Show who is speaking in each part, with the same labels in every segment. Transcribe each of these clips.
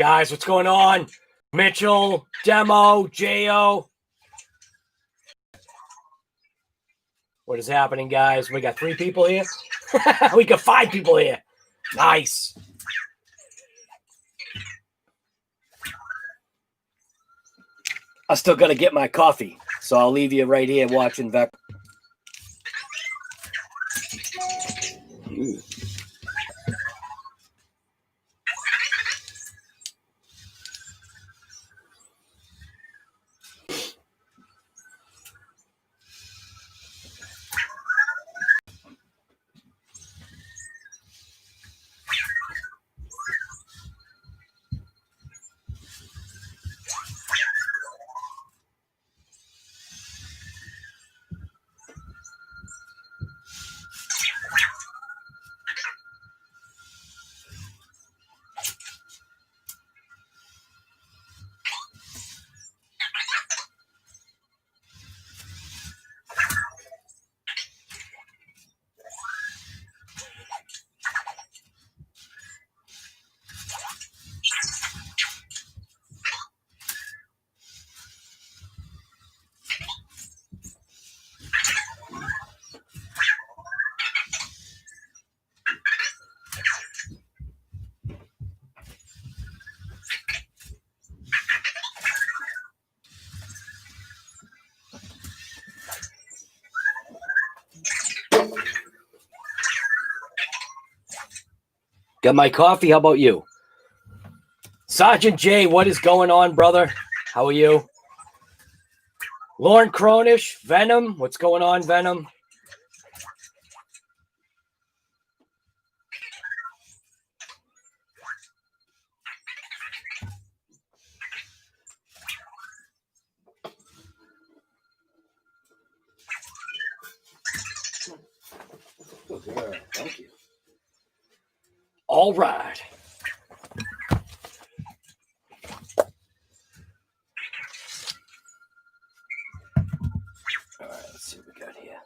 Speaker 1: Guys, what's going on? Mitchell, Demo, Jo. What is happening, guys? We got 3 people here. We got 5 people here. Nice. I still got to get my coffee, so I'll leave you right here watching Vec. Got my coffee. How about you? Sergeant J, what is going on, brother? How are you? Lauren Cronish, Venom. What's going on, Venom? Good girl. Thank you. All right. All right, let's see what we got here.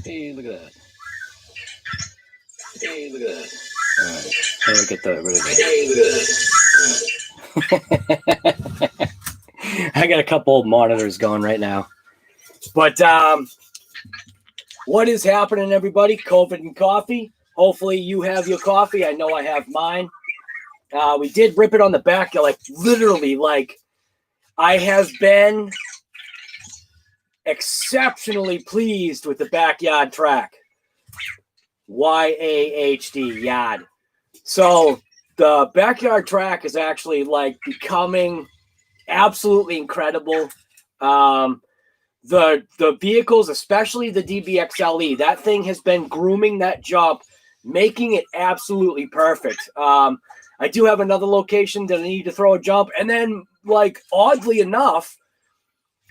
Speaker 1: Hey, look at that. Hey, look at that. All right, how do I get that rid of that? Hey, look at that. I got a couple of monitors going right now. But what is happening, everybody? COVID and coffee. Hopefully you have your coffee. I know I have mine. We did rip it on the back. Like, literally, like, I have been exceptionally pleased with the backyard track. YAHD, yard. So the backyard track is actually, like, becoming absolutely incredible. The vehicles, especially the DBXL-E, that thing has been grooming that jump, making it absolutely perfect. I do have another location that I need to throw a jump. And then, like, oddly enough,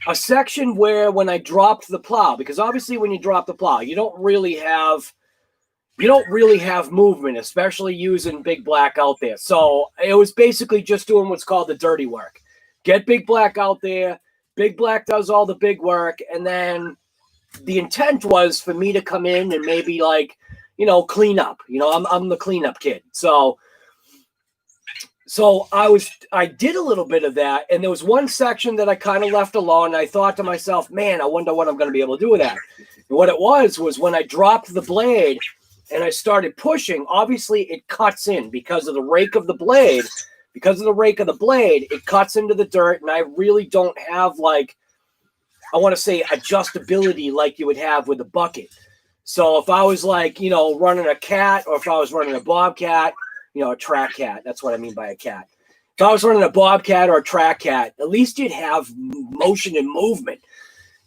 Speaker 1: a section where when I dropped the plow, because obviously when you drop the plow, you don't really have movement, especially using Big Black out there. So it was basically just doing what's called the dirty work. Get Big Black out there. Big Black does all the big work, and then the intent was for me to come in and maybe, like, you know, clean up. You know, I'm the cleanup kid. So I did a little bit of that, and there was one section that I kind of left alone, and I thought to myself, man, I wonder what I'm going to be able to do with that. And what it was when I dropped the blade and I started pushing, obviously it cuts in because of the rake of the blade. Because of the rake of the blade, it cuts into the dirt, and I really don't have, like, I want to say adjustability like you would have with a bucket. So if I was, like, you know, running a cat, or if I was running a bobcat, you know, a track cat, that's what I mean by a cat. If I was running a bobcat or a track cat, at least you'd have motion and movement.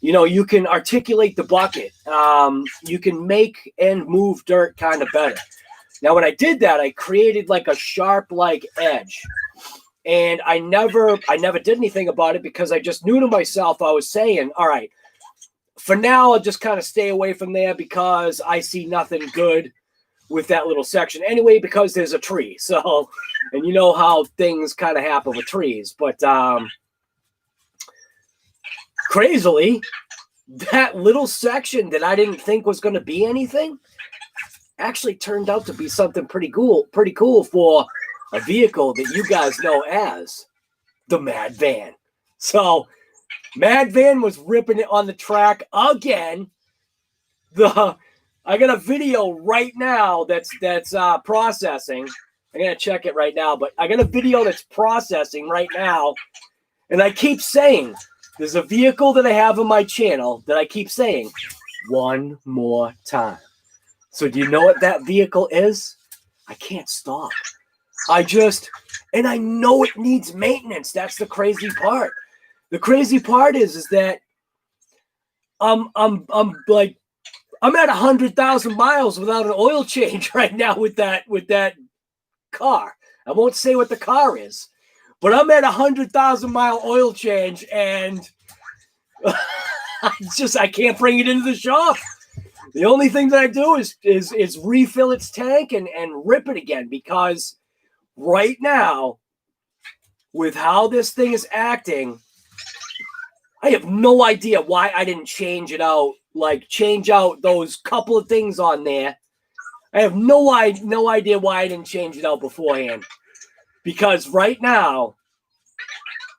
Speaker 1: You know, you can articulate the bucket. You can make and move dirt kind of better. Now, when I did that, I created like a sharp, like, edge, and I never did anything about it because I just knew to myself, I was saying, all right, for now, I'll just kind of stay away from there because I see nothing good with that little section anyway, because there's a tree. So, and you know how things kind of happen with trees, but crazily, that little section that I didn't think was going to be anything actually turned out to be something pretty cool for a vehicle that you guys know as the Mad Van. So Mad Van was ripping it on the track again. I got a video right now that's processing. I'm gonna check it right now, but I got a video that's processing right now, and I keep saying there's a vehicle that I have on my channel that I keep saying one more time. So do you know what that vehicle is? I can't stop. And I know it needs maintenance. That's the crazy part. The crazy part is that I'm at 100,000 miles without an oil change right now with that car. I won't say what the car is, but I'm at 100,000 mile oil change, and I can't bring it into the shop. The only thing that I do is refill its tank and rip it again, because right now, with how this thing is acting, I have no idea why I didn't change it out, like change out those couple of things on there. I have no idea why I didn't change it out beforehand, because right now,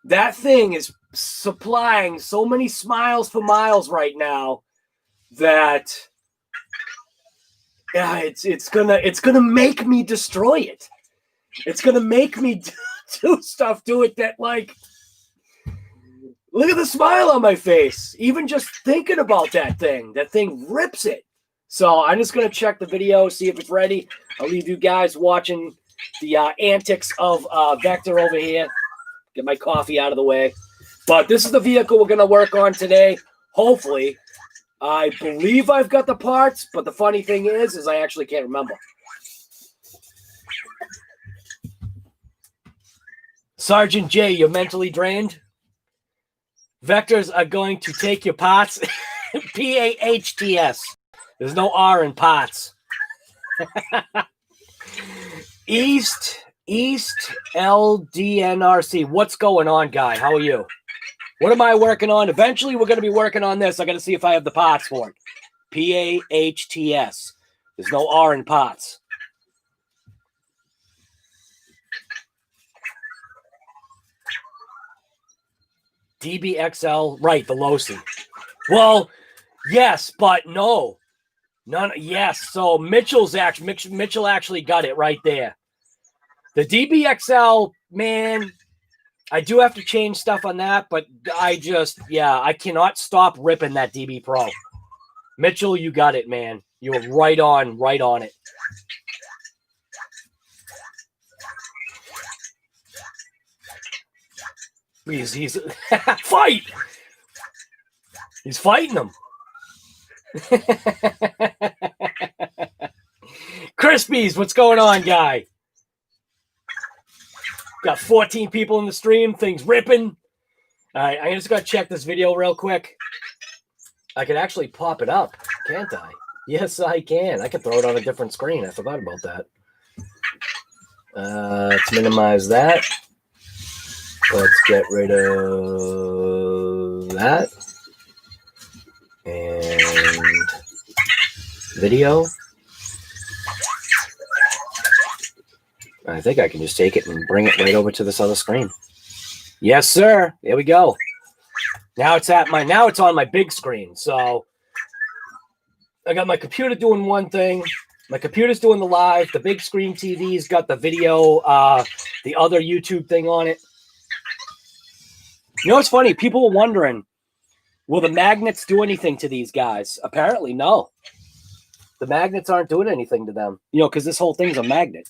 Speaker 1: that thing is supplying so many smiles for miles right now that it's gonna make me destroy it. It's gonna make me do stuff to it that, like, look at the smile on my face. Even just thinking about that thing rips it. So I'm just gonna check the video, see if it's ready. I'll leave you guys watching the antics of Vector over here. Get my coffee out of the way. But this is the vehicle we're gonna work on today. Hopefully, I believe I've got the parts, but the funny thing is I actually can't remember. Sergeant J, you're mentally drained? Vectors are going to take your parts. P-A-H-T-S. There's no R in parts. East LDNRC. What's going on, guy? How are you? What am I working on? Eventually, we're going to be working on this. I got to see if I have the parts for it. P-A-H-T-S. There's no R in parts. DBXL, right, the LOSI. Well, yes, but no. None, yes, so Mitchell actually got it right there. The DBXL, man, I do have to change stuff on that, but I cannot stop ripping that DB Pro. Mitchell, you got it, man. You were right on it. He's fight. He's fighting them. Crispies, what's going on, guy? Got 14 people in the stream. Things ripping. All right, I just got to check this video real quick. I can actually pop it up, can't I? Yes, I can. I can throw it on a different screen. I forgot about that. Let's minimize that. Let's get rid of that. And video. I think I can just take it and bring it right over to this other screen. Yes, sir. There we go. Now it's on my big screen. So I got my computer doing one thing. My computer's doing the live. The big screen TV's got the video, the other YouTube thing on it. You know what's funny? People were wondering, will the magnets do anything to these guys? Apparently, no. The magnets aren't doing anything to them. You know, because this whole thing's a magnet.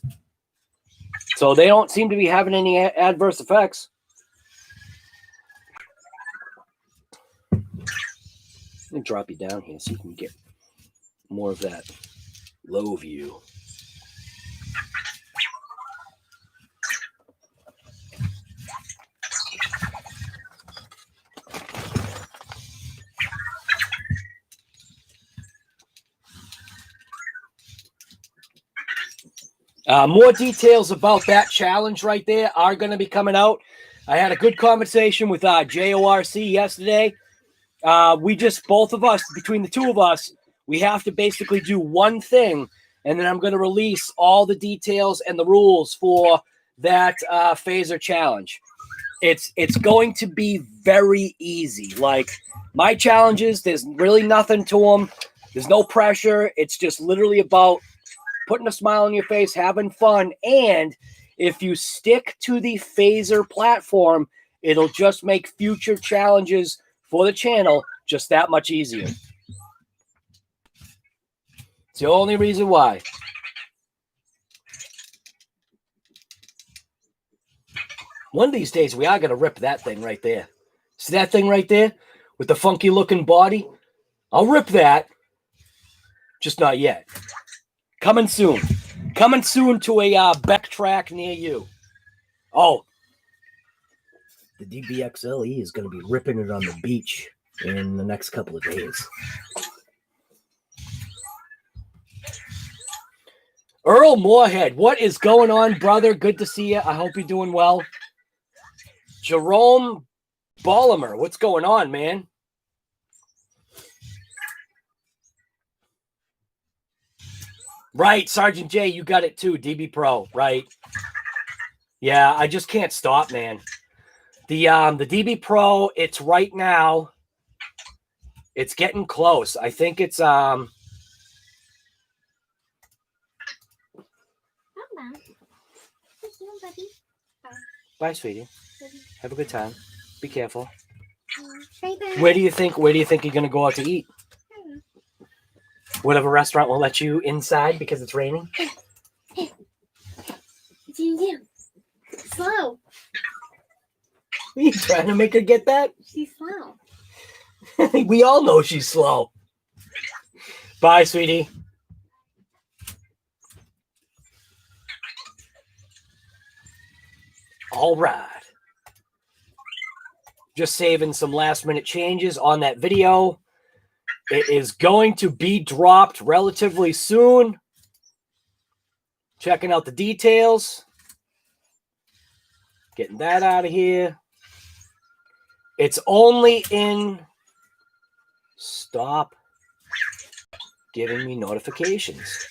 Speaker 1: So they don't seem to be having any adverse effects. Let me drop you down here so you can get more of that low view. More details about that challenge right there are going to be coming out. I had a good conversation with JORC yesterday. We just, both of us, between the two of us, we have to basically do one thing, and then I'm going to release all the details and the rules for that phaser challenge. It's going to be very easy. Like my challenges, there's really nothing to them. There's no pressure. It's just literally about putting a smile on your face, having fun. And if you stick to the phaser platform, it'll just make future challenges for the channel just that much easier. It's the only reason why. One of these days, we are going to rip that thing right there. See that thing right there with the funky looking body? I'll rip that. Just not yet. Coming soon. Coming soon to a ABEC track near you. Oh, the DBXL-E is going to be ripping it on the beach in the next couple of days. Earl Moorhead, what is going on, brother? Good to see you. I hope you're doing well. Jerome Bollimer, what's going on, man? Right, Sergeant J, you got it too. DB Pro, right? Yeah, I just can't stop, man. The DB Pro, it's right now. It's getting close. I think it's Bye, sweetie. Have a good time. Be careful. Where do you think you're gonna go out to eat? Whatever restaurant will let you inside because it's raining.
Speaker 2: Slow.
Speaker 1: Are you trying to make her get that?
Speaker 2: She's slow.
Speaker 1: We all know she's slow. Bye, sweetie. All right. Just saving some last minute changes on that video. It is going to be dropped relatively soon. Checking out the details. Getting that out of here. It's only in. Stop giving me notifications.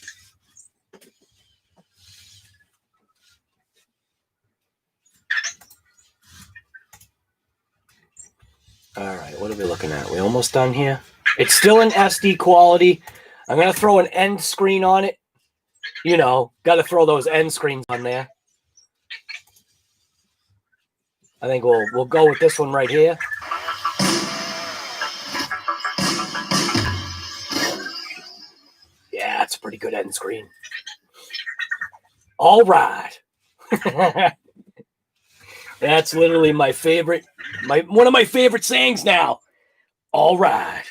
Speaker 1: All right, what are we looking at? We almost done here? It's still in SD quality. I'm going to throw an end screen on it. You know, got to throw those end screens on there. I think we'll go with this one right here. Yeah, it's a pretty good end screen. All right. That's literally my favorite, one of my favorite sayings now. All right.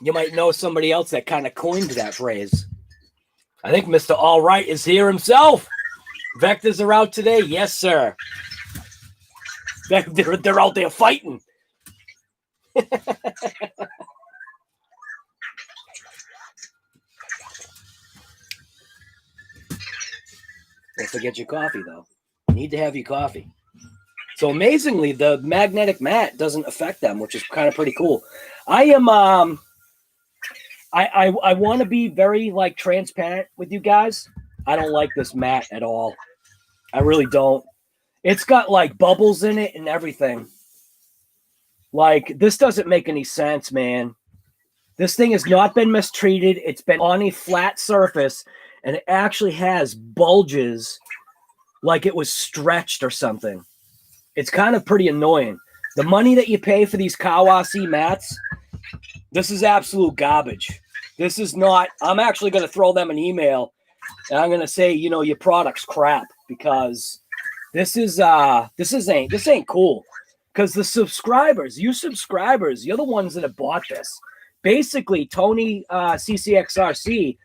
Speaker 1: You might know somebody else that kind of coined that phrase. I think Mr. All Right is here himself. Vectors are out today. Yes, sir. They're out there fighting. Don't forget your coffee, though. You need to have your coffee. So amazingly, the magnetic mat doesn't affect them, which is kind of pretty cool. I am I want to be very like transparent with you guys. I don't like this mat at all. I really don't. It's got like bubbles in it and everything. Like, this doesn't make any sense, man. This thing has not been mistreated. It's been on a flat surface, and it actually has bulges like it was stretched or something. It's kind of pretty annoying. The money that you pay for these Kawasi mats, this is absolute garbage. This is not, I'm actually going to throw them an email, and I'm going to say, you know, your product's crap, because this ain't cool. Because the subscribers, you subscribers, you're the ones that have bought this. Basically, Tony CCXRC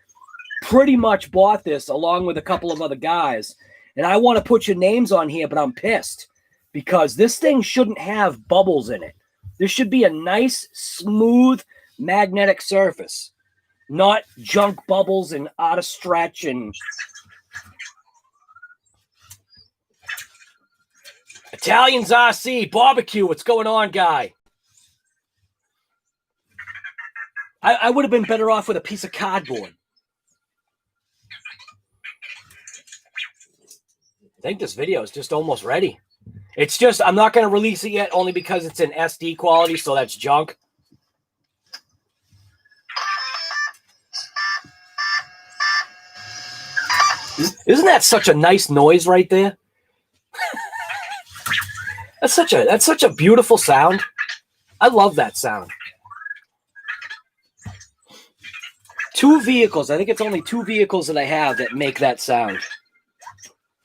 Speaker 1: pretty much bought this along with a couple of other guys. And I want to put your names on here, but I'm pissed because this thing shouldn't have bubbles in it. This should be a nice, smooth, magnetic surface, not junk bubbles and out of stretch. And Italians RC barbecue. What's going on, guy? I would have been better off with a piece of cardboard. I think this video is just almost ready. It's just, I'm not going to release it yet only because it's in SD quality, so that's junk. Isn't that such a nice noise right there? That's such a beautiful sound. I love that sound. 2 vehicles. I think it's only 2 vehicles that I have that make that sound.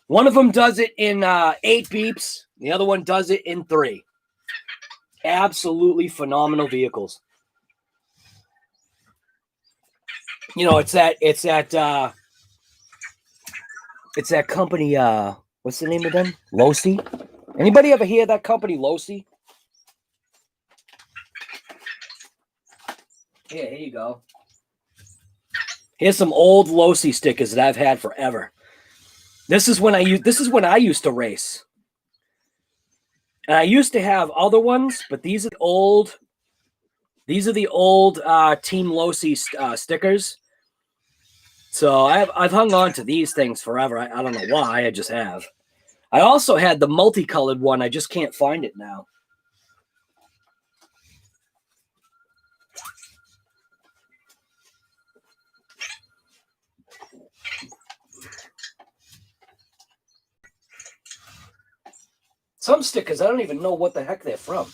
Speaker 1: One of them does it in 8 beeps. The other one does it in 3. Absolutely phenomenal vehicles. You know, it's that company, what's the name of them? LOSI? Anybody ever hear that company, LOSI? Yeah, here you go. Here's some old LOSI stickers that I've had forever. This is when I used to race. And I used to have other ones, but these are the old Team LOSI stickers. So I've hung on to these things forever. I don't know why, I just have. I also had the multicolored one. I just can't find it now. Some stickers, I don't even know what the heck they're from.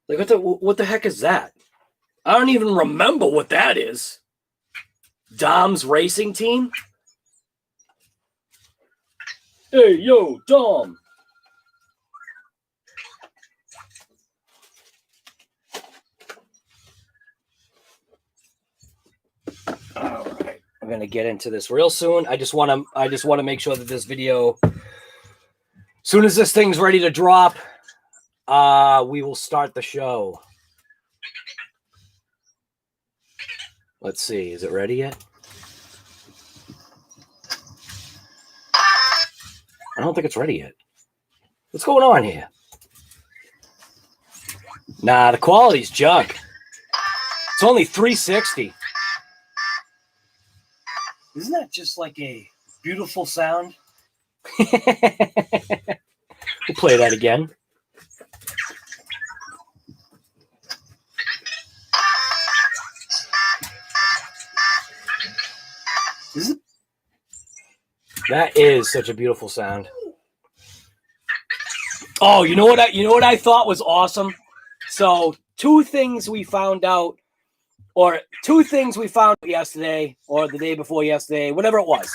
Speaker 1: Like, what the heck is that? I don't even remember what that is. Dom's racing team? Hey, yo, Dom. All right. I'm going to get into this real soon. I just want to make sure that this video, as soon as this thing's ready to drop, we will start the show. Let's see. Is it ready yet? I don't think it's ready yet. What's going on here? Nah, the quality's junk. It's only 360. Isn't that just like a beautiful sound? We'll play that again. That is such a beautiful sound. Oh, you know what I thought was awesome? So 2 things we found out, or 2 things we found yesterday or the day before yesterday, whatever it was.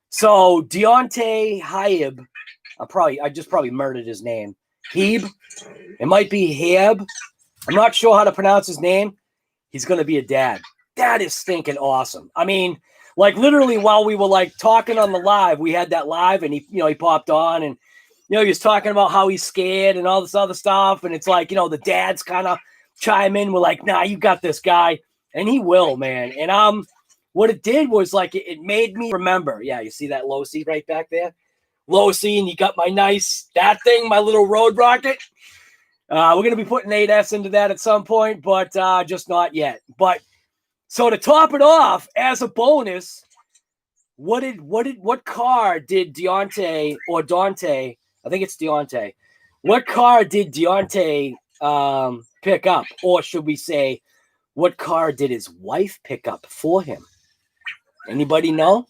Speaker 1: So Deontay Hyeb, I just murdered his name. Heeb. It might be Heb. I'm not sure how to pronounce his name. He's going to be a dad. That is stinking awesome. I mean, like literally while we were like talking on the live, we had that live and he popped on and, he was talking about how he's scared and all this other stuff. And it's like, the dads kind of chime in. We're like, nah, you got this guy. And he will, man. And what it did was like, it made me remember. Yeah, you see that LOSI right back there? LOSI, and you got my my little road rocket. We're going to be putting 8S into that at some point, but just not yet. But so to top it off, as a bonus, what car did Deontay or Dante, I think it's Deontay, what car did Deontay pick up? Or should we say, what car did his wife pick up for him? Anybody know?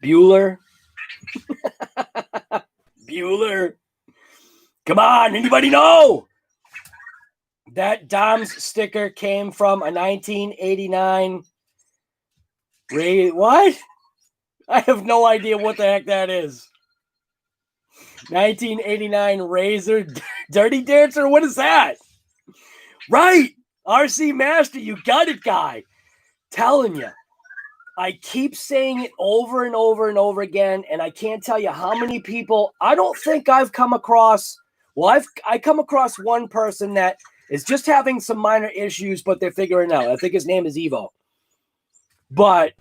Speaker 1: Bueller? Bueller? Come on, anybody know? That Dom's sticker came from a 1989 what? I have no idea what the heck that is. 1989 Razor Dirty Dancer? What is that? Right. RC Master, you got it, guy. Telling you. I keep saying it over and over and over again, and I can't tell you how many people. I don't think I've come across. Well, I come across one person that is just having some minor issues, but they're figuring it out. I think his name is Evo. But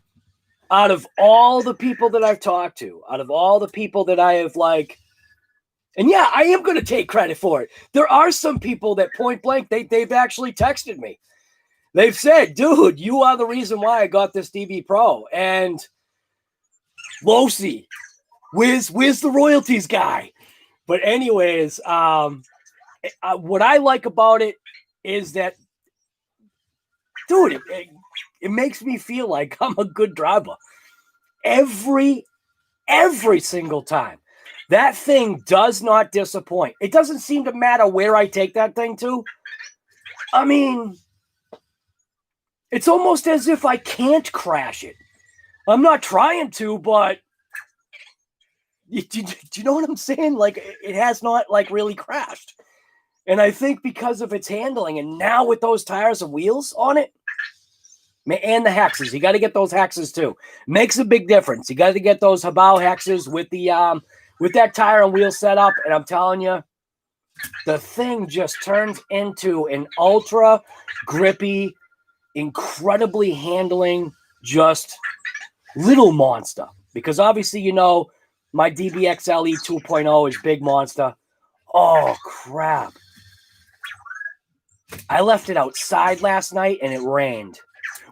Speaker 1: out of all the people that I've talked to, out of all the people that I have like, and yeah, I am going to take credit for it. There are some people that point blank, they've actually texted me. They've said, dude, you are the reason why I got this DB Pro. And LOSI, where's the royalties guy? But anyways, what I like about it is that, dude, it makes me feel like I'm a good driver. Every single time. That thing does not disappoint. It doesn't seem to matter where I take that thing to. I mean, it's almost as if I can't crash it. I'm not trying to, but do you know what I'm saying? Like, it has not, like, really crashed. And I think because of its handling, and now with those tires and wheels on it, and the hexes, you got to get those hexes too. Makes a big difference. You got to get those Hobao hexes with the with that tire and wheel setup, and I'm telling you, the thing just turns into an ultra grippy, incredibly handling, just little monster. Because obviously, you know, my DBXL-E 2.0 is big monster. Oh, crap. I left it outside last night, and it rained.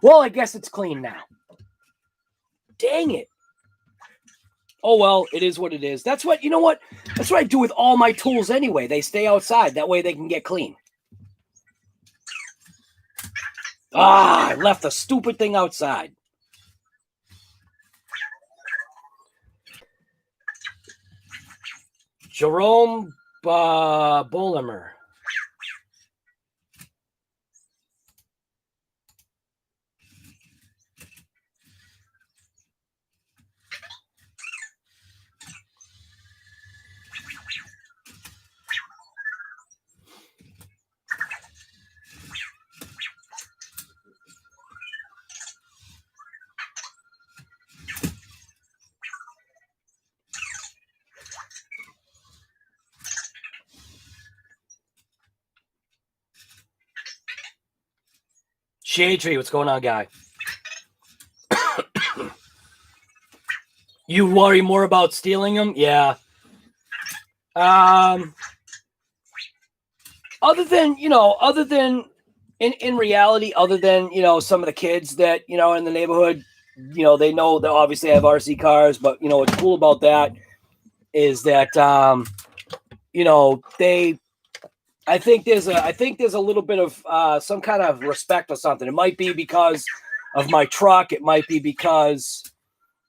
Speaker 1: Well, I guess it's clean now. Dang it. Oh, well, it is what it is. That's what, you know what? That's what I do with all my tools anyway. They stay outside. That way they can get clean. Ah, I left the stupid thing outside. Jerome Bolimer. Shade Tree, what's going on, guy? You worry more about stealing them? Yeah. Other than, you know, other than in reality, other than, you know, some of the kids that, you know, in the neighborhood, you know, they know that obviously I have RC cars, but, you know, what's cool about that is that, you know, I think there's a little bit of some kind of respect or something. It might be because of my truck. It might be because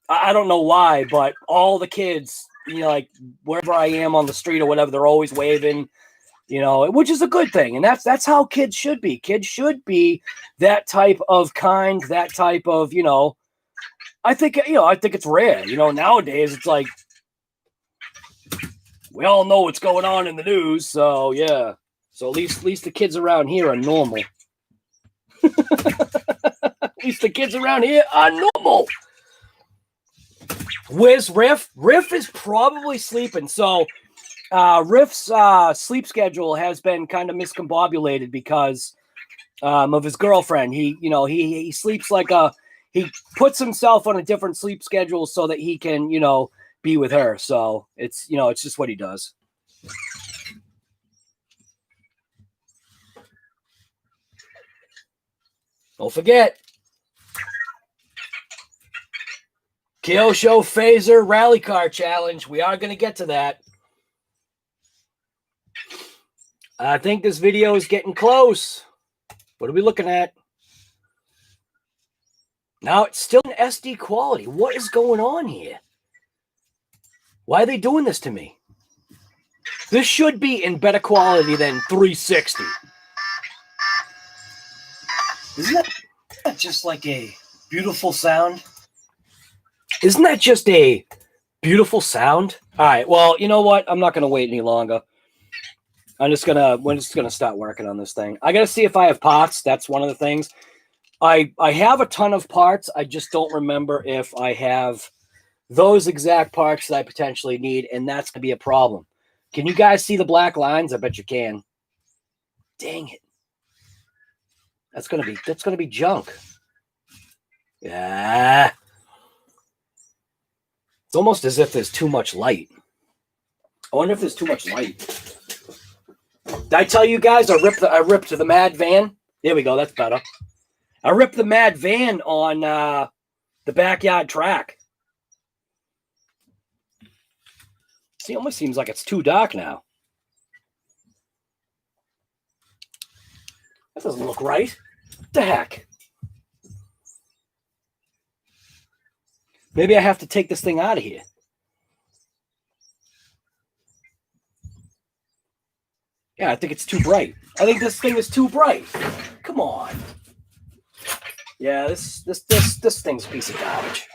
Speaker 1: I don't know why, but all the kids, you know, like wherever I am on the street or whatever, they're always waving, you know, which is a good thing. And that's how kids should be. Kids should be that type of kind, that type of, you know, I think it's rare. You know, nowadays it's like we all know what's going on in the news. So yeah. So at least the kids around here are normal. At least the kids around here are normal. Where's Riff? Riff is probably sleeping. So Riff's sleep schedule has been kind of miscombobulated because of his girlfriend. He sleeps like he puts himself on a different sleep schedule so that he can, you know, be with her. So it's, you know, it's just what he does. Don't forget, Kyosho Phaser Rally Car Challenge. We are going to get to that. I think this video is getting close. What are we looking at? Now it's still in SD quality. What is going on here? Why are they doing this to me? This should be in better quality than 360. Isn't that just like a beautiful sound? Isn't that just a beautiful sound? All right. Well, you know what? I'm not going to wait any longer. We're just gonna start working on this thing. I got to see if I have parts. That's one of the things. I have a ton of parts. I just don't remember if I have those exact parts that I potentially need, and that's going to be a problem. Can you guys see the black lines? I bet you can. Dang it. That's gonna be junk. Yeah. It's almost as if there's too much light. I wonder if there's too much light. Did I tell you guys I ripped the Mad Van? There we go. That's better. I ripped the Mad Van on the backyard track. See, it almost seems like it's too dark now. That doesn't look right. What the heck? Maybe I have to take this thing out of here. Yeah, I think it's too bright. I think this thing is too bright. Come on. Yeah, this thing's a piece of garbage.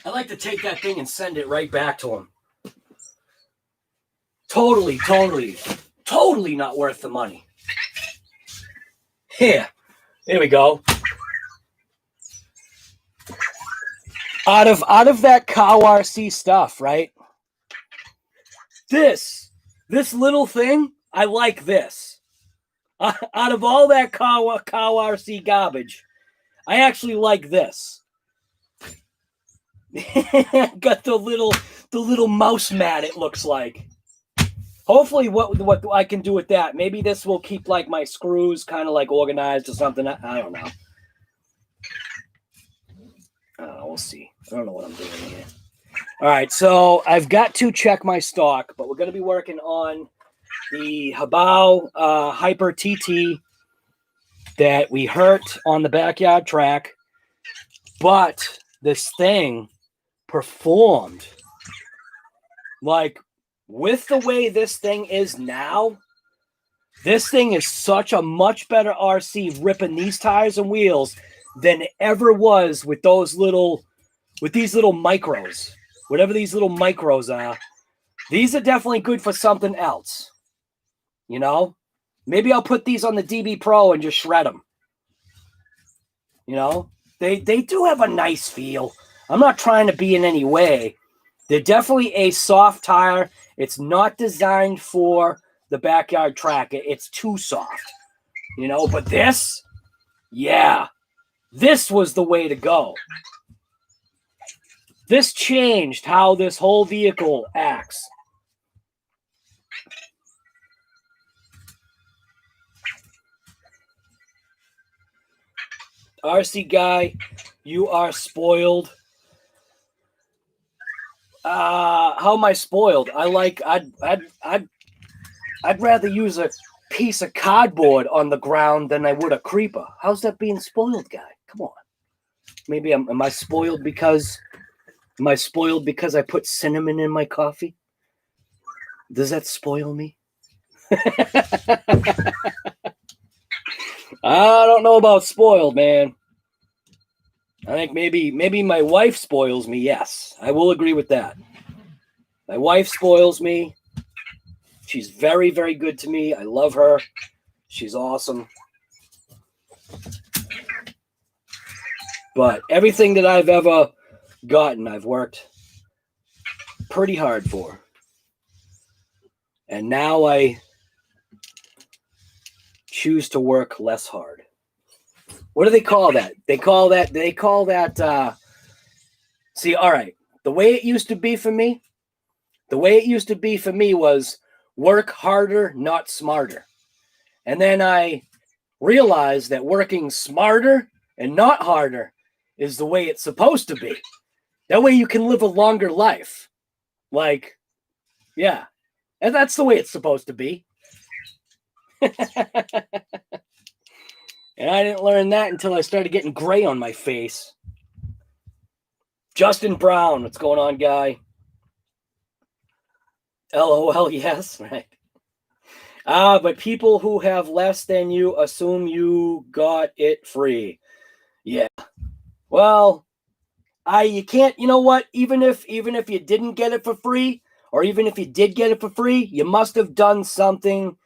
Speaker 1: I like to take that thing and send it right back to him. Totally not worth the money. Here we go. Out of that cow RC stuff, right? This little thing, I like this. Out of all that cow RC garbage, I actually like this. Got the little mouse mat, it looks like. Hopefully what I can do with that, maybe this will keep like my screws kind of like organized or something. I don't know. We'll see. I don't know what I'm doing here. All right, so I've got to check my stock, but we're going to be working on the Hobao Hyper TT that we hurt on the backyard track, but this thing performed. Like, with the way this thing is now, this thing is such a much better RC ripping these tires and wheels than it ever was with these little micros. Whatever these little micros are. These are definitely good for something else. You know? Maybe I'll put these on the DB Pro and just shred them. You know? They do have a nice feel. I'm not trying to be in any way. They're definitely a soft tire. It's not designed for the backyard track. It's too soft. You know? But this, yeah. This was the way to go. This changed how this whole vehicle acts. RC guy, you are spoiled. How am I spoiled? I'd rather use a piece of cardboard on the ground than I would a creeper. How's that being spoiled, guy? Come on. Maybe am I spoiled because I put cinnamon in my coffee? Does that spoil me? I don't know about spoiled, man. I think maybe my wife spoils me. Yes, I will agree with that. My wife spoils me. She's very, very good to me. I love her. She's awesome. But everything that I've ever gotten, I've worked pretty hard for. And now I choose to work less hard. What do they call that? They call that see, all right. The way it used to be for me was work harder, not smarter. And then I realized that working smarter and not harder is the way it's supposed to be. That way you can live a longer life. Like, yeah. And that's the way it's supposed to be. And I didn't learn that until I started getting gray on my face. Justin Brown, what's going on, guy? LOL, yes, right. But people who have less than you assume you got it free. Yeah. Well, you can't, you know what? Even if you didn't get it for free, or even if you did get it for free, you must have done something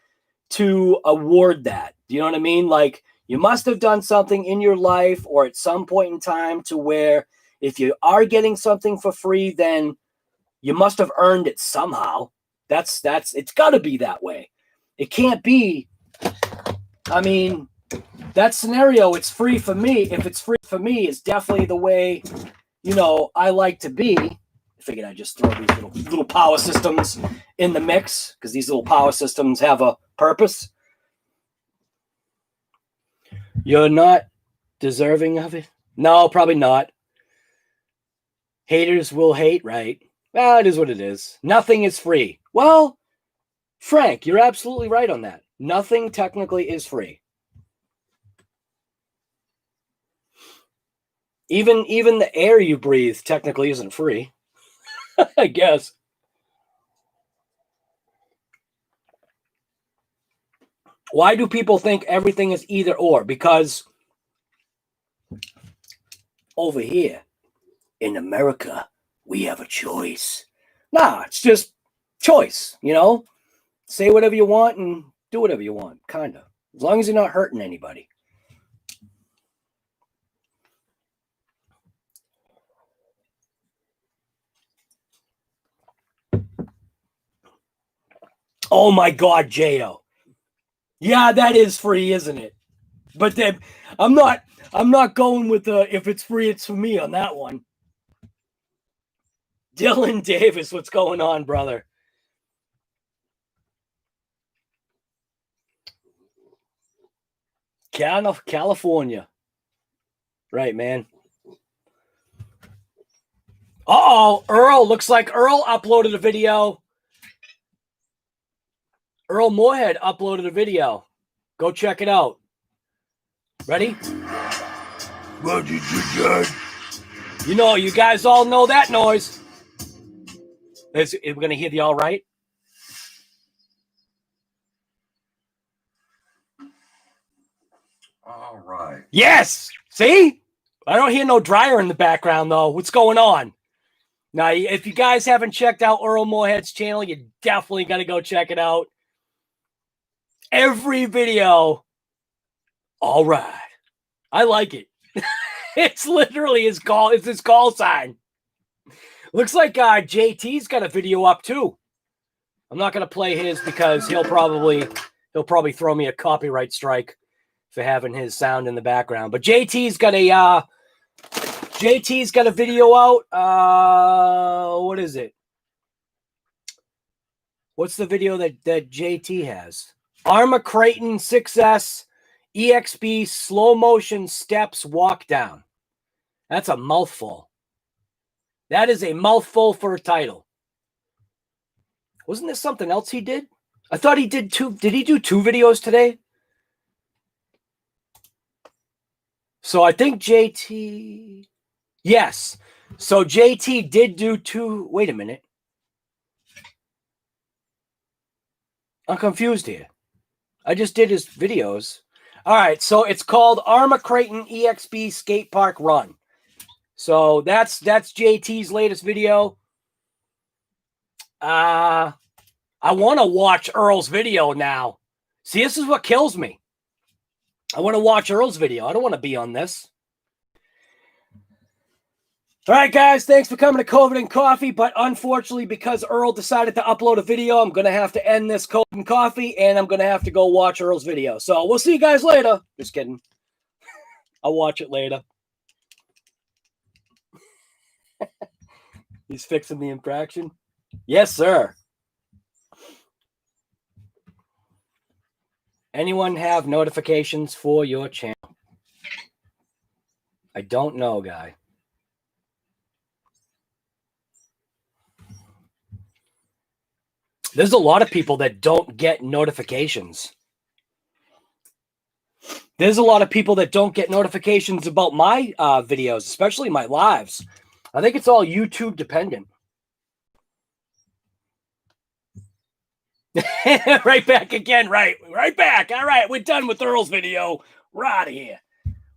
Speaker 1: to award that. Do you know what I mean? Like, You must have done something in your life or at some point in time to where if you are getting something for free, then you must have earned it somehow. It's got to be that way. It can't be, I mean, that scenario, it's free for me. If it's free for me, it's definitely the way, you know, I like to be. I figured I'd just throw these little power systems in the mix because these little power systems have a purpose. You're not deserving of it? No, probably not. Haters will hate, right? Well, it is what it is. Nothing is free. Well, Frank, you're absolutely right on that. Nothing technically is free. Even the air you breathe technically isn't free, I guess. Why do people think everything is either or? Because over here in America, we have a choice. Nah, it's just choice, you know? Say whatever you want and do whatever you want, kind of. As long as you're not hurting anybody. Oh my God, J.O. Yeah, that is free, isn't it? But then I'm not going with the if it's free, it's for me on that one. Dylan Davis, what's going on, brother? California. Right, man. Uh-oh, Earl. Looks like Earl uploaded a video. Earl Moorhead uploaded a video. Go check it out. Ready? What did you do? You know, you guys all know that noise. We're going to hear the all right?
Speaker 2: All right.
Speaker 1: Yes! See? I don't hear no dryer in the background, though. What's going on? Now, if you guys haven't checked out Earl Moorhead's channel, you definitely got to go check it out. Every video, all right. I like it. It's literally his call. It's his call sign. Looks like JT's got a video up too. I'm not going to play his because he'll probably throw me a copyright strike for having his sound in the background. But JT's got a video out. What is it? What's the video that JT has? ARRMA Creighton 6S EXB slow motion steps walk down. That's a mouthful. That is a mouthful for a title. Wasn't there something else he did? I thought he did two. Did he do 2 videos today? So I think JT. Yes. So JT did do 2. Wait a minute. I'm confused here. I just did his videos. All right. So it's called ARRMA Creighton EXB Skate Park Run. So that's JT's latest video. I want to watch Earl's video now. See, this is what kills me. I want to watch Earl's video. I don't want to be on this. All right, guys, thanks for coming to COVID and Coffee. But unfortunately, because Earl decided to upload a video, I'm going to have to end this COVID and Coffee, and I'm going to have to go watch Earl's video. So we'll see you guys later. Just kidding. I'll watch it later. He's fixing the infraction. Yes, sir. Anyone have notifications for your channel? I don't know, guy. There's a lot of people that don't get notifications. There's a lot of people that don't get notifications about my videos, especially my lives. I think it's all YouTube dependent. Right back again, right back. All right, we're done with Earl's video. We're out of here.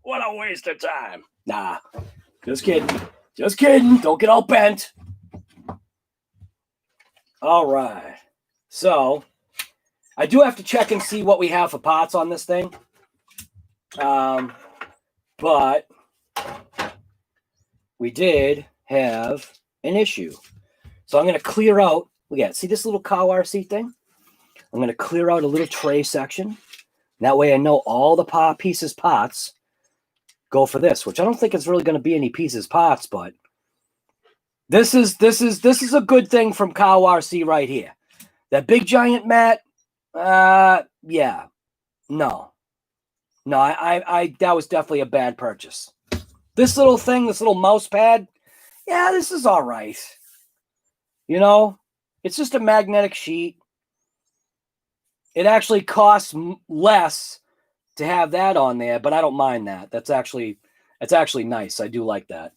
Speaker 1: What a waste of time. Nah, just kidding. Just kidding. Don't get all bent. All right. So, I do have to check and see what we have for parts on this thing. But we did have an issue. So I'm going to clear out. Look at, see this little cow RC thing? I'm going to clear out a little tray section. That way I know all the parts go for this, which I don't think it's really going to be any parts, but this is a good thing from cow RC right here. That big giant mat, yeah, no, I that was definitely a bad purchase. This little thing, this little mouse pad, yeah, this is all right. You know, it's just a magnetic sheet. It actually costs less to have that on there, but I don't mind that. That's actually nice. I do like that.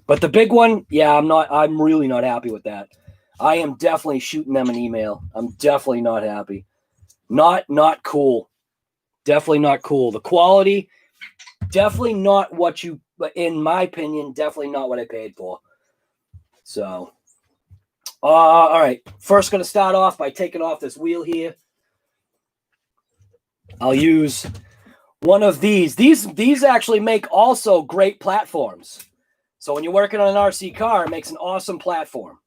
Speaker 1: But the big one, yeah, I'm really not happy with that. I am definitely shooting them an email. I'm definitely not happy. Not cool. Definitely not cool. The quality, definitely not what you, in my opinion, definitely not what I paid for. So, all right. First, going to start off by taking off this wheel here. I'll use one of these. These actually make also great platforms. So when you're working on an RC car, it makes an awesome platform.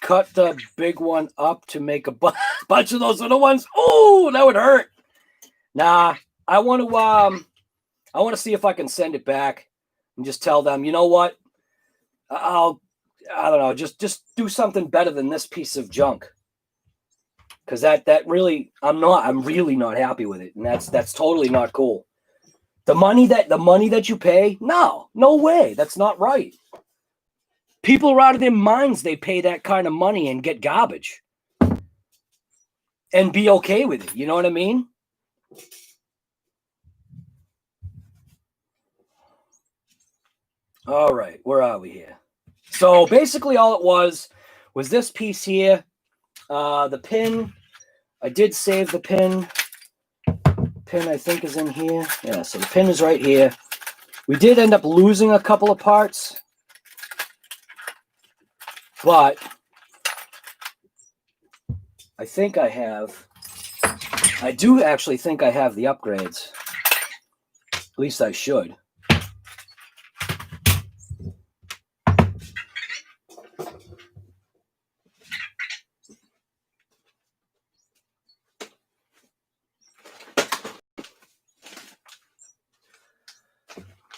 Speaker 1: Cut the big one up to make a bunch of those little ones. Oh, that would hurt. Nah, I want to see if I can send it back and just tell them, you know what? I don't know, just do something better than this piece of junk. Because that really, I'm really not happy with it, and that's totally not cool. The money that you pay, no way, that's not right. People are out of their minds. They pay that kind of money and get garbage and be okay with it. You know what I mean? All right, where are we here? So basically all it was this piece here. The pin, I did save the pin. Pin, I think, is in here. Yeah, so the pin is right here. We did end up losing a couple of parts, but I do actually think I have the upgrades. At least I should.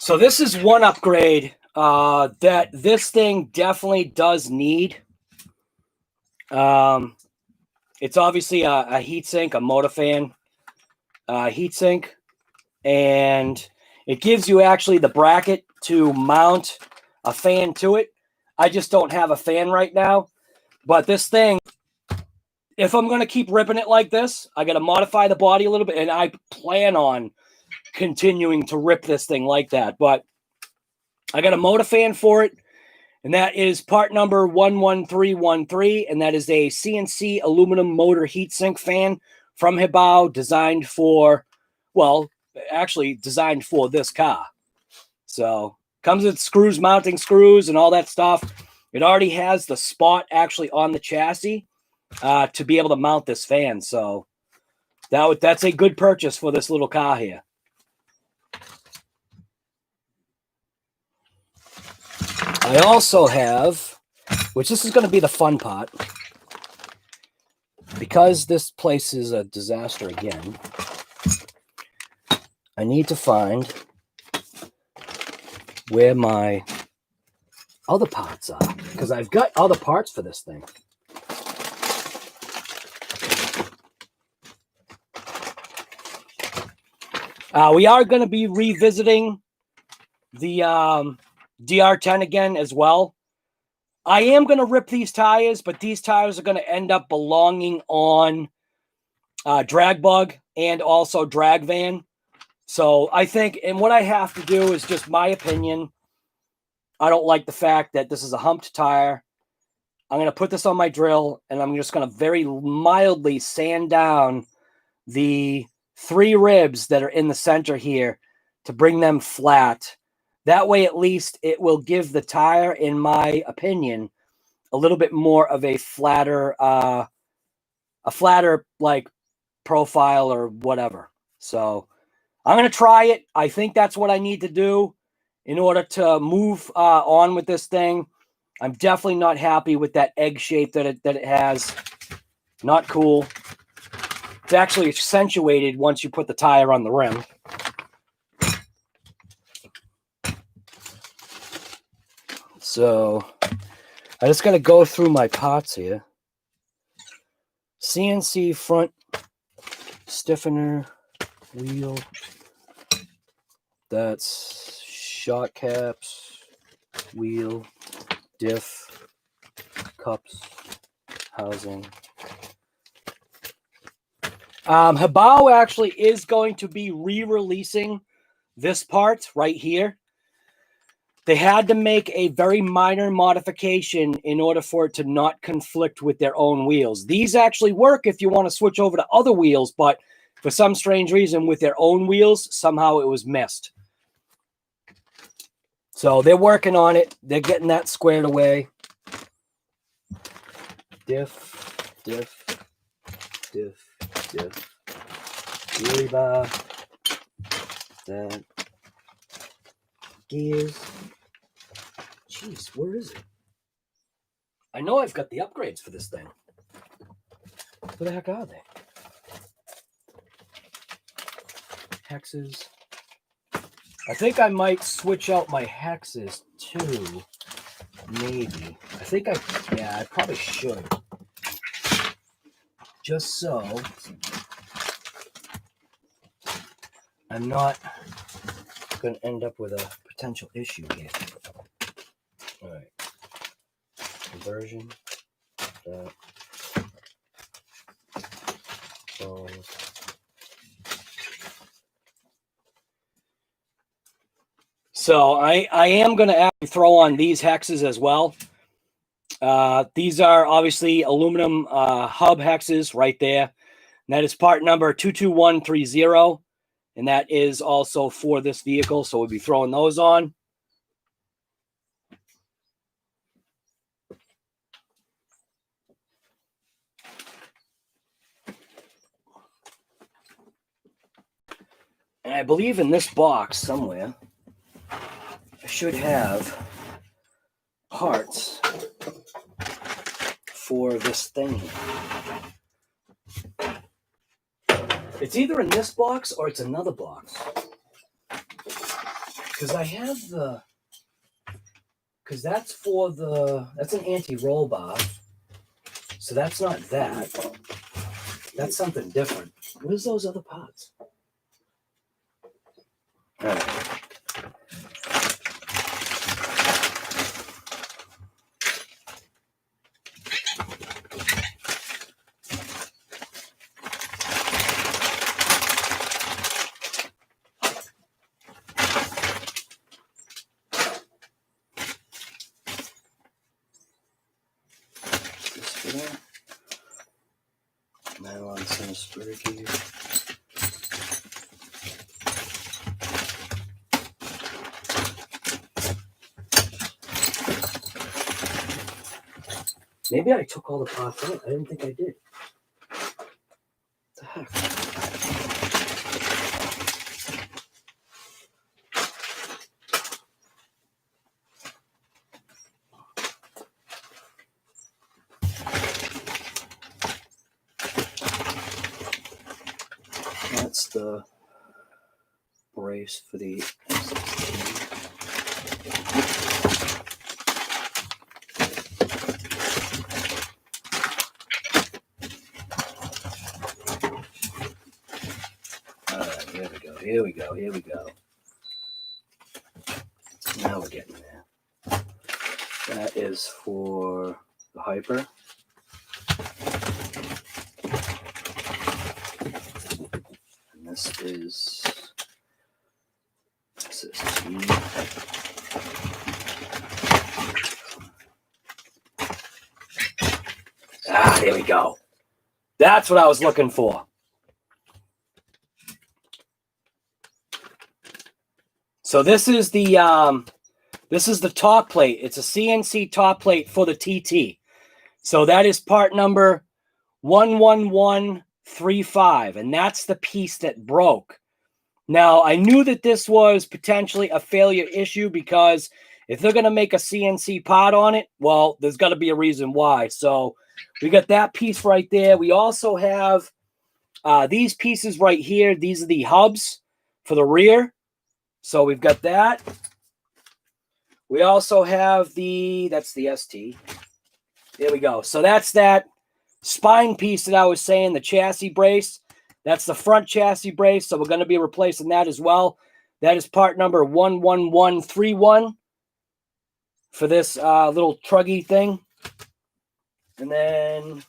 Speaker 1: So this is one upgrade that this thing definitely does need. It's obviously a heatsink, a motor fan heatsink, and it gives you actually the bracket to mount a fan to it. I just don't have a fan right now, but this thing, if I'm going to keep ripping it like this, I got to modify the body a little bit, and I plan on continuing to rip this thing like that. But I got a motor fan for it, and that is part number 11313, and that is a CNC aluminum motor heatsink fan from Hobao, designed for, well, actually designed for this car. So comes with screws, mounting screws, and all that stuff. It already has the spot actually on the chassis to be able to mount this fan. So that's a good purchase for this little car here. I also have, which this is going to be the fun part, because this place is a disaster again, I need to find where my other parts are, because I've got other parts for this thing. We are going to be revisiting the DR10 again as well. I am going to rip these tires, but these tires are going to end up belonging on Drag Bug and also Drag Van. So I think, and what I have to do is just my opinion. I don't like the fact that this is a humped tire. I'm going to put this on my drill, and I'm just going to very mildly sand down the 3 ribs that are in the center here to bring them flat. That way, at least it will give the tire, in my opinion, a little bit more of a flatter like profile or whatever. So I'm going to try it. I think that's what I need to do in order to move on with this thing. I'm definitely not happy with that egg shape that it has. Not cool. It's actually accentuated once you put the tire on the rim. So I just got to go through my parts here. CNC front stiffener wheel. That's shock caps, wheel, diff, cups, housing. Hobao actually is going to be re-releasing this part right here. They had to make a very minor modification in order for it to not conflict with their own wheels. These actually work if you want to switch over to other wheels, but for some strange reason with their own wheels, somehow it was missed. So they're working on it. They're getting that squared away. Diff, diff, diff, diff. Wheelie bar. That. Gears. Jeez, where is it? I know I've got the upgrades for this thing. Where the heck are they? Hexes. I think I might switch out my hexes too. Maybe. I probably should. Just so I'm not going to end up with a potential issue here. All right. Conversion. That. So I am going to actually throw on these hexes as well. These are obviously aluminum hub hexes right there. And that is part number 22130. And that is also for this vehicle. So we'll be throwing those on. And I believe in this box somewhere, I should have parts for this thing. It's either in this box or it's another box. Because I have because that's an anti-roll bar. So that's not that. That's something different. Where's those other parts? All right. Nylon center square gear. Maybe I took all the parts out. I didn't think I did. What the heck? That's the brace for the Here we go. Now we're getting there. That is for the hyper. And this is T. There we go. That's what I was looking for. So this is the top plate. It's a CNC top plate for the TT. So that is part number 11135, and that's the piece that broke. Now, I knew that this was potentially a failure issue because if they're going to make a CNC part on it, well, there's got to be a reason why. So we got that piece right there. We also have these pieces right here. These are the hubs for the rear. So we've got that. We also have that's the ST. There we go. So that's that spine piece that I was saying, the chassis brace. That's the front chassis brace. So we're going to be replacing that as well. That is part number 11131 for this little truggy thing. And then,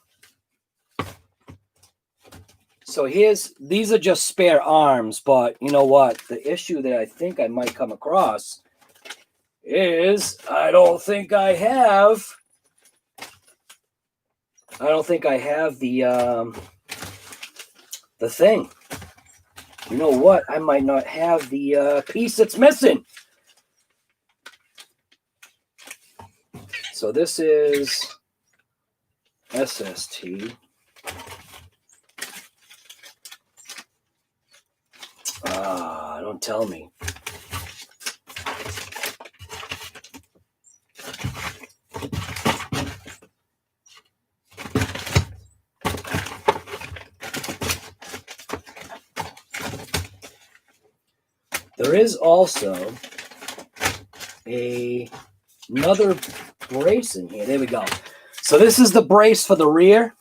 Speaker 1: so these are just spare arms, but you know what? The issue that I think I might come across is I don't think I have the thing. You know what? I might not have the piece that's missing. So this is SST. Don't tell me. There is also another brace in here. There we go. So this is the brace for the rear,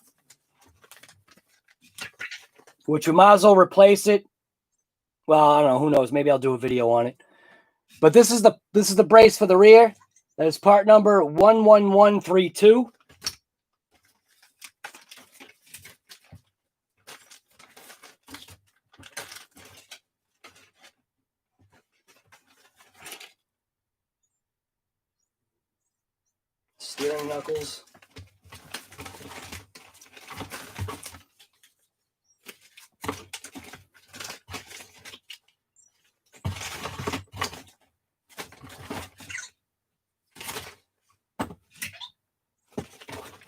Speaker 1: which we might as well replace it. Well, I don't know. Who knows? Maybe I'll do a video on it. But this is the brace for the rear. That is part number 11132. Steering knuckles.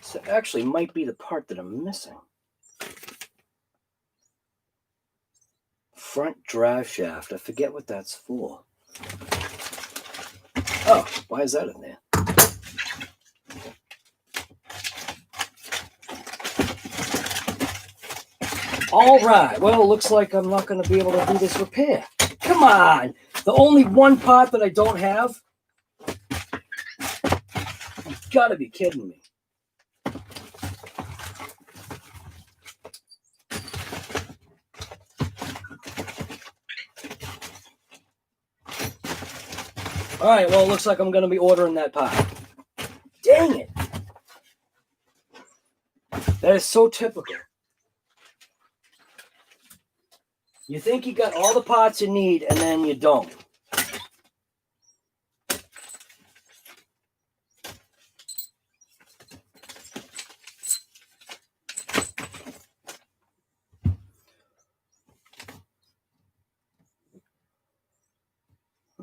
Speaker 1: So actually might be the part that I'm missing. Front drive shaft. I forget what that's for. Oh, why is that in there? All right. Well, it looks like I'm not going to be able to do this repair. Come on. The only one part that I don't have? You've got to be kidding me. All right. Well, it looks like I'm going to be ordering that part. Dang it. That is so typical. You think you got all the parts you need, and then you don't.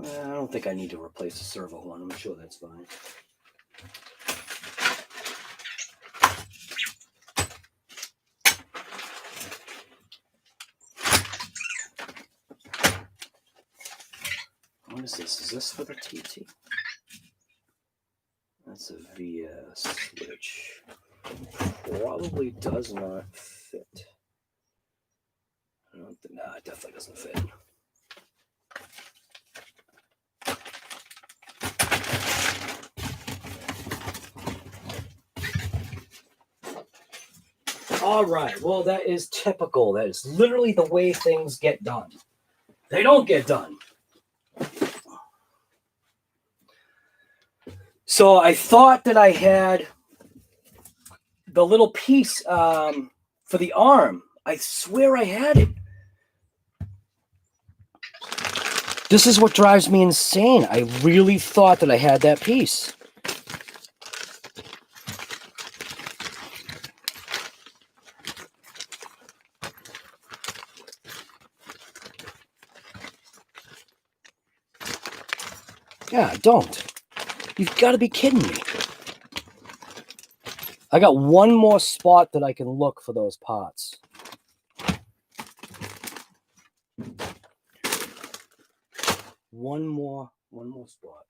Speaker 1: I don't think I need to replace the servo one. I'm sure that's fine. What is this? Is this for the TT? That's a VS, which probably does not fit. I don't think, no, it definitely doesn't fit. All right. Well, that is typical. That is literally the way things get done. They don't get done. So I thought that I had the little piece for the arm. I swear I had it. This is what drives me insane. I really thought that I had that piece. Yeah, don't. You've got to be kidding me. I got one more spot that I can look for those parts. One more spot.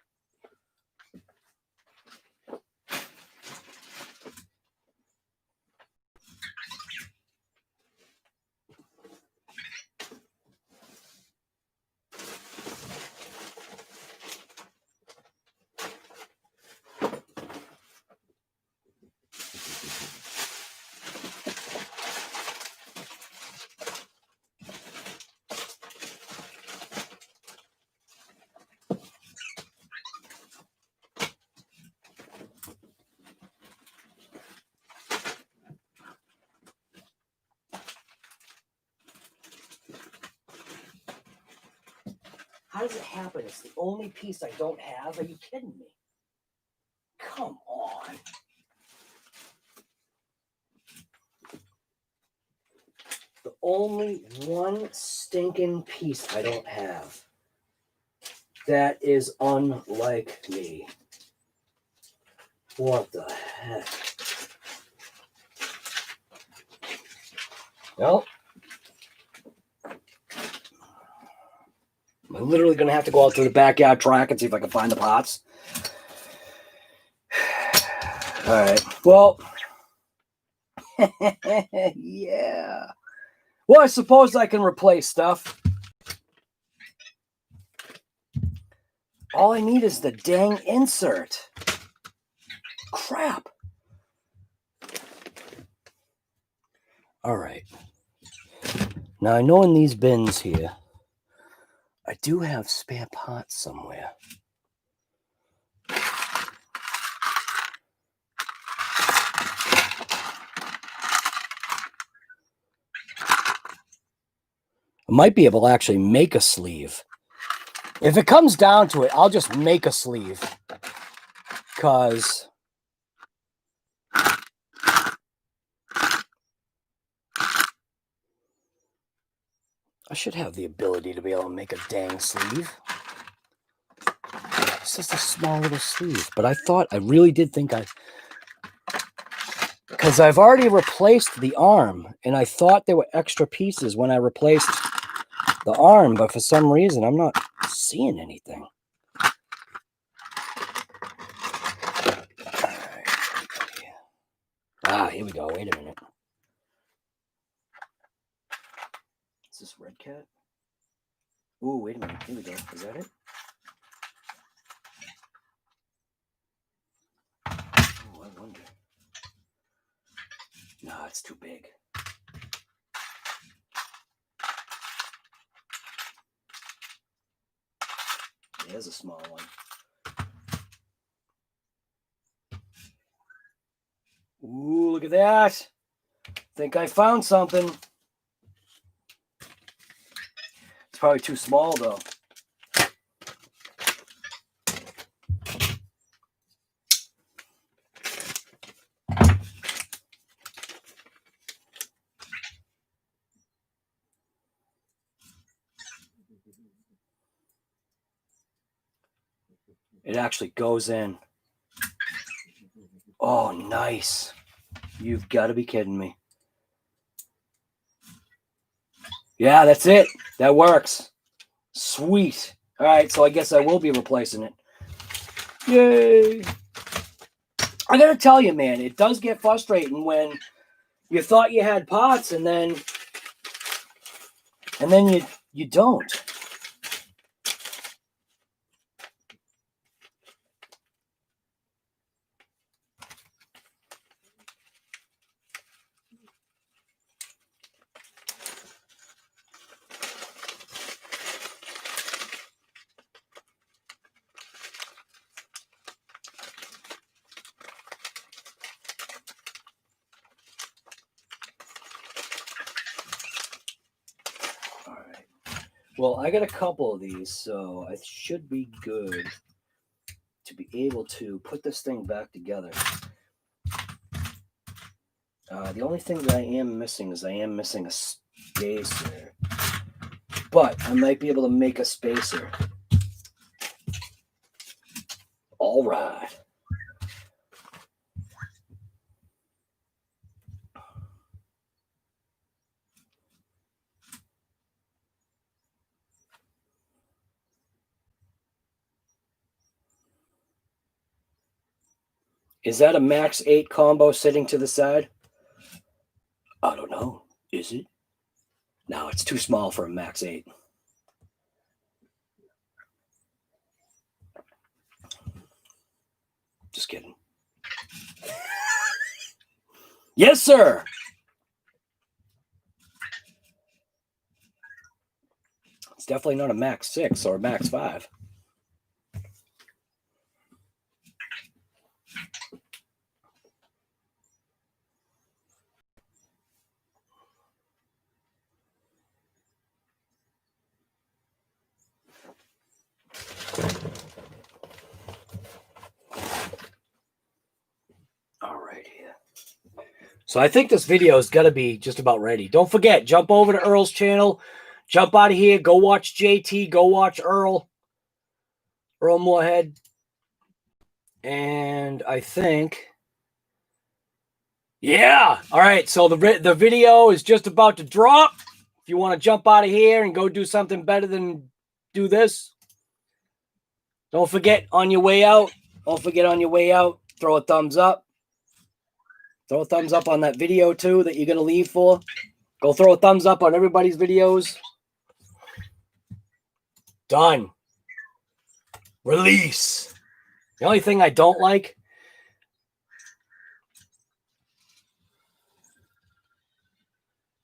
Speaker 1: How does it happen? It's the only piece I don't have. Are you kidding me? Come on. The only one stinking piece I don't have. That is unlike me. What the heck? Well, I'm literally going to have to go out to the backyard track and see if I can find the pots. All right. Well, yeah. Well, I suppose I can replace stuff. All I need is the dang insert. Crap. All right. Now, I know in these bins here, I do have spare parts somewhere. I might be able to actually make a sleeve. If it comes down to it, I'll just make a sleeve. Because I should have the ability to be able to make a dang sleeve. It's just a small little sleeve. But I really did think because I've already replaced the arm. And I thought there were extra pieces when I replaced the arm. But for some reason, I'm not seeing anything. Ah, here we go. Wait a minute. Is this Redcat? Ooh, wait a minute. Here we go. Is that it? Oh, I wonder. No, it's too big. There's a small one. Ooh, look at that. Think I found something. It's probably too small, though. It actually goes in. Oh, nice. You've got to be kidding me. Yeah, that's it. That works. Sweet. All right, so I guess I will be replacing it. Yay. I got to tell you, man, it does get frustrating when you thought you had pots and then you don't. Well, I got a couple of these, so I should be good to be able to put this thing back together. The only thing that I am missing is I am missing a spacer. But I might be able to make a spacer. All right. Is that a Max 8 combo sitting to the side? I don't know. Is it? No, it's too small for a Max 8. Just kidding. Yes, sir. It's definitely not a Max 6 or a Max 5. All right here. So I think this video is going to be just about ready. Don't forget, jump over to Earl's channel. Jump out of here. Go watch JT. Go watch Earl Moorhead. And I think, yeah. All right. So the video is just about to drop. If you want to jump out of here and go do something better than do this, don't forget on your way out. Don't forget on your way out, throw a thumbs up. Throw a thumbs up on that video too that you're going to leave for. Go throw a thumbs up on everybody's videos. Done. Release. The only thing I don't like,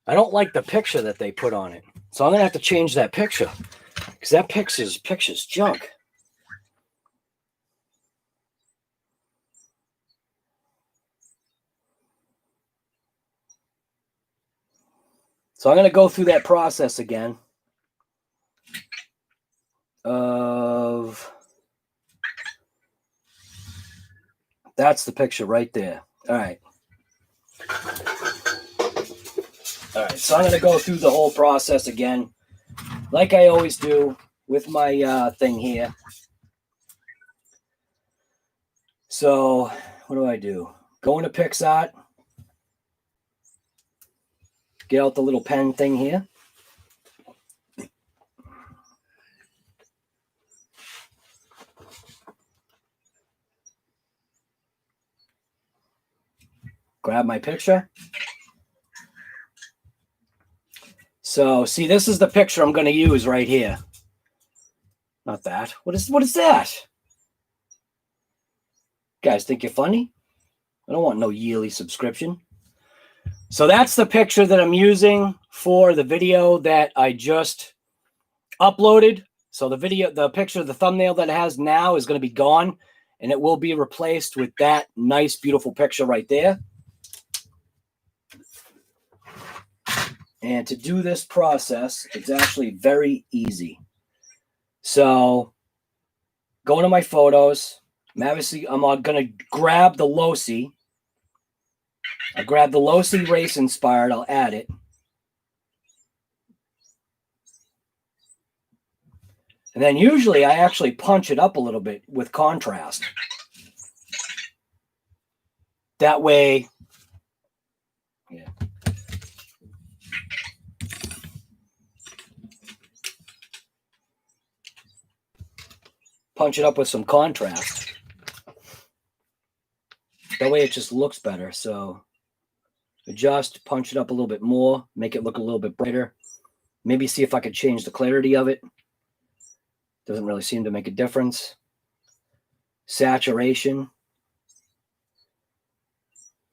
Speaker 1: I don't like the picture that they put on it. So I'm going to have to change that picture because that picture's junk. So I'm going to go through that process again of, that's the picture right there. All right. All right, so I'm going to go through the whole process again, like I always do with my thing here. So what do? Go into PixArt. Get out the little pen thing here. Grab my picture. So see, this is the picture I'm going to use right here. Not that. What is that? Guys think you're funny? I don't want no yearly subscription. So that's the picture that I'm using for the video that I just uploaded. So the video, the picture, the thumbnail that it has now is going to be gone, and it will be replaced with that nice, beautiful picture right there. And to do this process, it's actually very easy. So going to my photos, I'm going to grab the LOSI. I grab the LOSI Race Inspired. I'll add it. And then usually I actually punch it up a little bit with contrast. That way, yeah. Punch it up with some contrast. That way it just looks better. So adjust, punch it up a little bit more, make it look a little bit brighter. Maybe see if I could change the clarity of it. Doesn't really seem to make a difference. Saturation.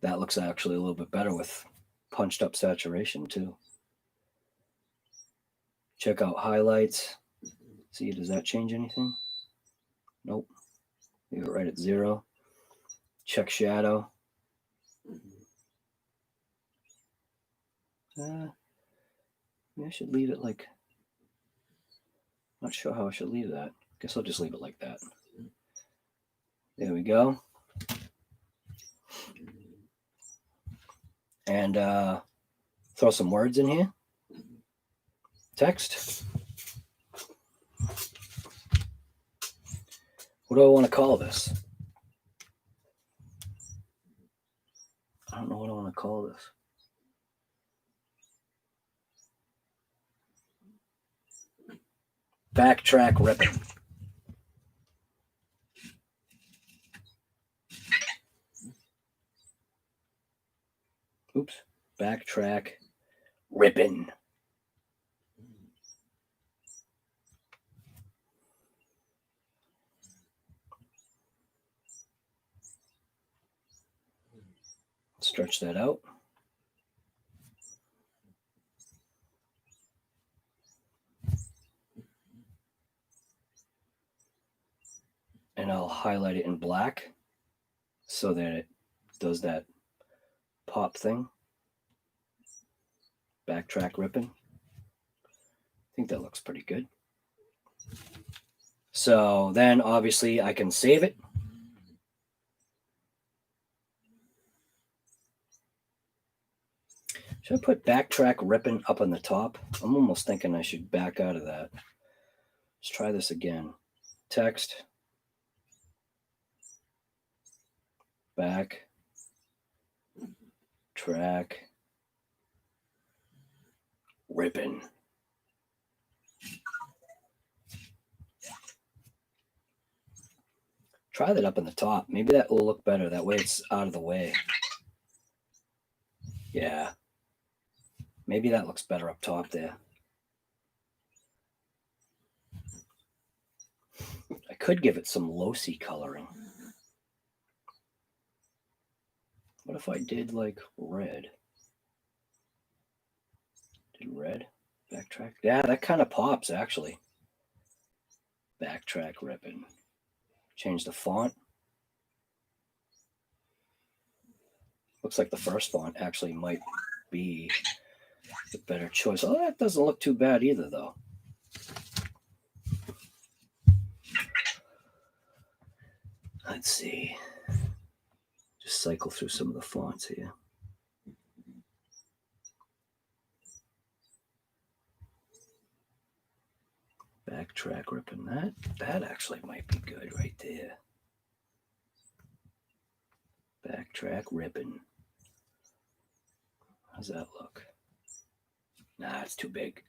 Speaker 1: That looks actually a little bit better with punched up saturation too. Check out highlights. See, does that change anything? Nope. Leave it right at 0. Check shadow. I should leave it like, not sure how I should leave that. Guess I'll just leave it like that. There we go. And throw some words in here. Text. What do I want to call this? I don't know what I want to call this. Backtrack ripping. Oops. Backtrack ripping. Stretch that out. And I'll highlight it in black so that it does that pop thing. Backtrack ripping. I think that looks pretty good. So then obviously I can save it. Should I put backtrack ripping up on the top? I'm almost thinking I should back out of that. Let's try this again. Text. Back. Track. Ripping. Try that up on the top. Maybe that will look better. That way it's out of the way. Yeah. Maybe that looks better up top there. I could give it some LOSI coloring. What if I did like red? Did red? Backtrack? Yeah, that kind of pops actually. Backtrack ripping. Change the font. Looks like the first font actually might be the better choice. Oh, that doesn't look too bad either, though. Let's see. Just cycle through some of the fonts here. Backtrack ripping. That actually might be good right there. Backtrack ripping. How's that look? Nah, it's too big.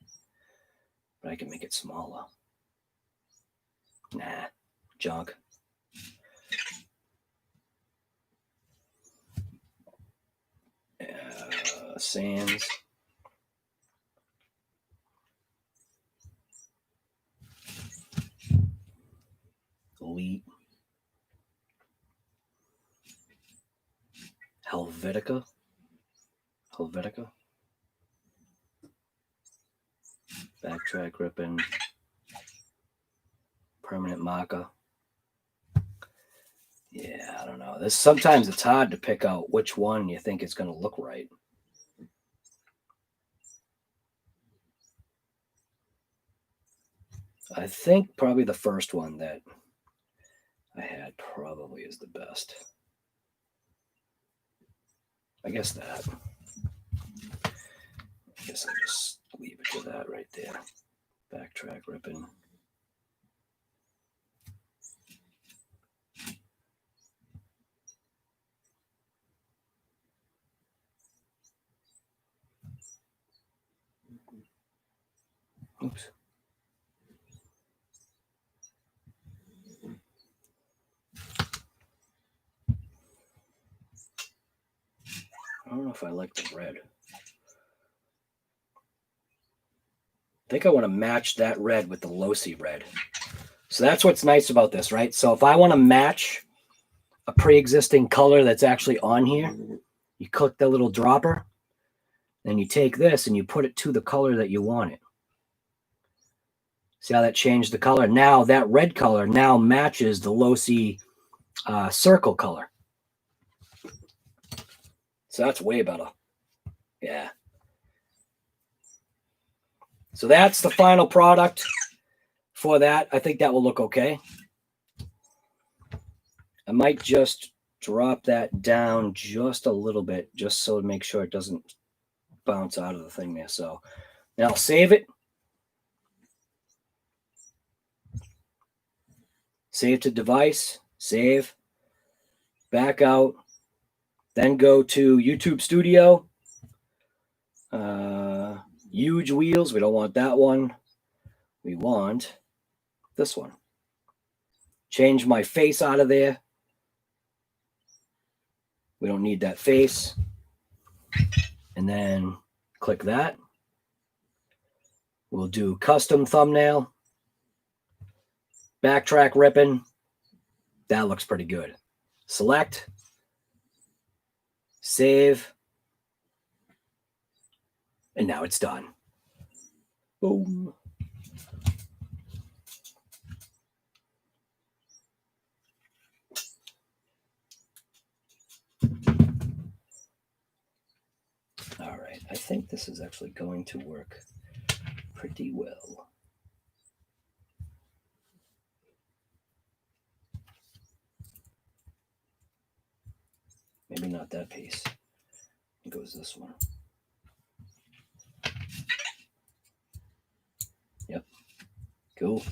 Speaker 1: But I can make it smaller. Nah, junk. Sans. Elite. Helvetica. Backtrack ripping. Permanent marker. Yeah, I don't know. Sometimes it's hard to pick out which one you think is going to look right. I think probably the first one that I had probably is the best. I guess that. I guess I'll just leave it to that right there. Backtrack ripping. Oops. I don't know if I like the red. I think I want to match that red with the LOSI red. So that's what's nice about this, right? So if I want to match a pre-existing color that's actually on here, you click the little dropper, then you take this and you put it to the color that you want it. See how that changed the color? Now that red color now matches the LOSI circle color. So that's way better. Yeah. So that's the final product for that. I think that will look okay. I might just drop that down just a little bit, just so to make sure it doesn't bounce out of the thing there. So now I'll save it. Save to device, save, back out, then go to YouTube Studio. Huge wheels, we don't want that one. We want this one. Change my face out of there. We don't need that face. And then click that. We'll do custom thumbnail. Backtrack ripping. That looks pretty good. Select. Save. And now it's done. Boom. All right, I think this is actually going to work pretty well. Maybe not that piece. It goes this one. Yep. Cool.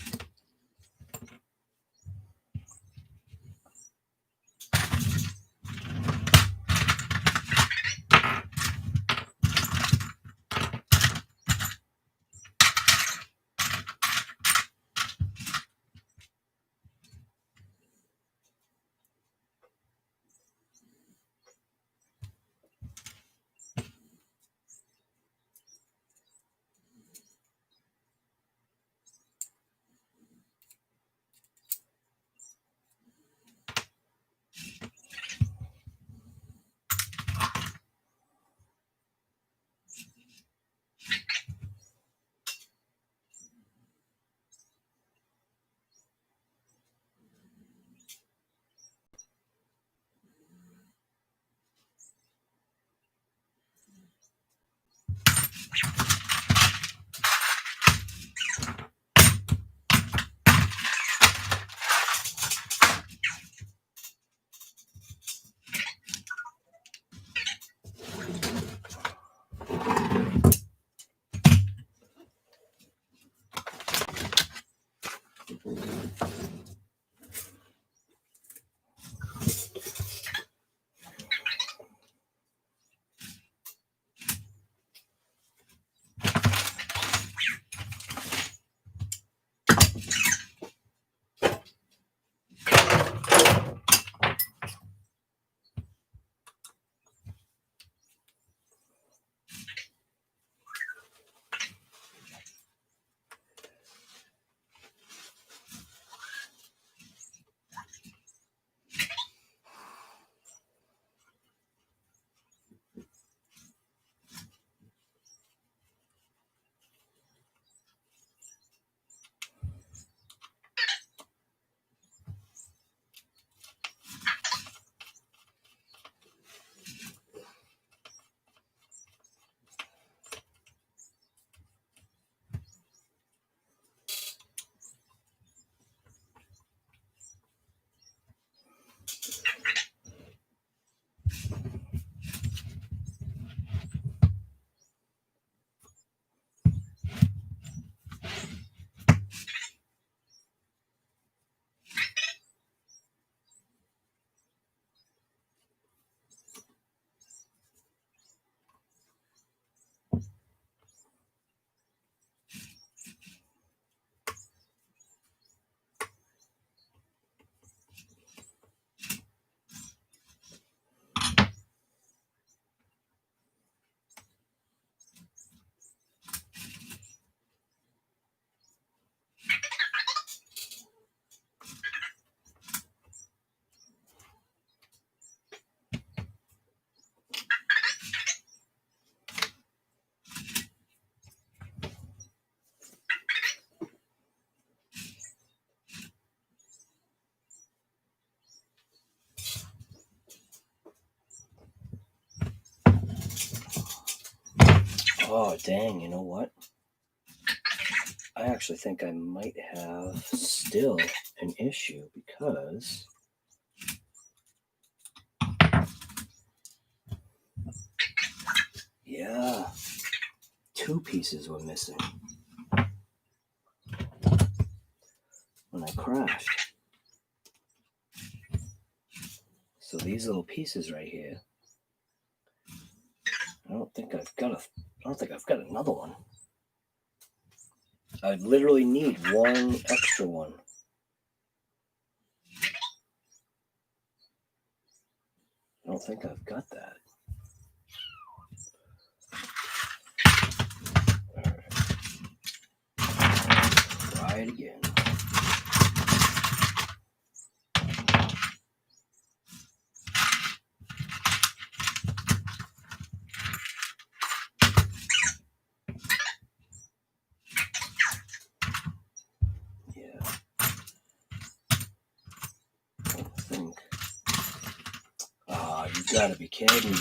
Speaker 1: Oh, dang, you know what? I actually think I might have still an issue because yeah, two pieces were missing when I crashed. these little pieces right here. I don't think I've got another one. I literally need one extra one. I don't think I've got that. All right. Try it again. You gotta be kidding me.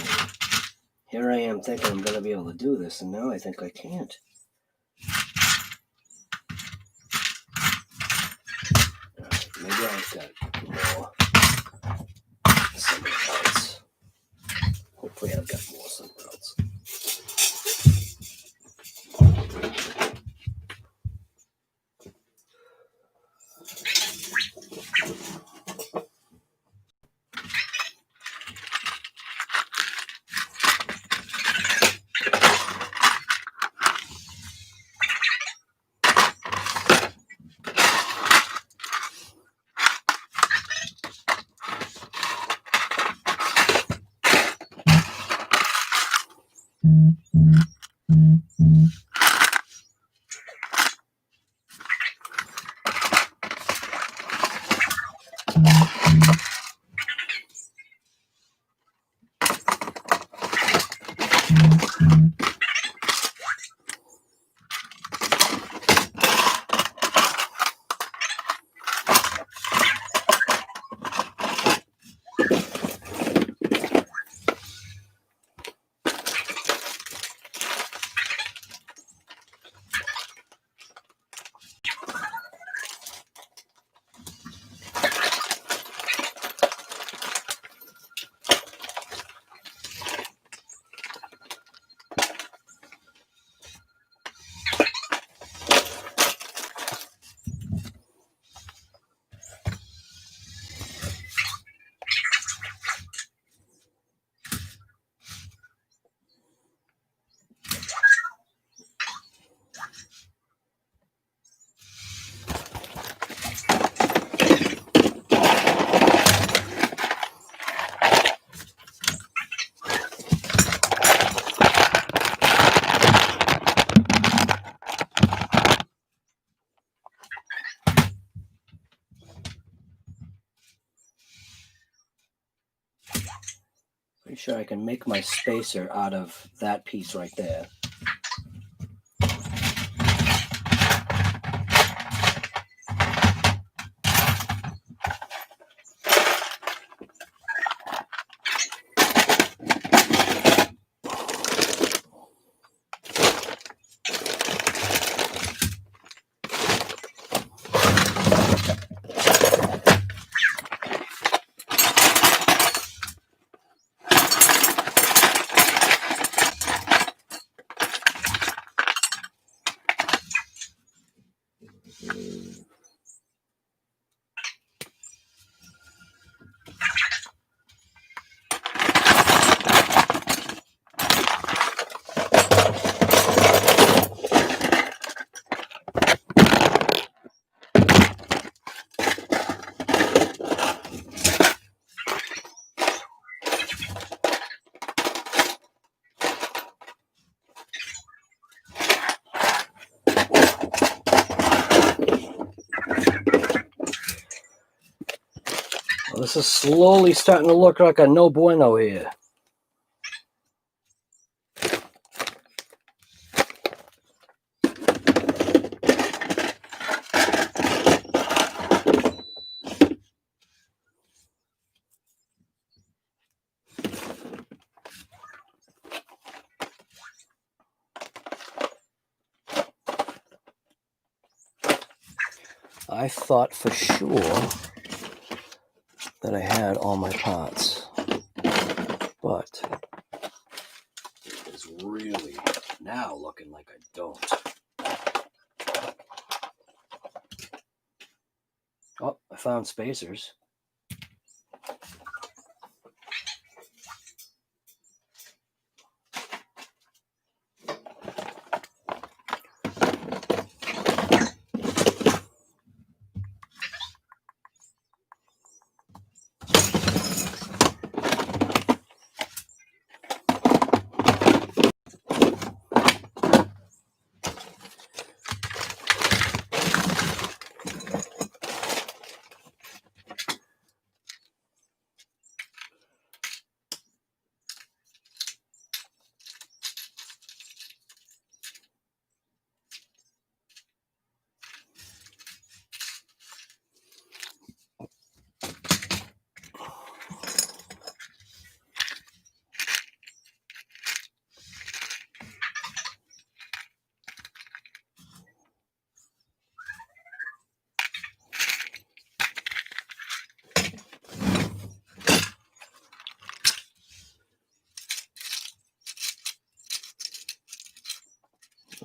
Speaker 1: Here I am thinking I'm gonna be able to do this, and now I think I can't. Alright, maybe I've got more somewhere else. Hopefully I've got more somewhere else. Pretty sure I can make my spacer out of that piece right there. This is slowly starting to look like a no bueno here. I thought for sure that I had all my parts, but it is really now looking like I don't. Oh, I found spacers.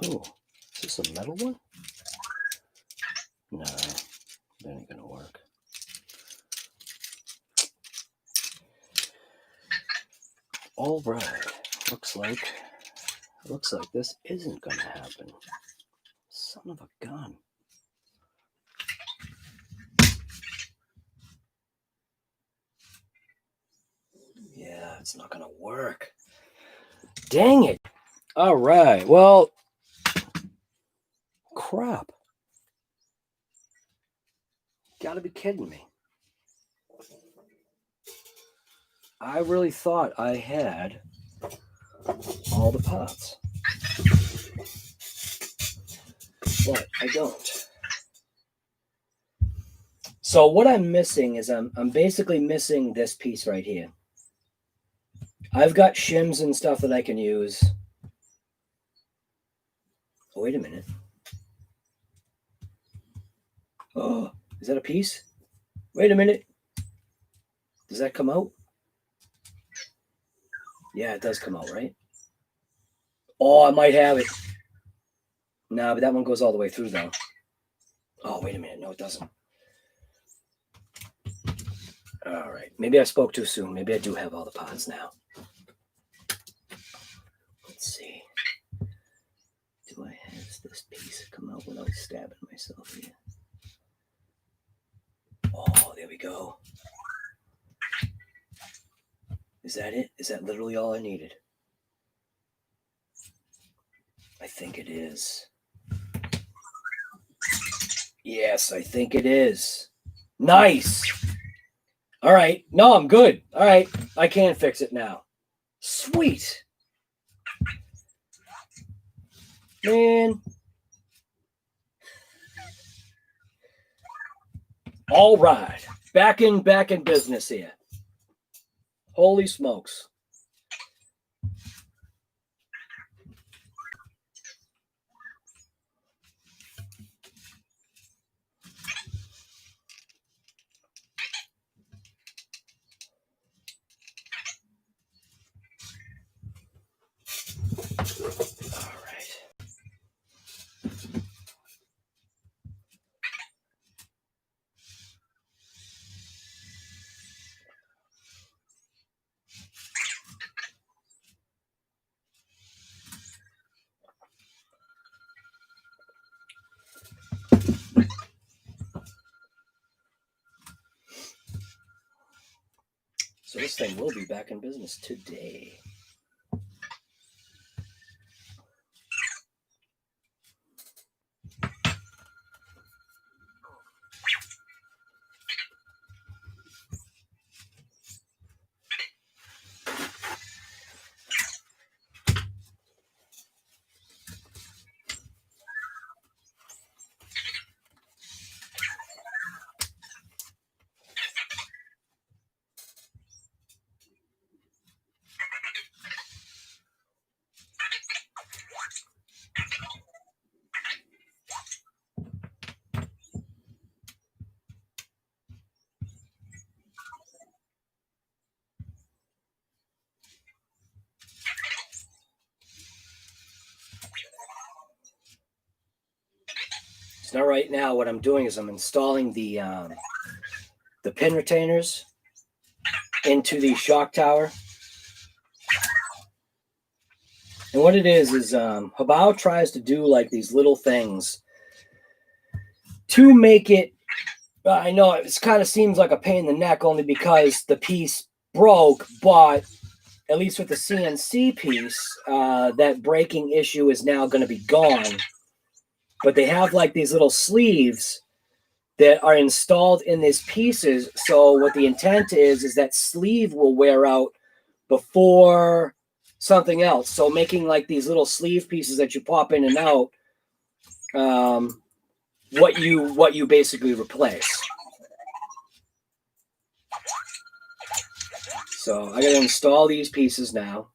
Speaker 1: Ooh, is this a metal one? No, that ain't gonna work. All right, looks like this isn't gonna happen. Son of a gun. Yeah, it's not gonna work. Dang it. All right, well, crap. Gotta be kidding me. I really thought I had all the parts, but I don't. So what I'm missing is I'm basically missing this piece right here. I've got shims and stuff that I can use. Oh, wait a minute. Oh, is that a piece? Wait a minute. Does that come out? Yeah, it does come out, right? Oh, I might have it. No, but that one goes all the way through, though. Oh, wait a minute. No, it doesn't. All right. Maybe I spoke too soon. Maybe I do have all the parts now. Let's see. Do I have this piece come out without stabbing myself here? Oh, there we go. Is that it? Is that literally all I needed? I think it is. Yes, I think it is. Nice. All right. No, I'm good. All right. I can fix it now. Sweet. Man. All right. Back in business here. Holy smokes. All right. So this thing will be back in business today. So now right now what I'm doing is I'm installing the pin retainers into the shock tower. And what it is Hobao tries to do like these little things to make it, I know it kind of seems like a pain in the neck only because the piece broke, but at least with the CNC piece, that breaking issue is now going to be gone. But they have like these little sleeves that are installed in these pieces. So what the intent is that sleeve will wear out before something else. So making like these little sleeve pieces that you pop in and out, what you basically replace. So I got to install these pieces now.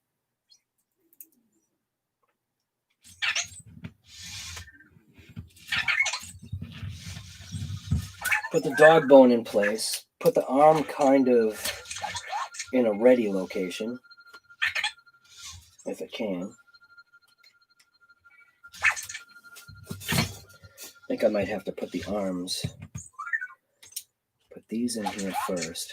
Speaker 1: Put the dog bone in place. Put the arm kind of in a ready location, if it can. think I might have to put the arms, put these in here first.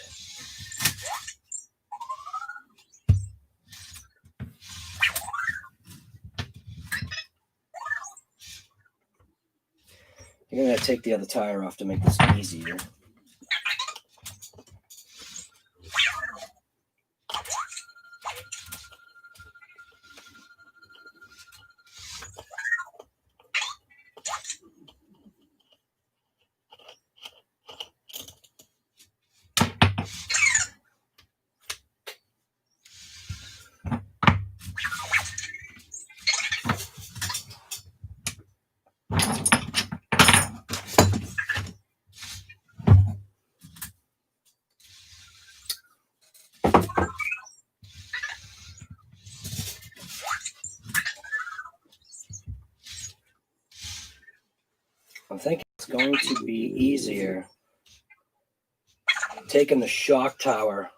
Speaker 1: I'm going to take the other tire off to make this easier. I'm thinking it's going to be easier taking the shock tower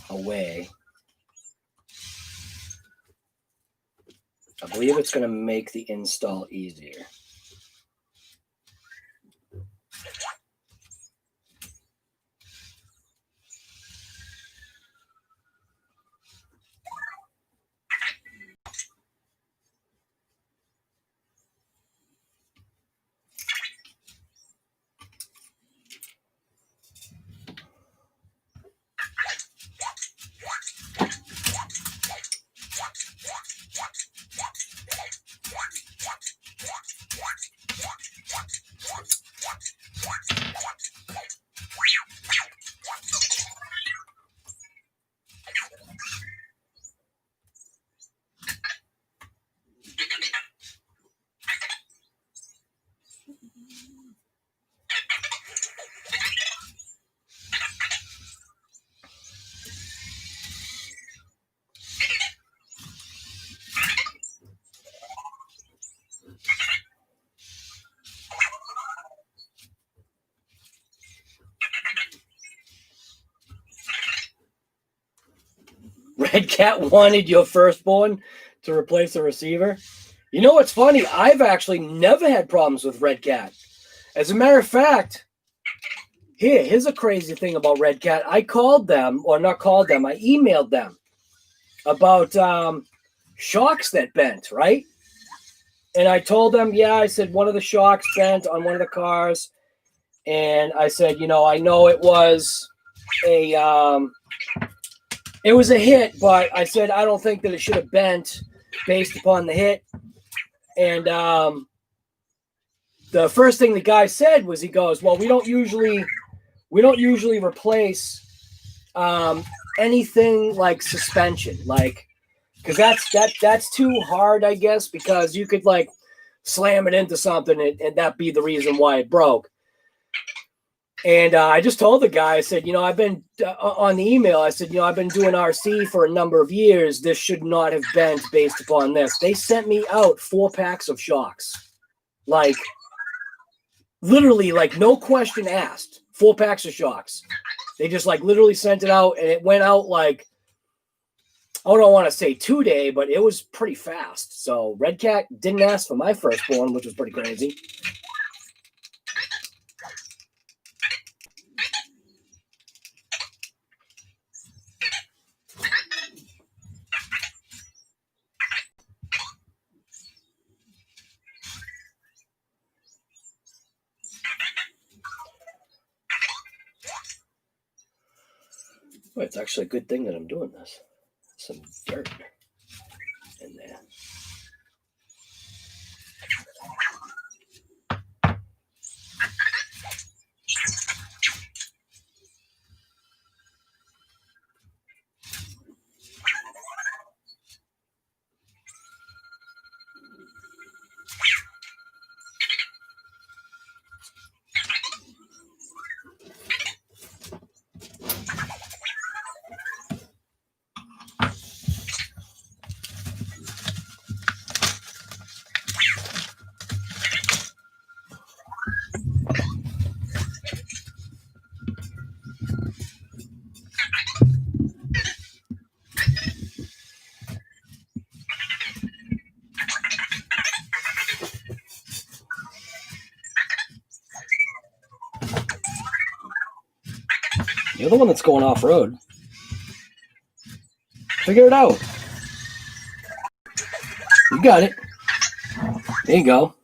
Speaker 1: away. I believe it's going to make the install easier. Redcat wanted your firstborn to replace the receiver. You know what's funny? I've actually never had problems with Redcat. As a matter of fact, here's a crazy thing about Redcat. I called them, or not called them, I emailed them about shocks that bent, right? And I told them, yeah, I said one of the shocks bent on one of the cars. And I said, you know, I know it was a hit, but I said I don't think that it should have bent based upon the hit. And the first thing the guy said was, he goes, well, we don't usually replace anything like suspension, like, because that's too hard, I guess, because you could like slam it into something and that be the reason why it broke. And I just told the guy, I said, you know, I've been on the email, I said, you know, I've been doing RC for a number of years. This should not have bent based upon this. They sent me out 4 packs of shocks. Like, literally, like, no question asked. 4 packs of shocks. They just, like, literally sent it out, and it went out, like, I don't want to say 2-day, but it was pretty fast. So Redcat didn't ask for my firstborn, which was pretty crazy. Well, it's actually a good thing that I'm doing this. Some dirt in there. You're the one that's going off-road. Figure it out. You got it. There you go.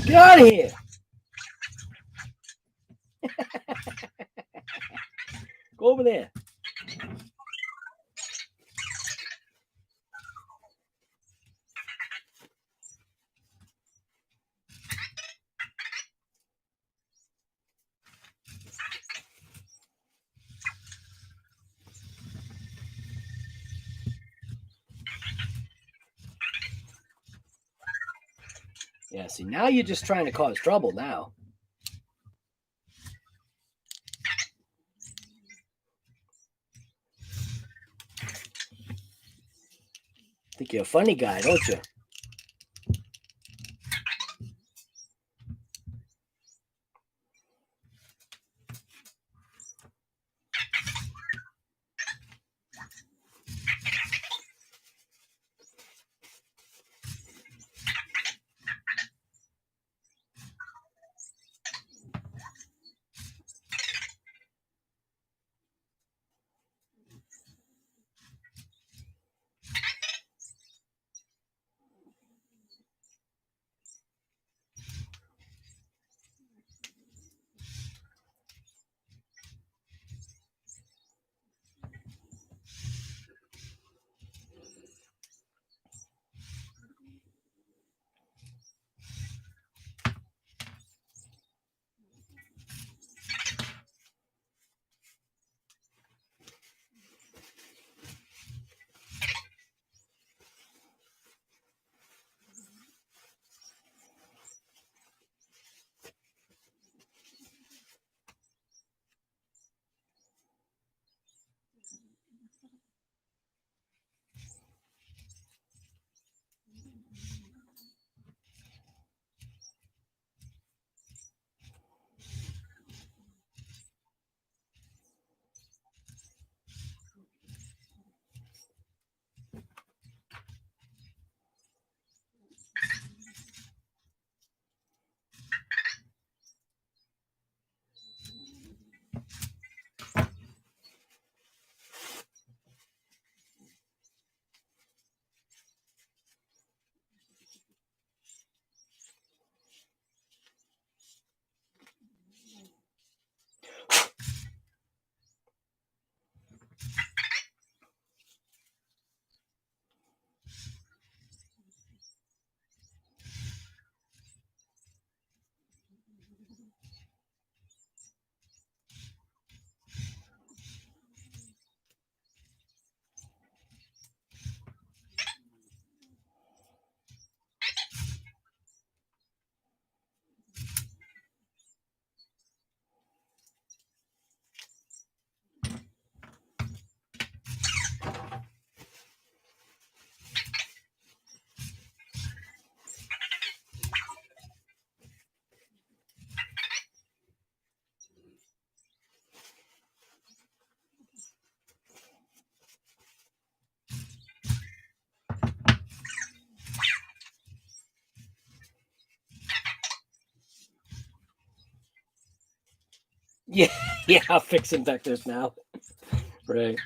Speaker 1: Get out of here. Go over there. Yeah, see, now you're just trying to cause trouble now. Think you're a funny guy, don't you? Yeah, yeah, I'll fix vectors now. Right.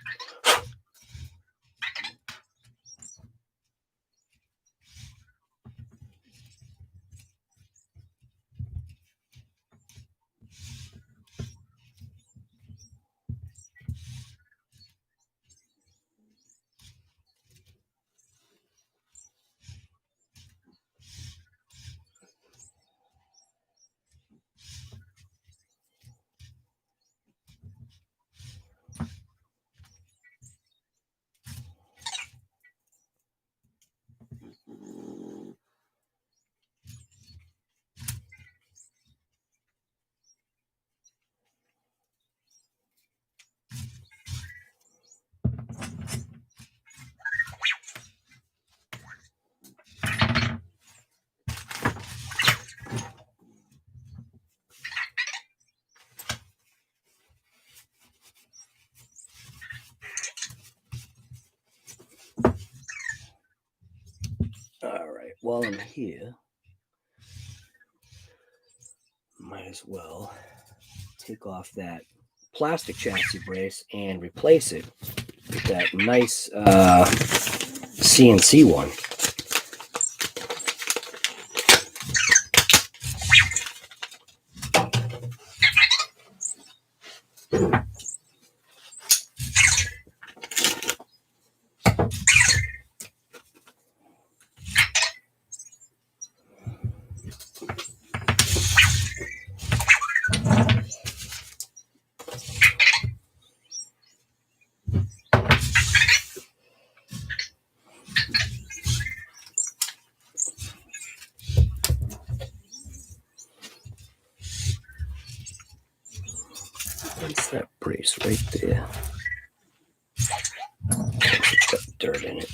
Speaker 1: All right, while I'm here, might as well take off that plastic chassis brace and replace it with that nice CNC one. That's that brace right there. It's got dirt in it.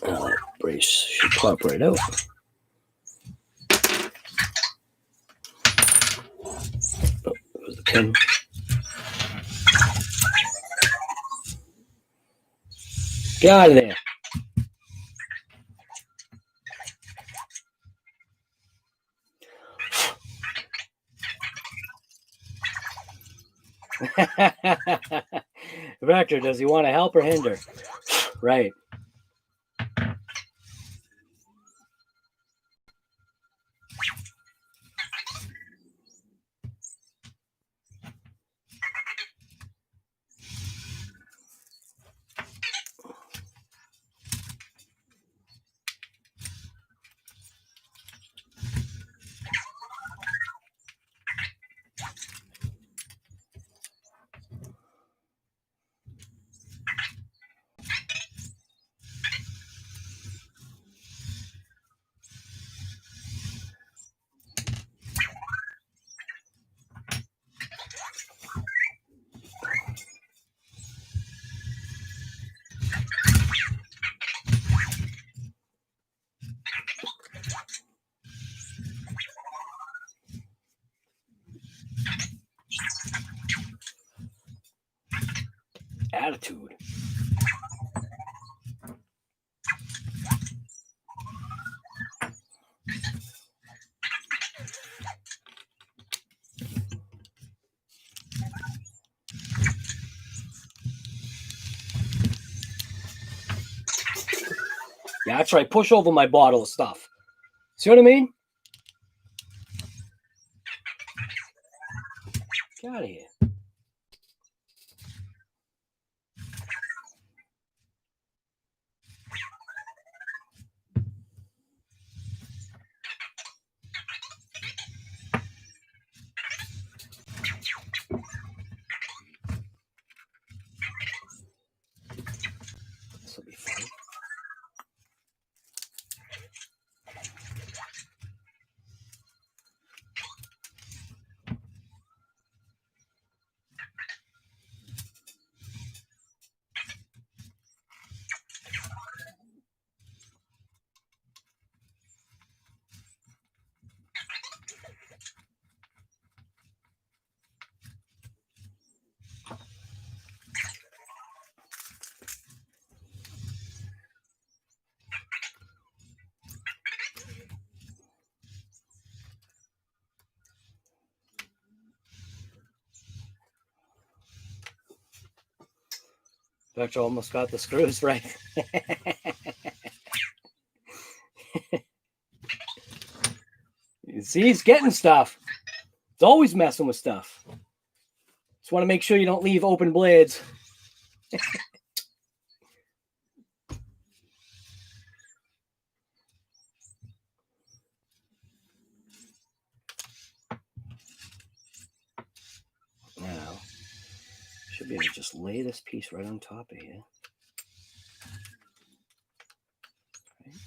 Speaker 1: That brace should pop right out. Oh, there was the pin. Get out of there. Vector, does he want to help or hinder? Right. Attitude. Yeah, that's right. Push over my bottle of stuff. See what I mean? Get out of here. This will be fun. Vector almost got the screws right. You see, he's getting stuff. It's always messing with stuff. Just want to make sure you don't leave open blades. Now, should be able to just lay this piece right on top of here. Okay.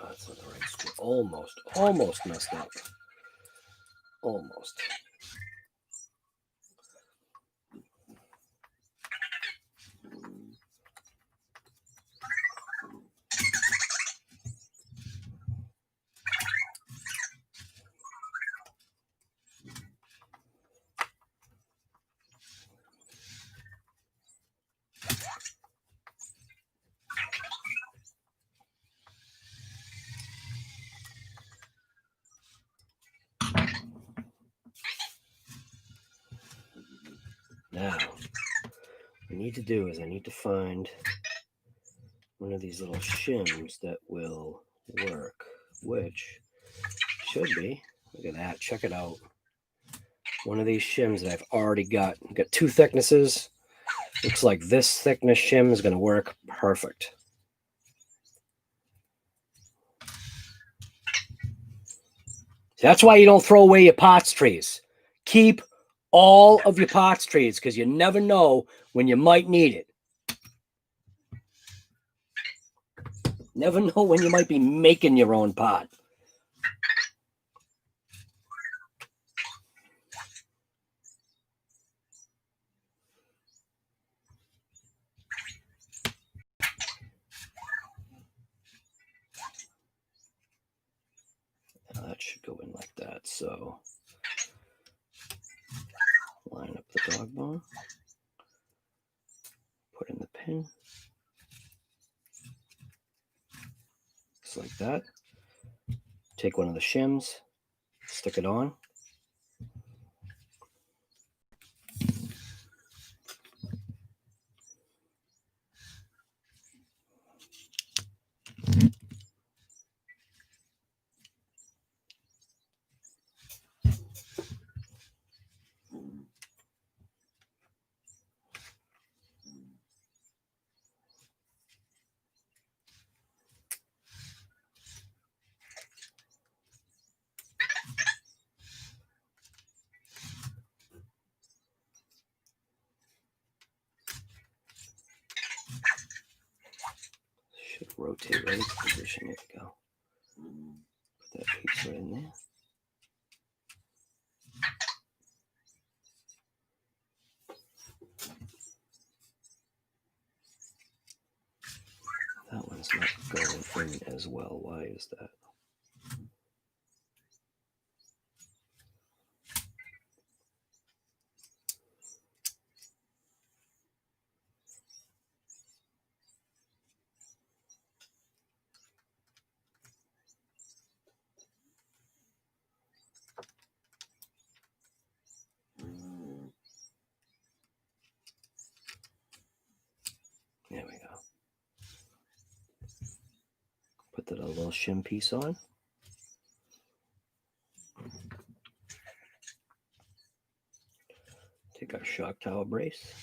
Speaker 1: Oh, that's not the right screw. Almost messed up. Almost. Now, what I need to do is I need to find one of these little shims that will work, which should be, look at that, check it out. One of these shims that I've already got. I've got 2 thicknesses. Looks like this thickness shim is going to work perfect. That's why you don't throw away your parts trees. Keep all of your parts trees because you never know when you might need it. Never know when you might be making your own pot. That should go in like that. So line up the dog bone, put in the pin, just like that. Take one of the shims, stick it on. Should rotate right into position. There we go. Put that piece right in there. That one's not going in as well. Why is that? There we go. Put that little shim piece on. Take our shock tower brace.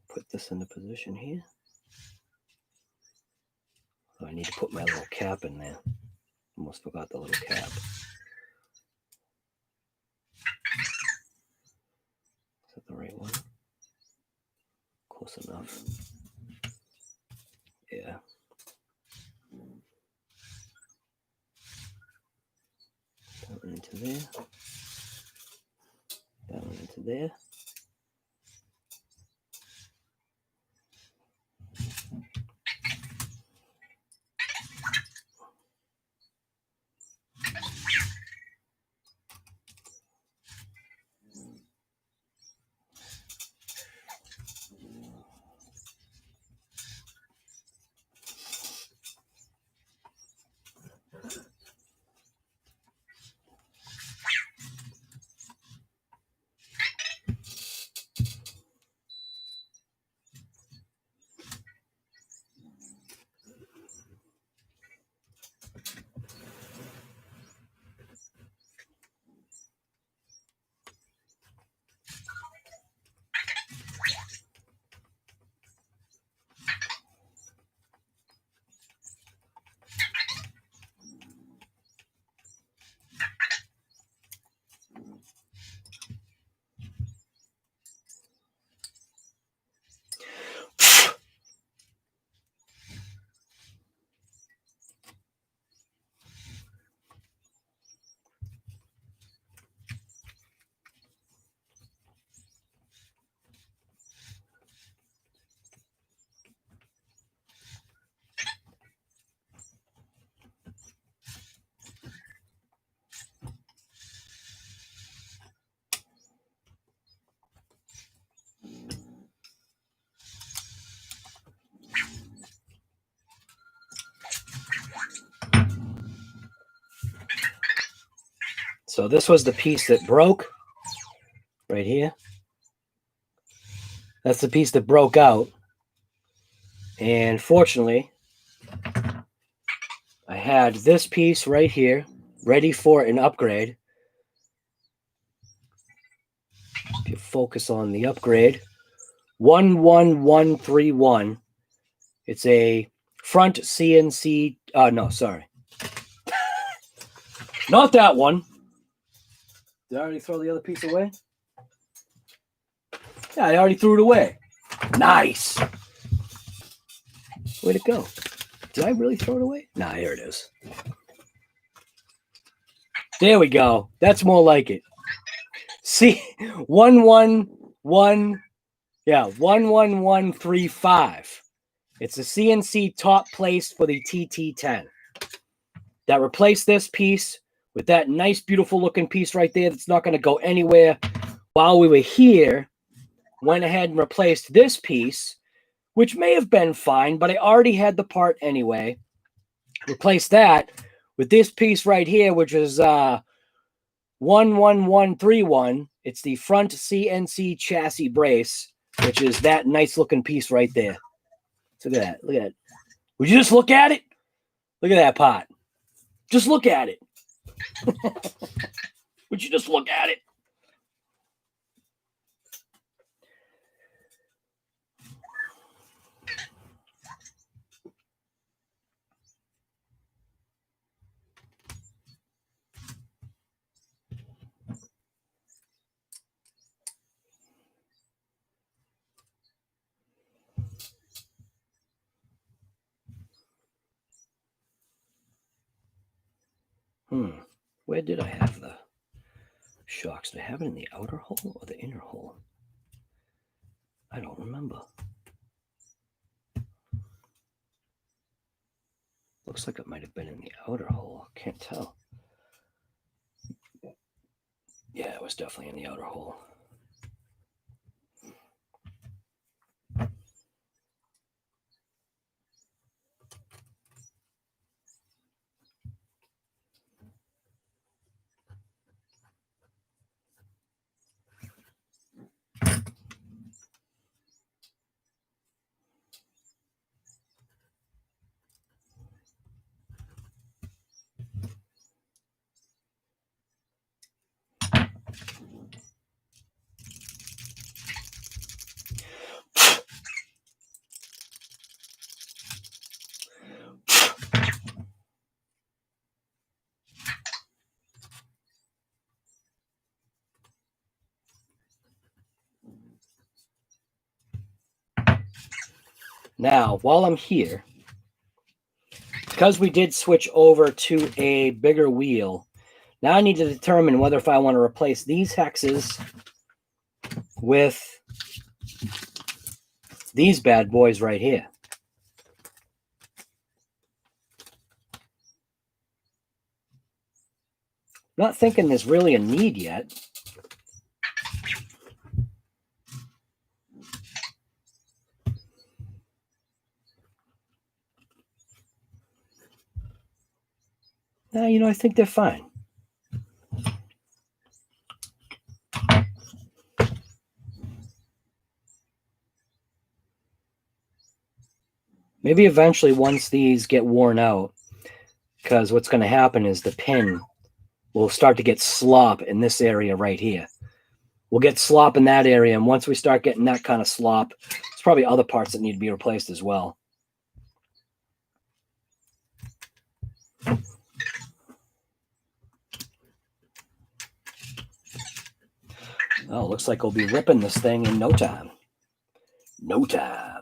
Speaker 1: Put this into position here. Oh, I need to put my little cap in there. Almost forgot the little cap. Is that the right one? Close enough. Yeah. That one into there. That one into there. So this was the piece that broke right here. That's the piece that broke out. And fortunately, I had this piece right here ready for an upgrade. If you focus on the upgrade, 11131. It's a front CNC. No, sorry. Not that one. Did I already throw the other piece away? Yeah, I already threw it away. Nice. Way to go. Did I really throw it away? Nah, here it is. There we go. That's more like it. See, 11135. It's a CNC top place for the TT10 that replaced this piece with that nice, beautiful looking piece right there that's not going to go anywhere. While we were here, went ahead and replaced this piece, which may have been fine, but I already had the part anyway. Replaced that with this piece right here, which is 11131. It's the front CNC chassis brace, which is that nice looking piece right there. Look at that. Look at that. Would you just look at it? Look at that pot. Just look at it. Would you just look at it? Where did I have the shocks? Did I have it in the outer hole or the inner hole? I don't remember. Looks like it might have been in the outer hole. Can't tell. Yeah, it was definitely in the outer hole. Now, while I'm here, because we did switch over to a bigger wheel, now I need to determine whether if I want to replace these hexes with these bad boys right here. Not thinking there's really a need yet. You know, I think they're fine. Maybe eventually once these get worn out, because what's going to happen is the pin will start to get slop in this area right here. We'll get slop in that area, and once we start getting that kind of slop, there's probably other parts that need to be replaced as well. Oh, looks like we'll be ripping this thing in no time. No time.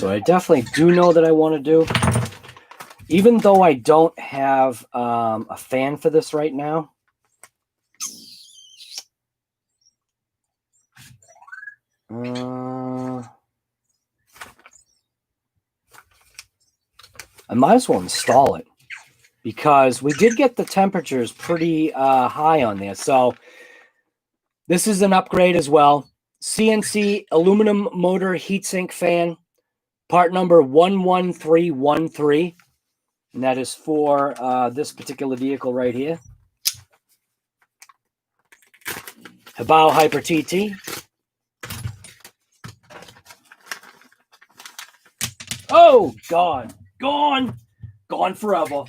Speaker 1: So I definitely do know that I want to do. Even though I don't have a fan for this right now. I might as well install it because we did get the temperatures pretty high on there. So this is an upgrade as well. CNC aluminum motor heatsink fan, part number 11313. And that is for this particular vehicle right here. Hobao Hyper TT. Oh, God. Gone. Gone forever.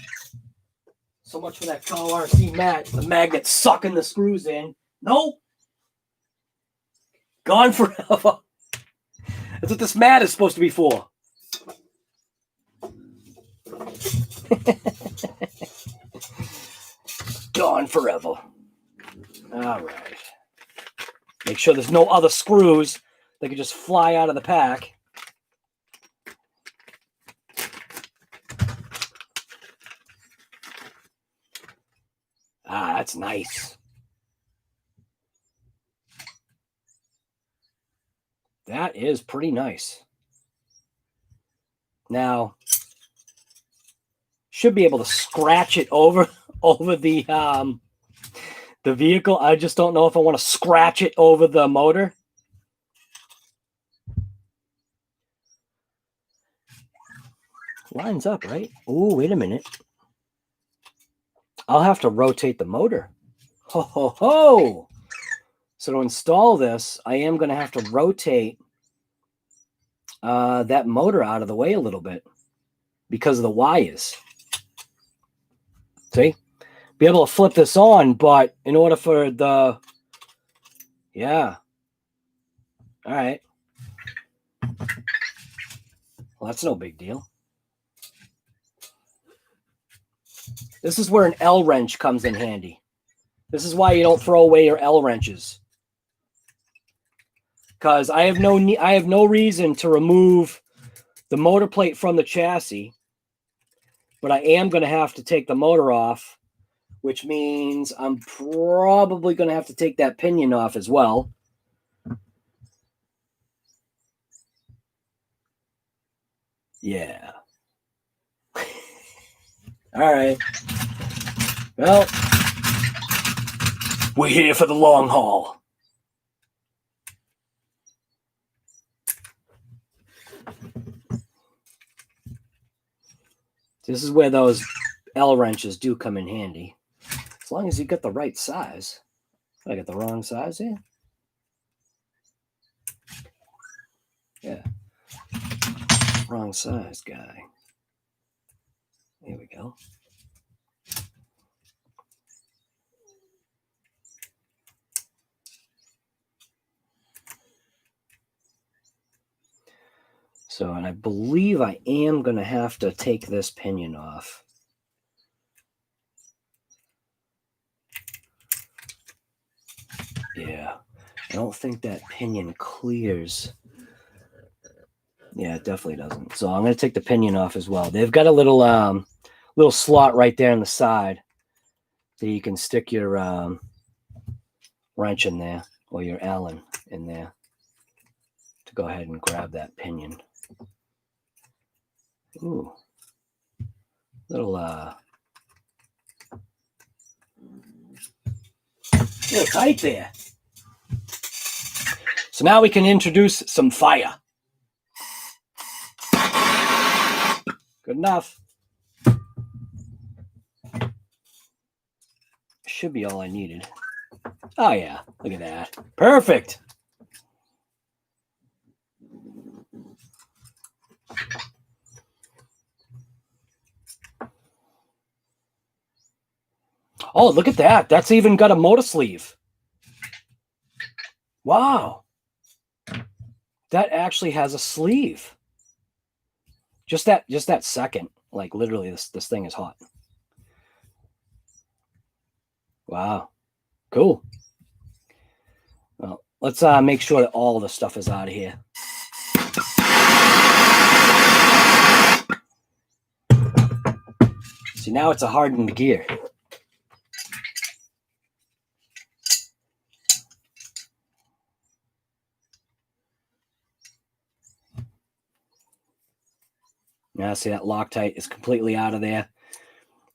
Speaker 1: So much for that RC mat. The magnet sucking the screws in. Nope. Gone forever. That's what this mat is supposed to be for. Gone forever. All right. Make sure there's no other screws that could just fly out of the pack. Ah, that's nice. That is pretty nice. Now, should be able to scratch it over the vehicle. I just don't know if I want to scratch it over the motor. Lines up, right? Oh, wait a minute. I'll have to rotate the motor. Ho, ho, ho. So to install this, I am going to have to rotate that motor out of the way a little bit because of the wires. See? Be able to flip this on, but in order for the... Yeah. All right. Well, that's no big deal. This is where an L wrench comes in handy. This is why you don't throw away your L wrenches. Because I have no reason to remove the motor plate from the chassis, but I am going to have to take the motor off, which means I'm probably going to have to take that pinion off as well. Yeah. All right. Well, we're here for the long haul. This is where those L wrenches do come in handy. As long as you get the right size. Did I get the wrong size here? Yeah. Wrong size, guy. There we go. So, and I believe I am going to have to take this pinion off. Yeah. I don't think that pinion clears. Yeah, it definitely doesn't. So I'm going to take the pinion off as well. They've got a little little slot right there on the side that you can stick your wrench in there or your Allen in there to go ahead and grab that pinion. Ooh. Little tight there. So now we can introduce some fire. Good enough. Should be all I needed. Oh yeah, look at that. Perfect. Oh, look at that. That's even got a motor sleeve. Wow. That actually has a sleeve. Just that second. Like literally this thing is hot. Wow. Cool. Well, let's make sure that all the stuff is out of here. See, now it's a hardened gear. Now, see, that Loctite is completely out of there.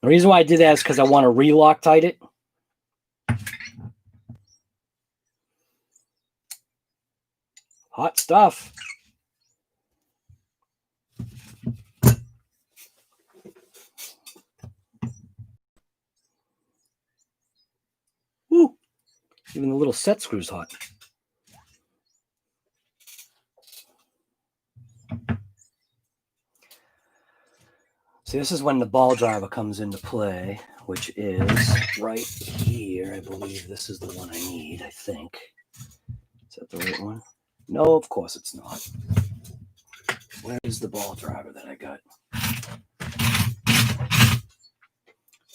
Speaker 1: The reason why I did that is because I want to re-Loctite it. Hot stuff. Woo! Even the little set screw's hot. See, this is when the ball driver comes into play, which is right here. I believe this is the one I need, I think. Is that the right one? No, of course it's not. Where is the ball driver that I got?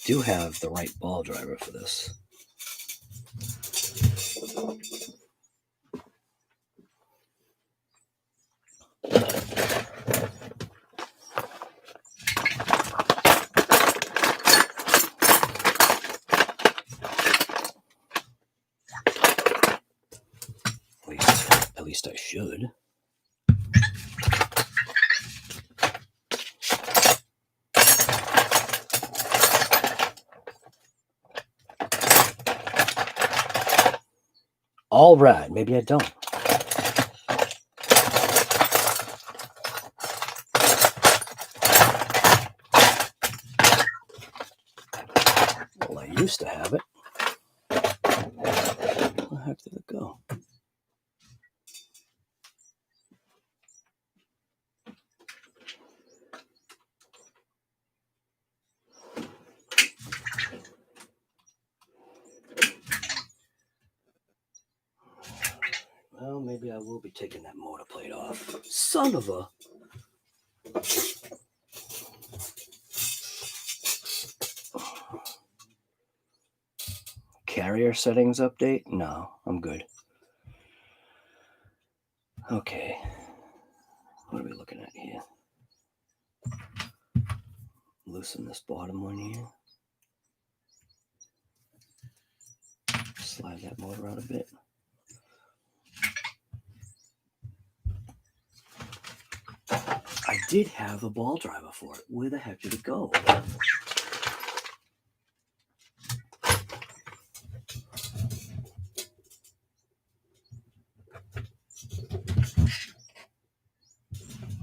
Speaker 1: Do have the right ball driver for this. At least I should. All right, maybe I don't. Well, I used to have it. Where the heck did it go? Well, maybe I will be taking that motor plate off. Son of a... Carrier settings update? No, I'm good. Okay. What are we looking at here? Loosen this bottom one here. Slide that motor out a bit. I did have a ball driver for it. Where the heck did it go?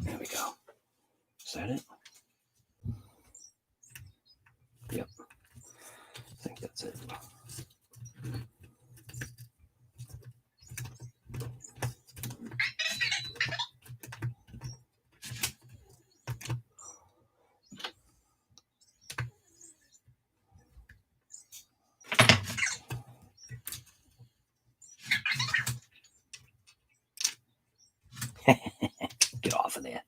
Speaker 1: There we go. Is that it? Yep. I think that's it. Get off of there.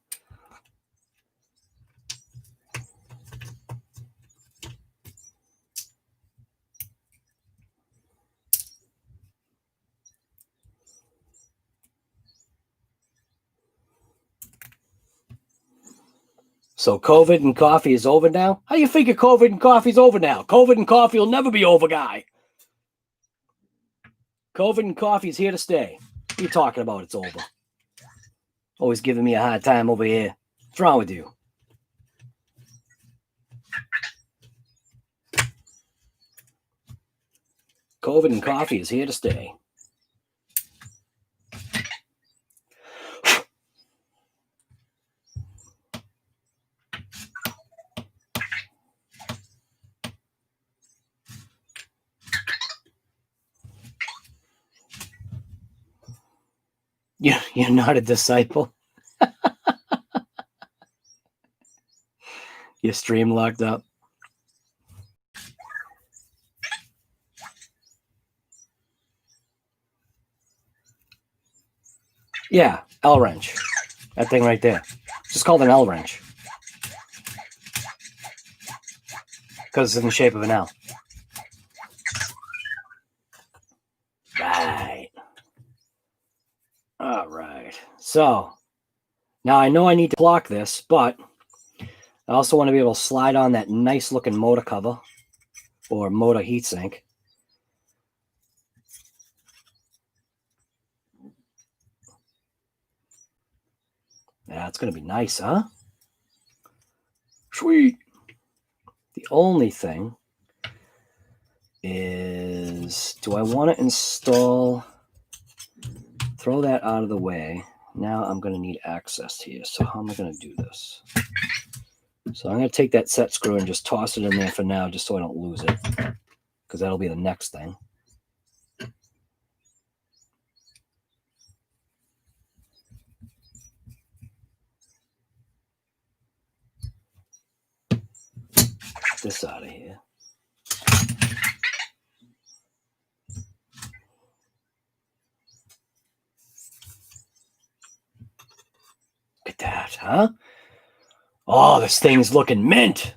Speaker 1: So COVID and coffee is over now? How do you figure COVID and coffee's over now? COVID and coffee will never be over, guy. COVID and coffee is here to stay. What are you talking about? It's over. Always giving me a hard time over here. What's wrong with you? COVID and coffee is here to stay. You're not a disciple. Your stream locked up. Yeah, L wrench. That thing right there. It's just called an L wrench. Because it's in the shape of an L. Right. All right. So, now I know I need to block this, but I also want to be able to slide on that nice looking motor cover or motor heatsink. Yeah, it's going to be nice, huh? Sweet. The only thing is, do I want to install, throw that out of the way. Now I'm going to need access here. So how am I going to do this? So I'm going to take that set screw and just toss it in there for now, just so I don't lose it, because that'll be the next thing. Get this out of here. Look at that, huh? Oh, this thing's looking mint.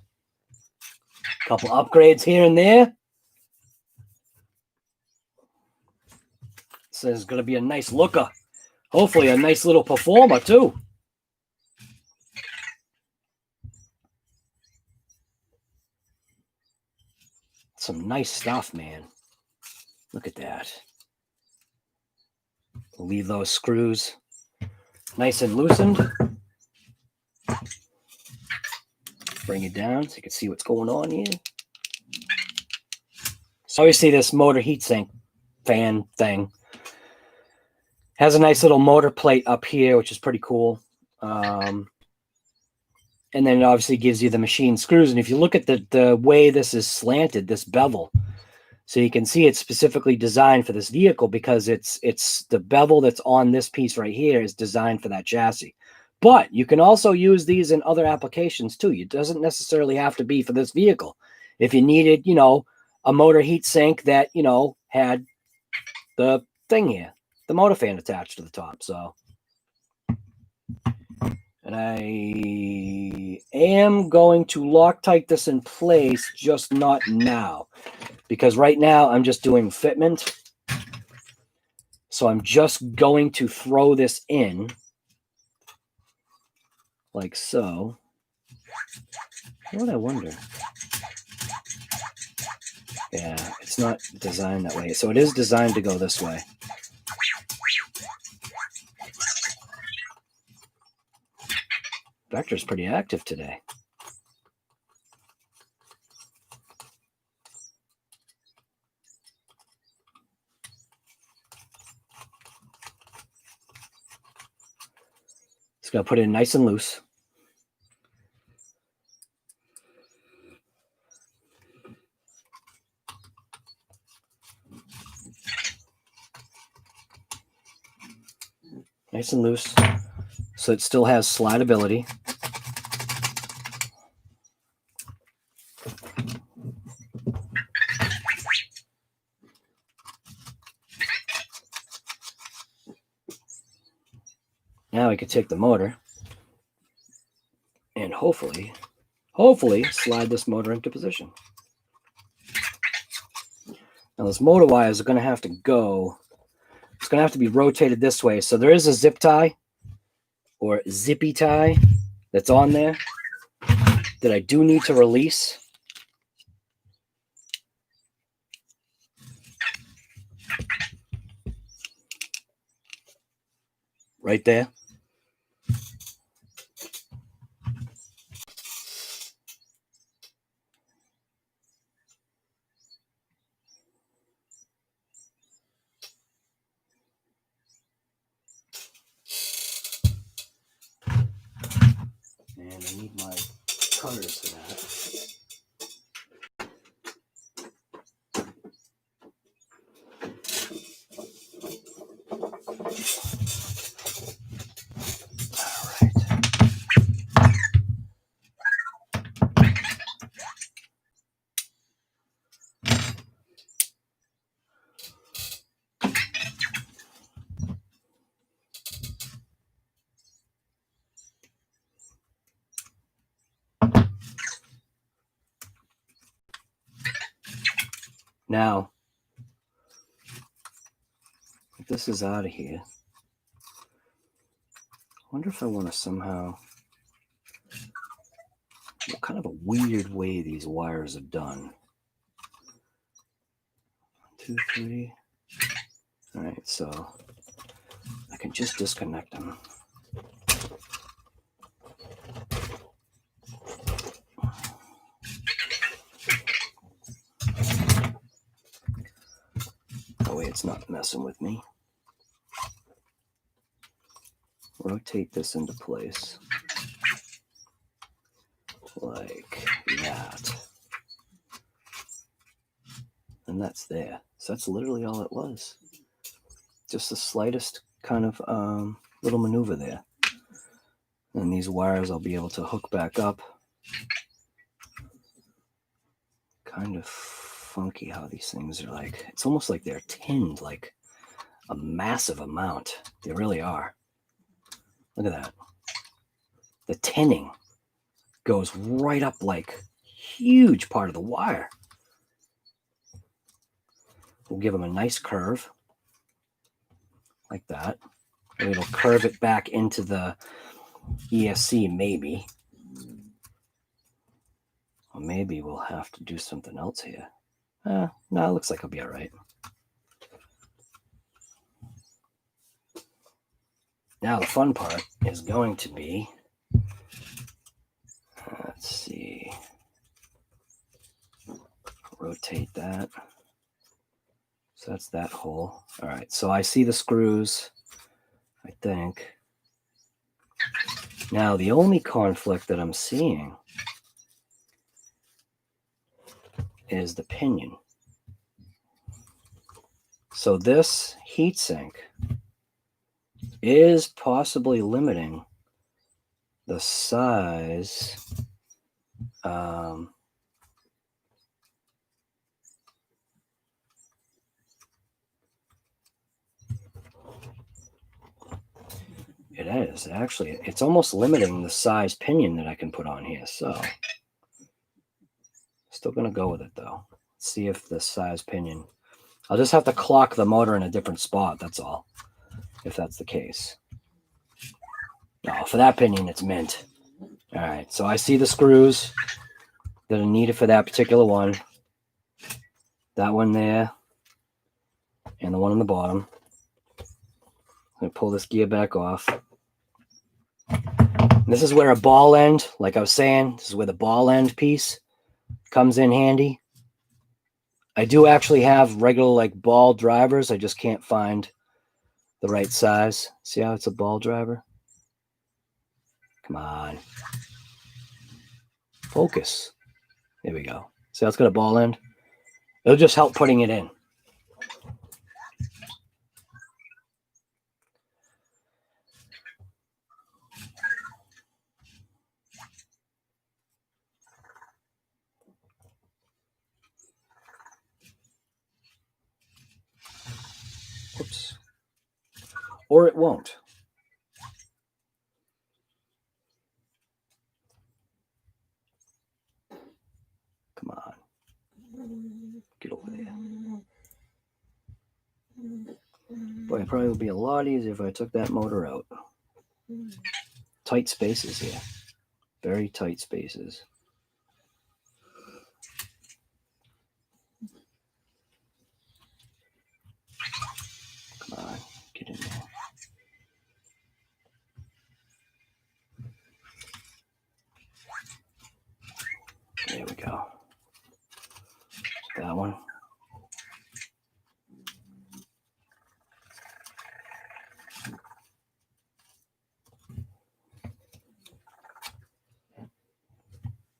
Speaker 1: Couple upgrades here and there. This is going to be a nice looker. Hopefully a nice little performer, too. Some nice stuff, man. Look at that. We'll leave those screws nice and loosened. Bring it down so you can see what's going on here. So obviously this motor heatsink fan thing has a nice little motor plate up here, which is pretty cool. And then it obviously gives you the machine screws. And if you look at the way this is slanted, this bevel, so you can see it's specifically designed for this vehicle because it's the bevel that's on this piece right here is designed for that chassis. But you can also use these in other applications too. It doesn't necessarily have to be for this vehicle. If you needed, you know, a motor heat sink that, you know, had the thing here, the motor fan attached to the top. So, and I am going to Loctite this in place, just not now, because right now I'm just doing fitment. So I'm just going to throw this in like so. What I wonder. Yeah, it's not designed that way. So it is designed to go this way. Vector's pretty active today. Just gonna put it in nice and loose. Nice and loose, so it still has slidability. Now we could take the motor and hopefully slide this motor into position. Now those motor wires are going to have to go. It's going to have to be rotated this way. So there is a zip tie or zippy tie that's on there that I do need to release. Right there. And I need my cutters for that. Now, if this is out of here, I wonder if I want to somehow kind of a weird way these wires are done. 1, 2, 3. All right, so I can just disconnect them. Oh wait, it's not messing with me. Rotate this into place like that. And that's there. So that's literally all it was. Just the slightest kind of little maneuver there. And these wires I'll be able to hook back up. Kind of funky how these things are like. It's almost like they're tinned like a massive amount. They really are. Look at that. The tinning goes right up like huge part of the wire. We'll give them a nice curve like that. And it'll curve it back into the ESC maybe. Or maybe we'll have to do something else here. No, it looks like it'll be all right. Now the fun part is going to be, let's see, rotate that. So that's that hole. All right, so I see the screws, I think. Now the only conflict that I'm seeing is the pinion. So this heatsink is possibly limiting the size it is actually, it's almost limiting the size pinion that I can put on here. So still gonna go with it though. Let's see if the size pinion, I'll just have to clock the motor in a different spot, that's all, if that's the case. No, for that pinion it's mint. All right, so I see the screws that are needed for that particular one. That one there, and the one on the bottom. I'm gonna pull this gear back off. And this is where a ball end, like I was saying, this is where the ball end piece comes in handy. I do actually have regular like ball drivers. I just can't find the right size. See how it's a ball driver? Come on. Focus. There we go. See how it's got a ball end? It'll just help putting it in. Oops. Or it won't. Come on. Get over there. Boy, it probably would be a lot easier if I took that motor out. Tight spaces here. Very tight spaces. Come on, get in there. There we go. That one.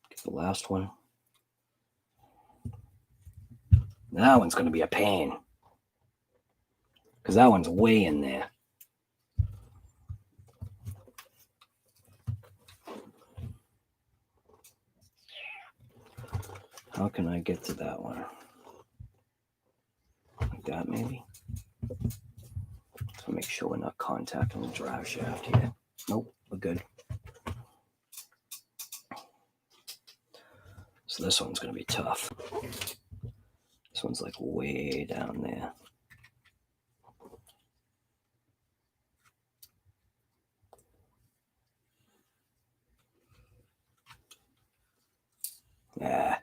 Speaker 1: Get the last one. That one's going to be a pain, because that one's way in there. How can I get to that one? Like that, maybe? So make sure we're not contacting the drive shaft here. Nope, we're good. So this one's going to be tough. This one's like way down there. Yeah.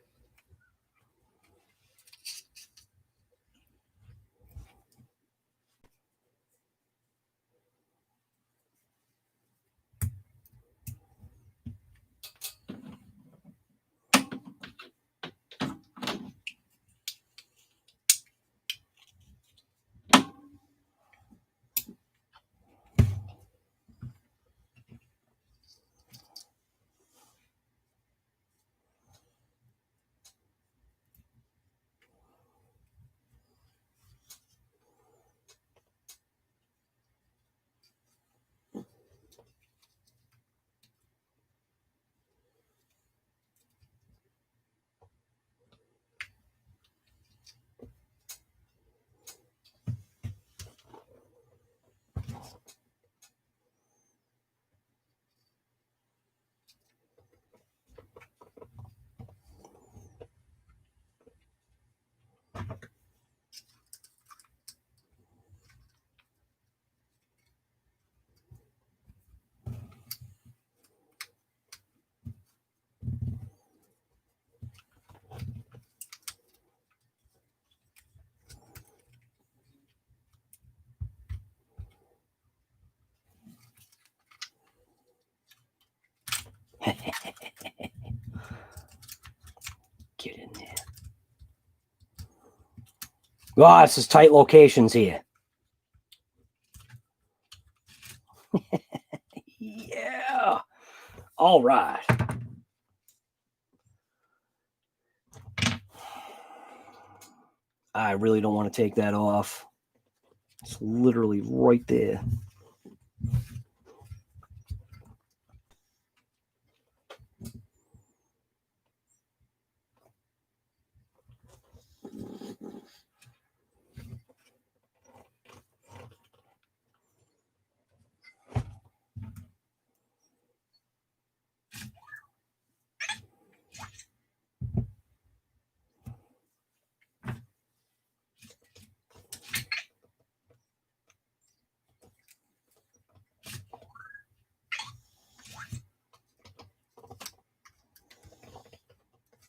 Speaker 1: Get in there. Oh, this is tight locations here. Yeah. All right. I really don't want to take that off. It's literally right there.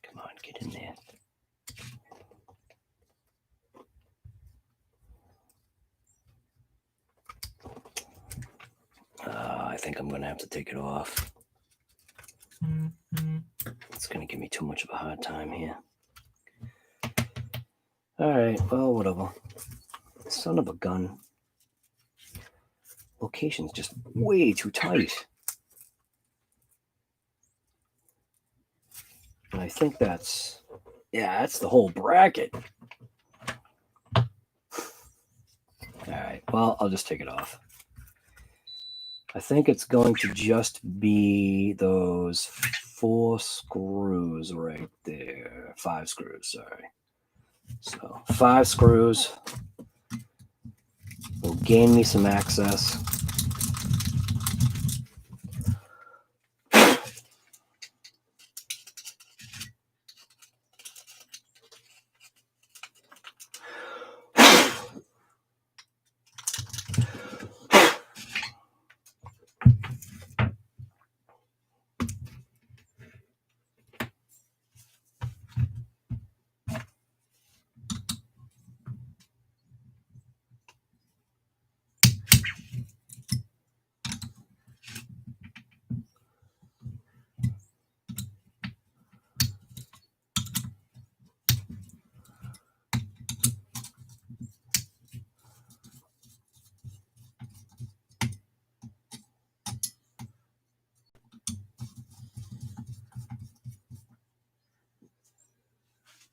Speaker 1: Come on, get in there. I think I'm going to have to take it off. It's going to give me too much of a hard time here. All right, well, whatever. Son of a gun. Location's just way too tight. And I think that's, yeah, that's the whole bracket. All right, well, I'll just take it off. I think it's going to just be those 4 screws right there. 5 screws, sorry. So 5 screws will gain me some access.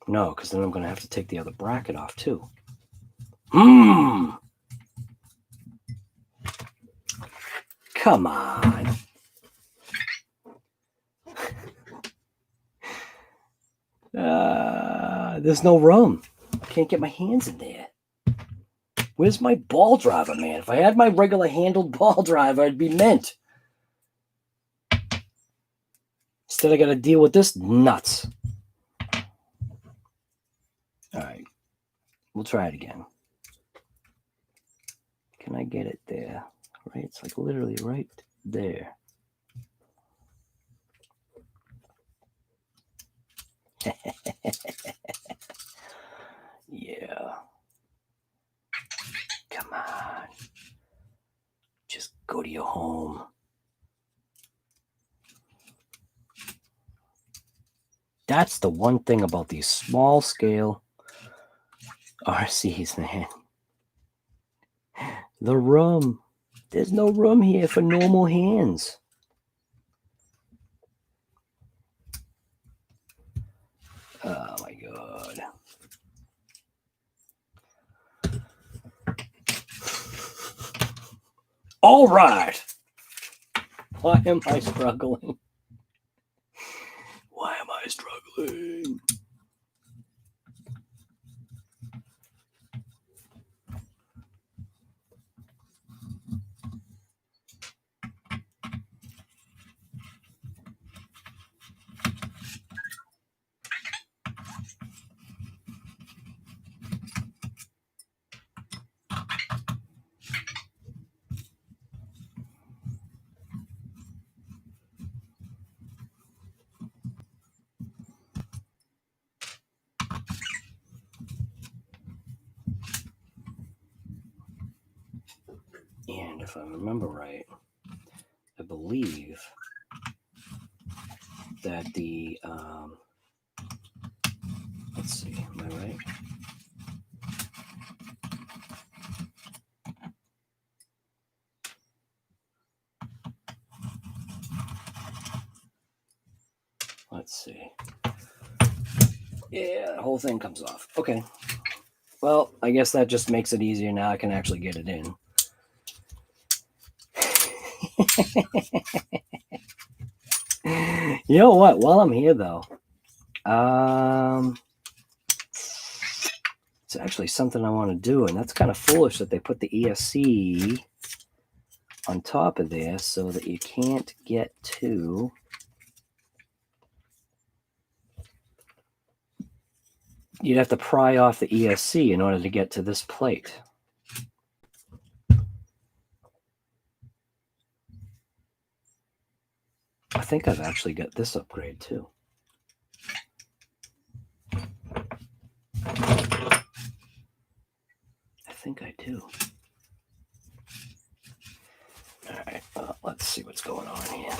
Speaker 1: No, because then I'm going to have to take the other bracket off too. Come on. There's no room. I can't get my hands in there. Where's my ball driver, man? If I had my regular handled ball driver, I'd be mint. Instead, I got to deal with this nuts. All right. We'll try it again. Can I get it there? Right? It's like literally right there. Yeah. Come on. Just go to your home. That's the one thing about these small scale RCs, man. The room. There's no room here for normal hands. Oh my God. All right. Why am I struggling? Why am I struggling? And if I remember right, I believe that the, let's see, am I right? Let's see. Yeah, the whole thing comes off. Okay. Well, I guess that just makes it easier. Now I can actually get it in. You know what? While I'm here, though, it's actually something I want to do, and that's kind of foolish that they put the ESC on top of there so that you can't get to. You'd have to pry off the ESC in order to get to this plate. I think I've actually got this upgrade too. I think I do. All right, let's see what's going on here.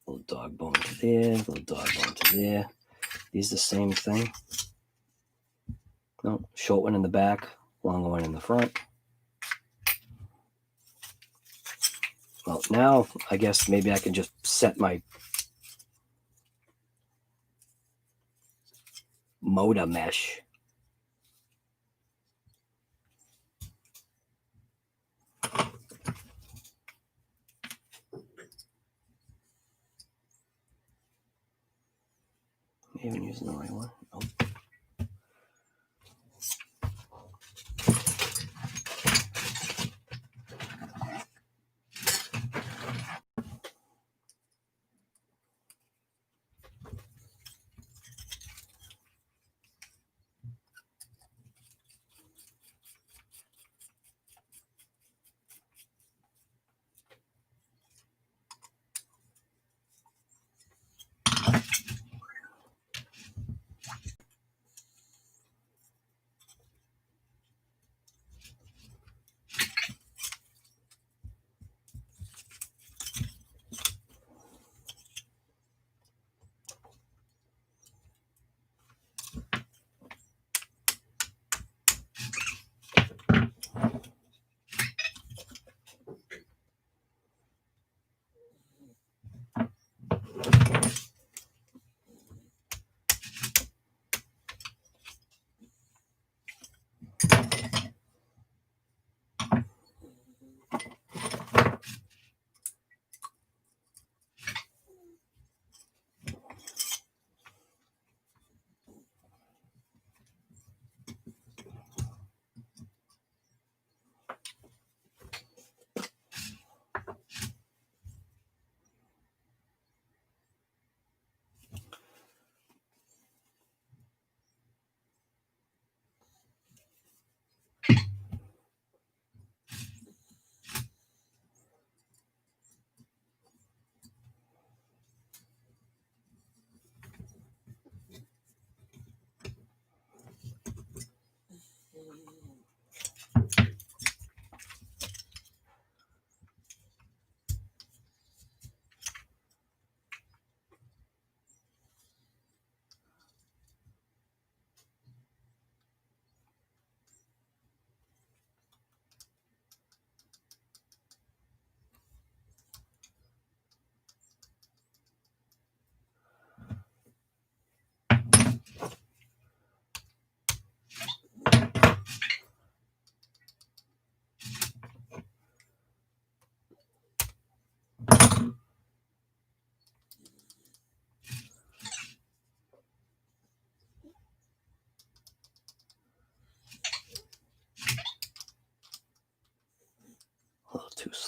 Speaker 1: Little dog bone to there, little dog bone to there. These the same thing. No, short one in the back, long one in the front. Well, now I guess maybe I can just set my motor mesh. Maybe I'm using the right one. Oh.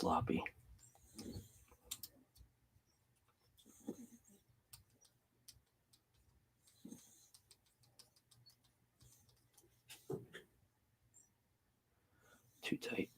Speaker 1: sloppy. Too tight.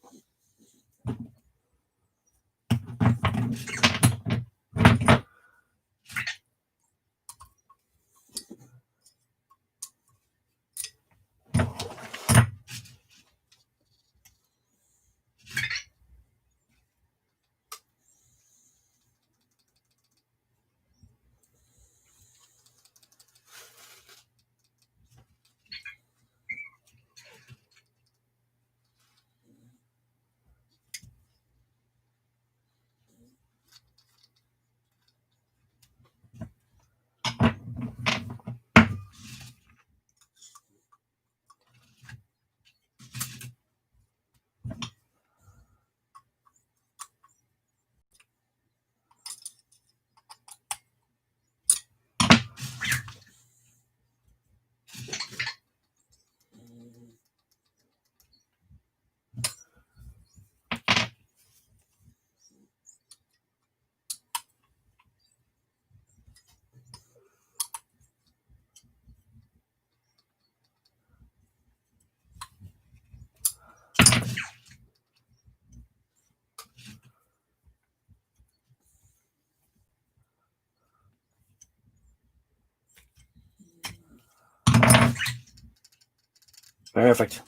Speaker 1: Perfect.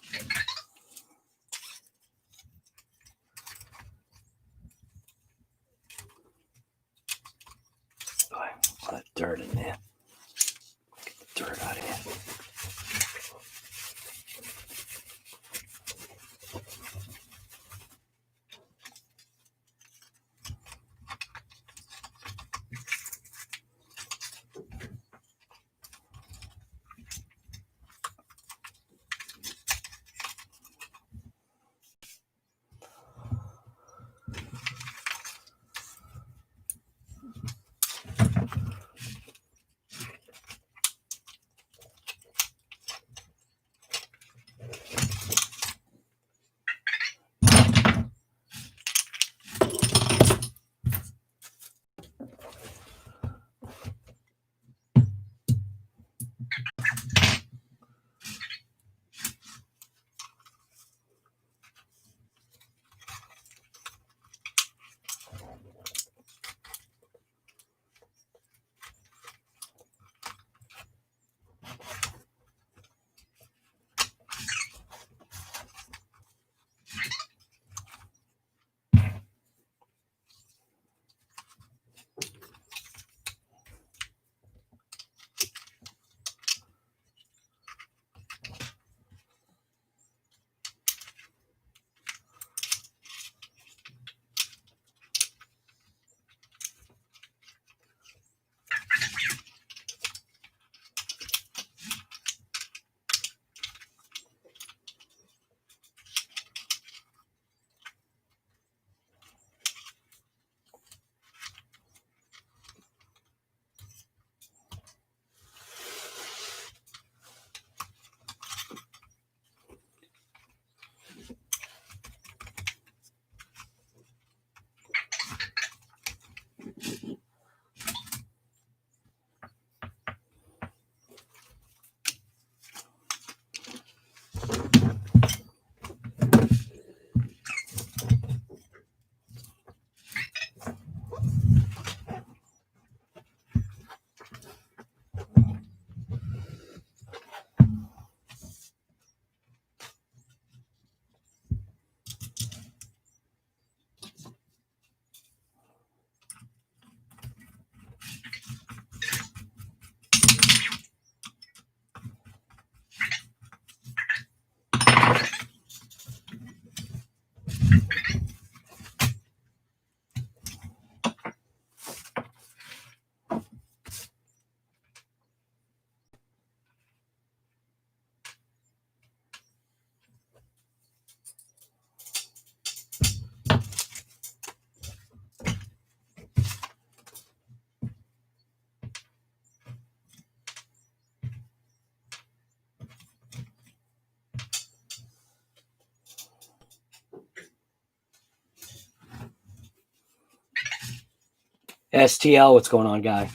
Speaker 1: Boy, a lot of dirt in there. Get the dirt out of here. STL, what's going on, guy?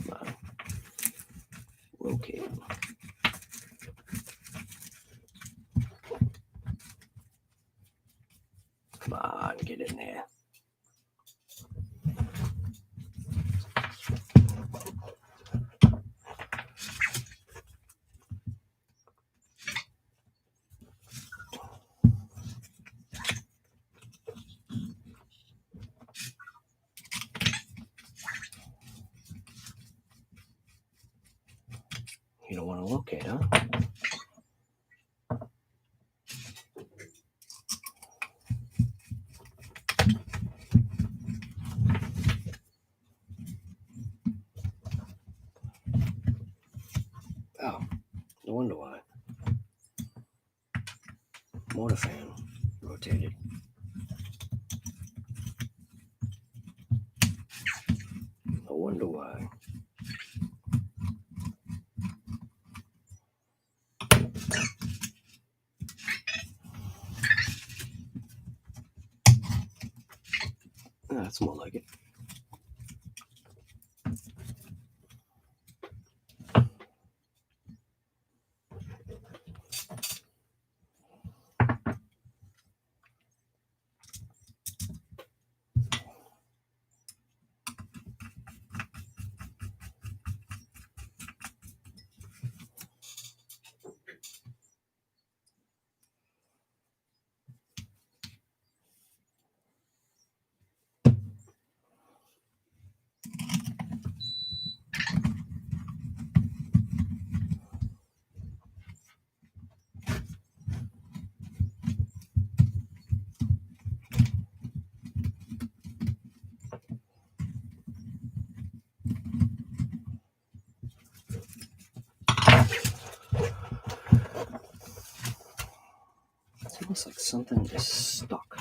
Speaker 1: Come on. Locate. Come on, get in there. You don't want to locate, huh? Oh, no wonder why. Motor fan rotated. No wonder why. That's more like it. It looks like something is stuck.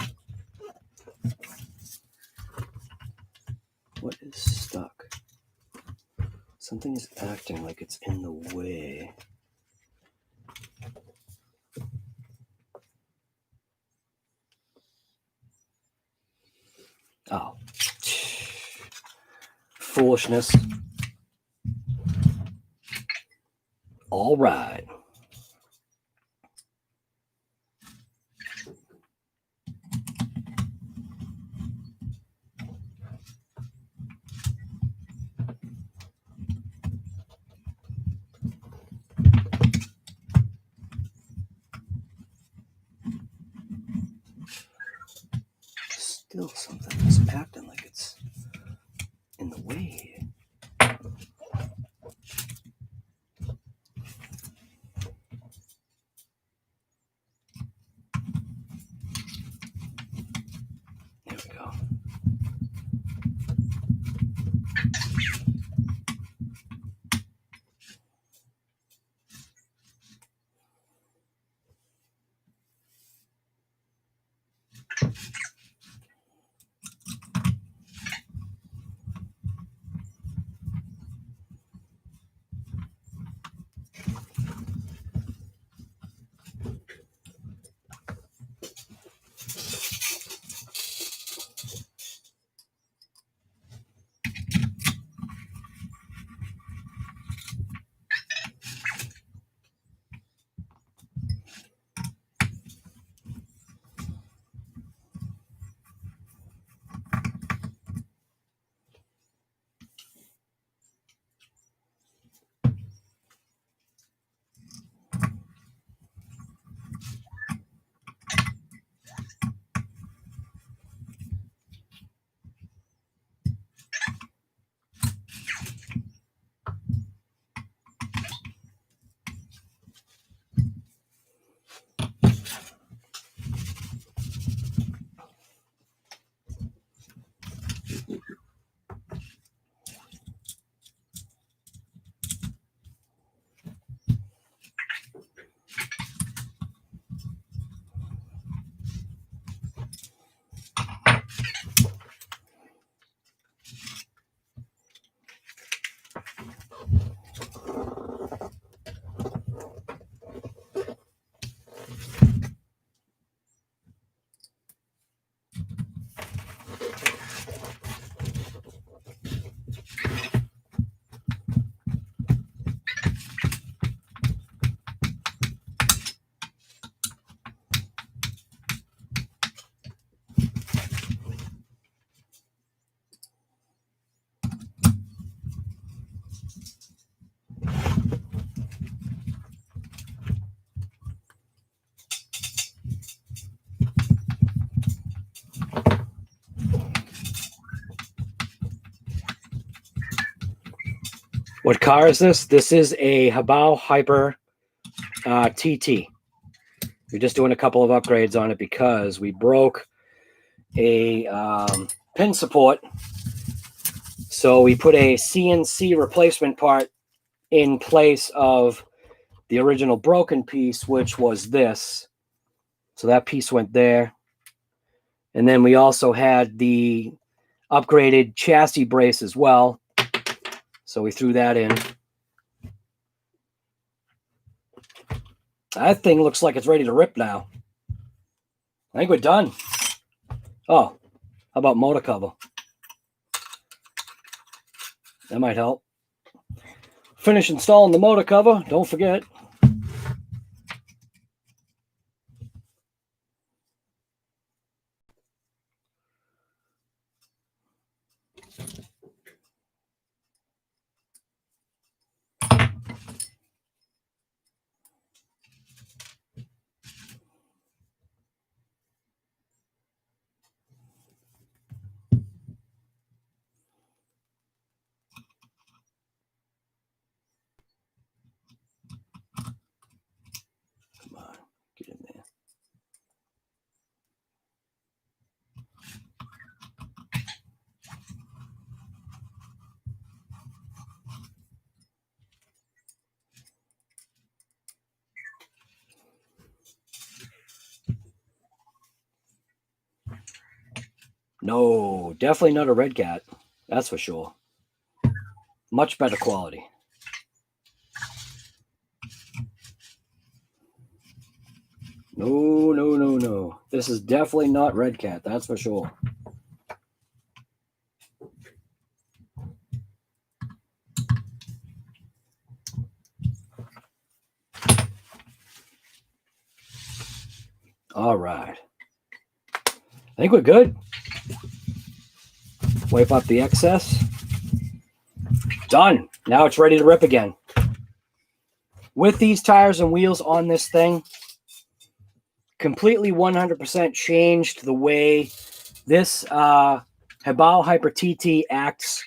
Speaker 1: What is stuck? Something is acting like it's in the way. Oh. Foolishness. All right. Still something is acting like it's in the way. There we go. What car is this? This is a Hobao Hyper TT. We're just doing a couple of upgrades on it because we broke a pin support. So we put a CNC replacement part in place of the original broken piece, which was this. So that piece went there. And then we also had the upgraded chassis brace as well. So we threw that in. That thing looks like it's ready to rip now. I think we're done. Oh, how about motor cover? That might help. Finish installing the motor cover. Don't forget. No, definitely not a Redcat. That's for sure. Much better quality. No, no, no, no. This is definitely not Redcat. That's for sure. All right. I think we're good. Wipe up the excess. Done. Now it's ready to rip again. With these tires and wheels on this thing, completely 100% changed the way this Hobao Hyper TT acts.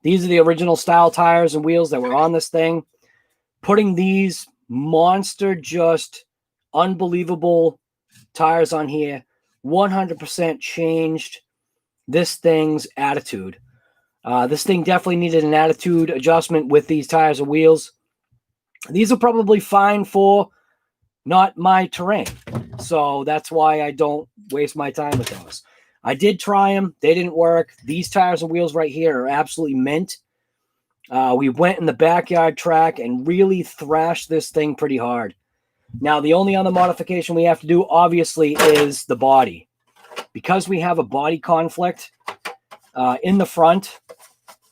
Speaker 1: These are the original style tires and wheels that were on this thing. Putting these monster, just unbelievable tires on here 100% changed this thing's attitude. This thing definitely needed an attitude adjustment with these tires and wheels. These are probably fine for not my terrain. So that's why I don't waste my time with those. I did try them. They didn't work. These tires and wheels right here are absolutely mint. We went in the backyard track and really thrashed this thing pretty hard. Now, the only other modification we have to do, obviously, is the body. Because we have a body conflict in the front,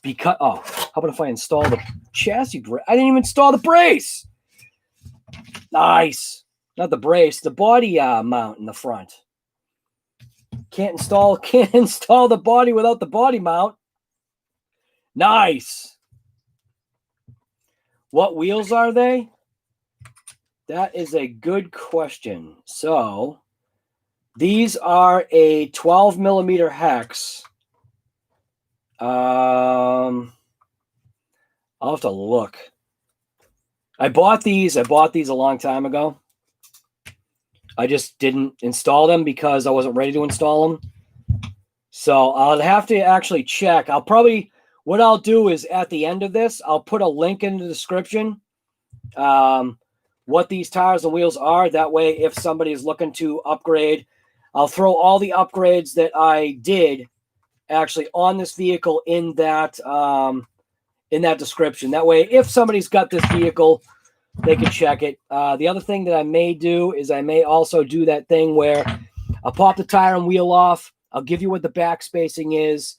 Speaker 1: because, oh, how about if I install the chassis brace? I didn't even install the brace. Nice. Not the brace, the body mount in the front. Can't install the body without the body mount. Nice. What wheels are they? That is a good question. So these are a 12 millimeter hex. I'll have to look. I bought these a long time ago. I just didn't install them because I wasn't ready to install them. So I'll have to actually check. What I'll do is at the end of this, I'll put a link in the description. What these tires and wheels are. That way, if somebody is looking to upgrade, I'll throw all the upgrades that I did actually on this vehicle in that description. That way, if somebody's got this vehicle, they can check it. The other thing that I may do is I may also do that thing where I'll pop the tire and wheel off. I'll give you what the back spacing is.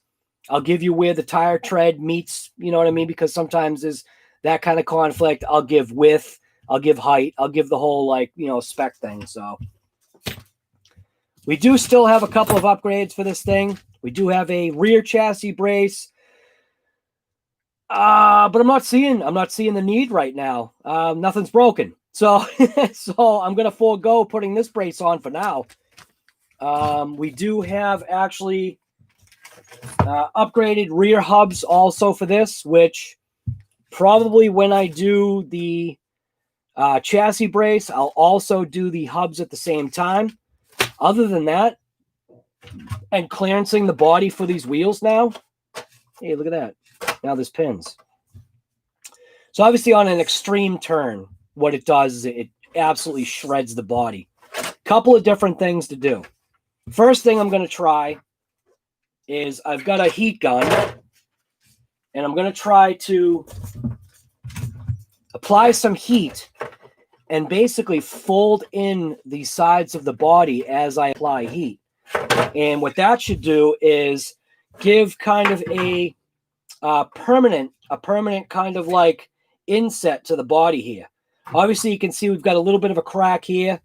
Speaker 1: I'll give you where the tire tread meets, you know what I mean? Because sometimes there's that kind of conflict. I'll give width. I'll give height. I'll give the whole, like, you know, spec thing. So we do still have a couple of upgrades for this thing. We do have a rear chassis brace. But I'm not seeing the need right now. Nothing's broken. So, so I'm going to forego putting this brace on for now. We do have actually upgraded rear hubs also for this, which Probably when I do the chassis brace, I'll also do the hubs at the same time. Other than that, and clearancing the body for these wheels now. Hey, look at that. Now there's pins. So obviously on an extreme turn, what it does is it absolutely shreds the body. Couple of different things to do. First thing I'm going to try is I've got a heat gun, and I'm going to try to apply some heat and basically fold in the sides of the body as I apply heat. And what that should do is give kind of a permanent kind of like inset to the body here. Obviously, you can see we've got a little bit of a crack here.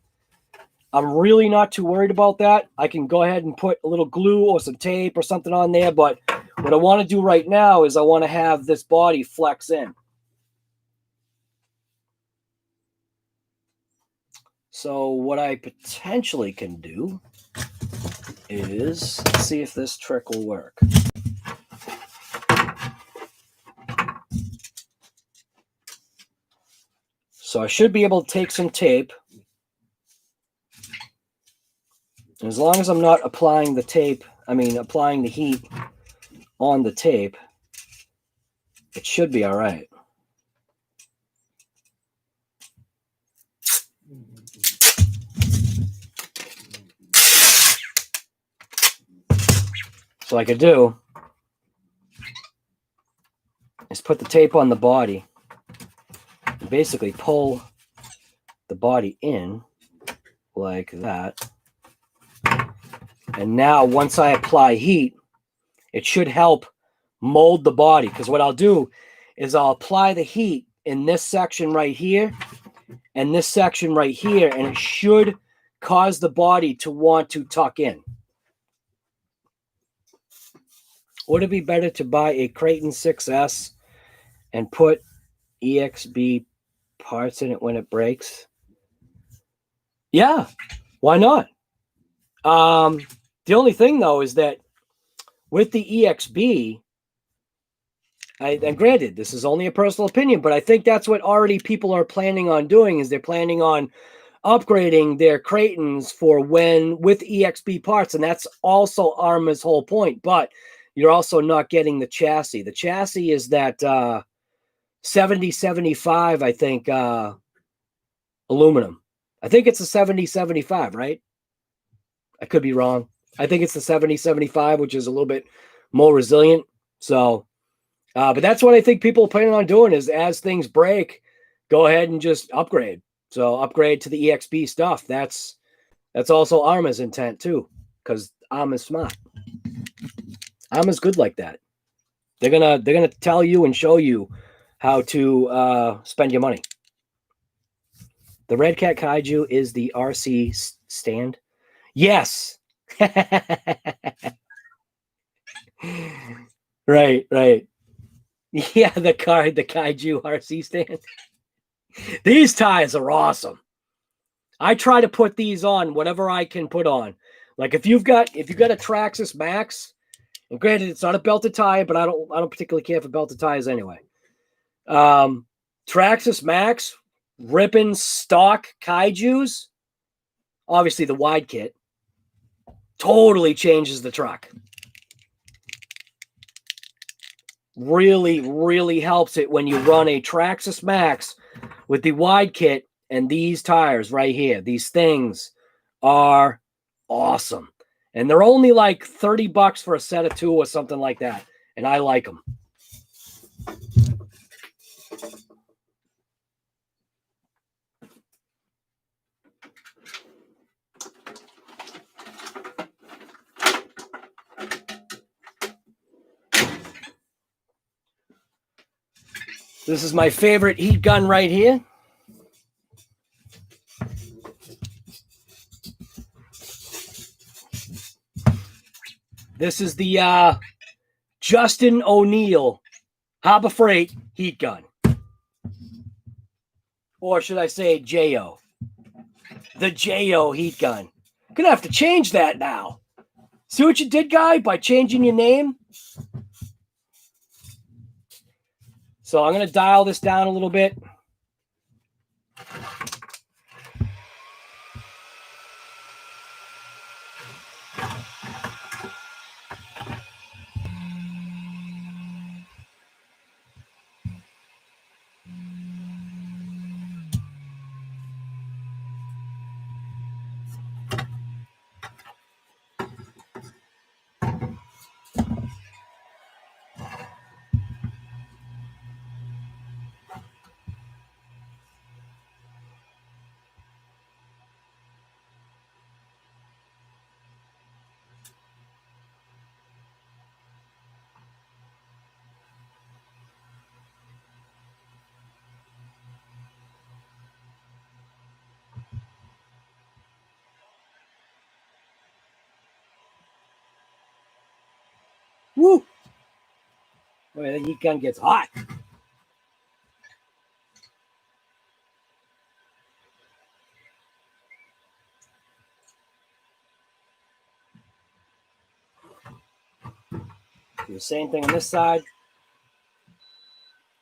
Speaker 1: I'm really not too worried about that. I can go ahead and put a little glue or some tape or something on there. But what I want to do right now is I want to have this body flex in. So what I potentially can do is see if this trick will work. So I should be able to take some tape. And as long as I'm not applying the tape, applying the heat on the tape, it should be all right. So what I could do is put the tape on the body and basically pull the body in like that. And now once I apply heat, it should help mold the body. Because what I'll do is I'll apply the heat in this section right here and this section right here, and it should cause the body to want to tuck in. Would it be better to buy a Creighton 6S and put EXB parts in it when it breaks? Yeah, why not? The only thing, though, is that with the EXB, and granted, this is only a personal opinion, but I think that's what already people are planning on doing, is they're planning on upgrading their Creightons for when with EXB parts, and that's also ARRMA's whole point. But you're also not getting the chassis. The chassis is that 7075, I think, aluminum. I think it's a 7075, right? I could be wrong. I think it's the 7075, which is a little bit more resilient. So, but that's what I think people are planning on doing, is as things break, go ahead and just upgrade. So upgrade to the EXB stuff. That's also ARRMA's intent too, because ARRMA's smart. ARRMA's good like that. They're gonna tell you and show you how to spend your money. The Redcat Kaiju is the RC stand. Yes. Right. Yeah, the Kaiju RC stand. These tires are awesome. I try to put these on whatever I can put on. Like if you've got a Traxxas Max, and granted it's not a belted tire, but I don't particularly care for belted tires anyway. Traxxas Max, ripping stock Kaijus, obviously the wide kit, totally changes the truck. Really, really helps it when you run a Traxxas Max with the wide kit and these tires right here. These things are awesome. And they're only like $30 for a set of 2 or something like that. And I like them. This is my favorite heat gun right here. This is the Justin O'Neill Harbor Freight heat gun. Or should I say J.O. The J.O. heat gun. Gonna have to change that now. See what you did, guy, by changing your name? So I'm going to dial this down a little bit. Woo! Boy, the heat gun gets hot. Do the same thing on this side.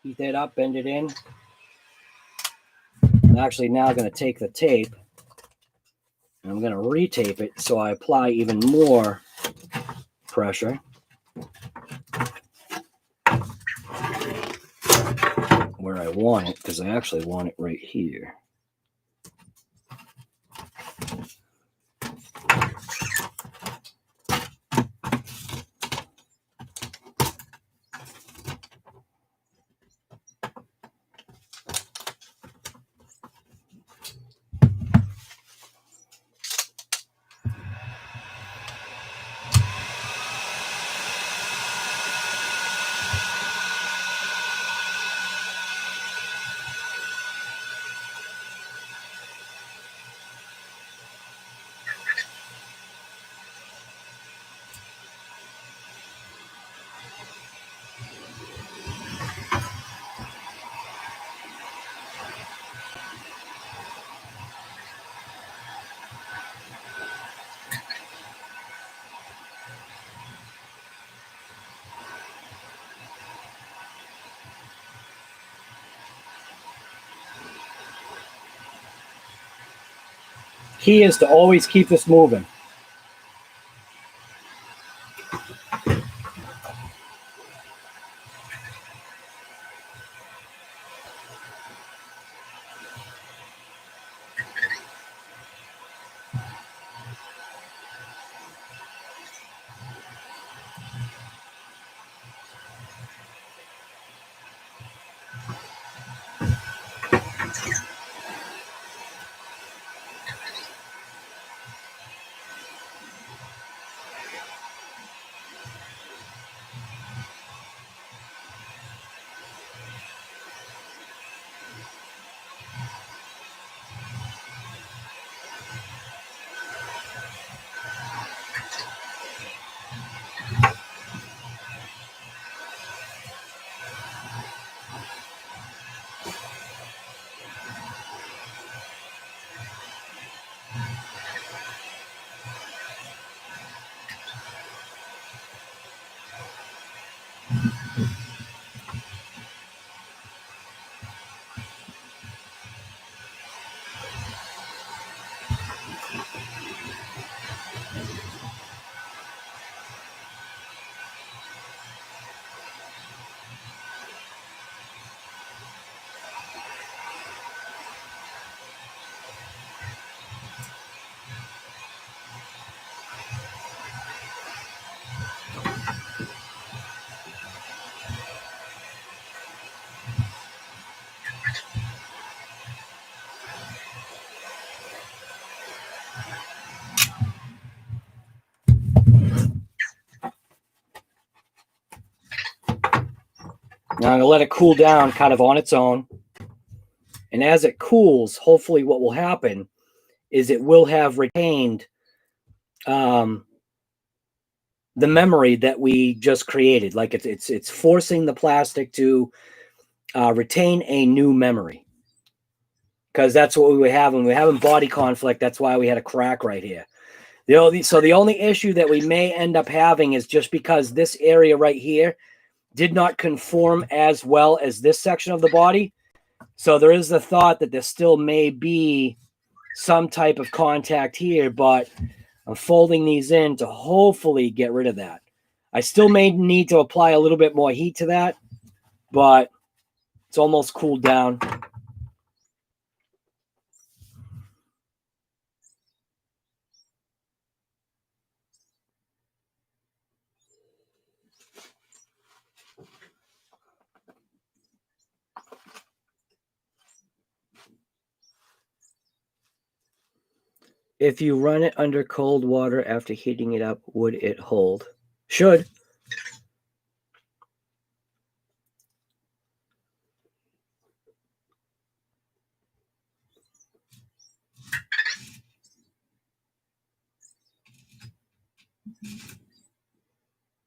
Speaker 1: Heat that up, bend it in. I'm actually now going to take the tape and I'm going to retape it so I apply even more pressure. Where I want it, because I actually want it right here. Key is to always keep this moving. Now I'm going to let it cool down kind of on its own. And as it cools, hopefully what will happen is it will have retained the memory that we just created. Like it's forcing the plastic to retain a new memory. Because that's what we would have when we're having body conflict. That's why we had a crack right here. So the only issue that we may end up having is just because this area right here did not conform as well as this section of the body. So there is the thought that there still may be some type of contact here, but I'm folding these in to hopefully get rid of that. I still may need to apply a little bit more heat to that, but it's almost cooled down. If you run it under cold water after heating it up, would it hold? Should.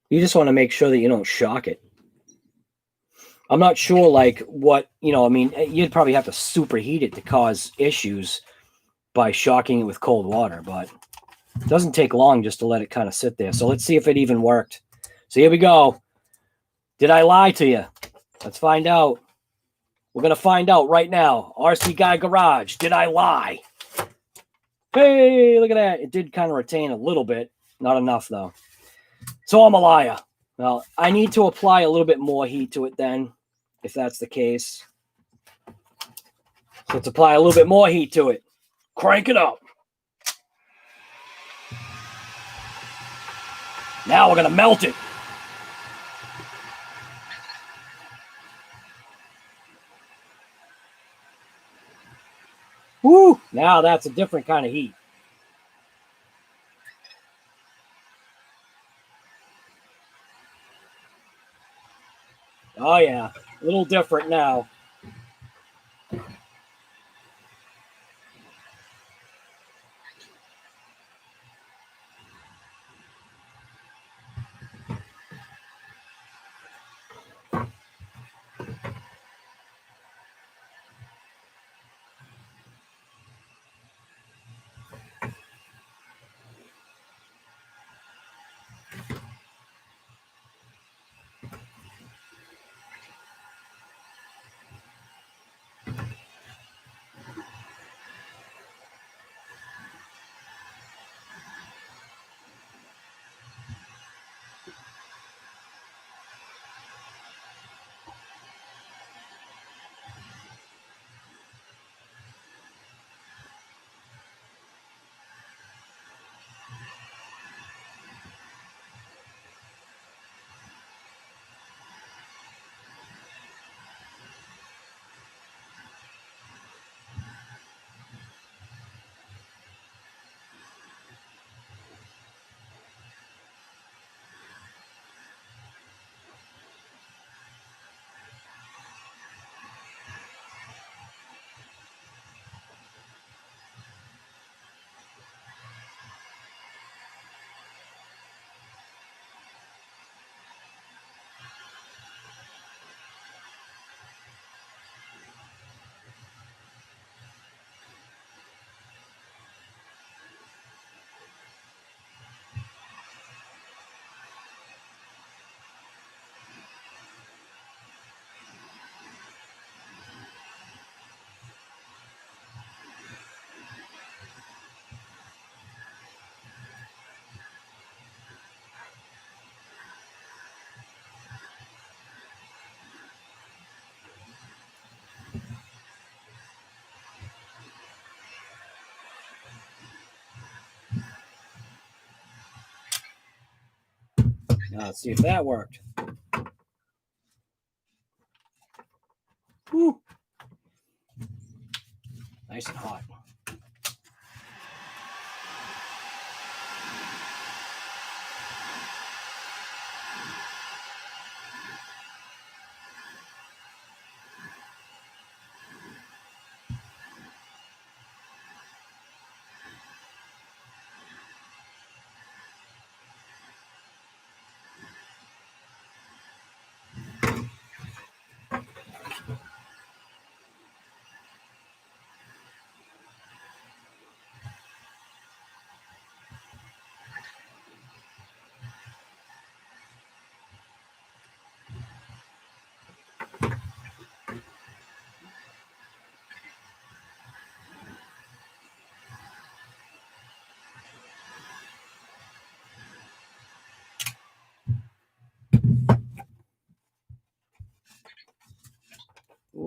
Speaker 1: You just want to make sure that you don't shock it. I'm not sure, like, what, I mean, you'd probably have to superheat it to cause issues by shocking it with cold water, but it doesn't take long just to let it kind of sit there. So let's see if it even worked. So here we go. Did I lie to you? Let's find out. We're going to find out right now. RC Guy Garage, did I lie? Hey, look at that. It did kind of retain a little bit. Not enough, though. So I'm a liar. Well, I need to apply a little bit more heat to it then, if that's the case. So let's apply a little bit more heat to it. Crank it up. Now we're going to melt it. Woo! Now that's a different kind of heat. Oh, yeah. A little different now. Now let's see if that worked. Woo. Nice and hot.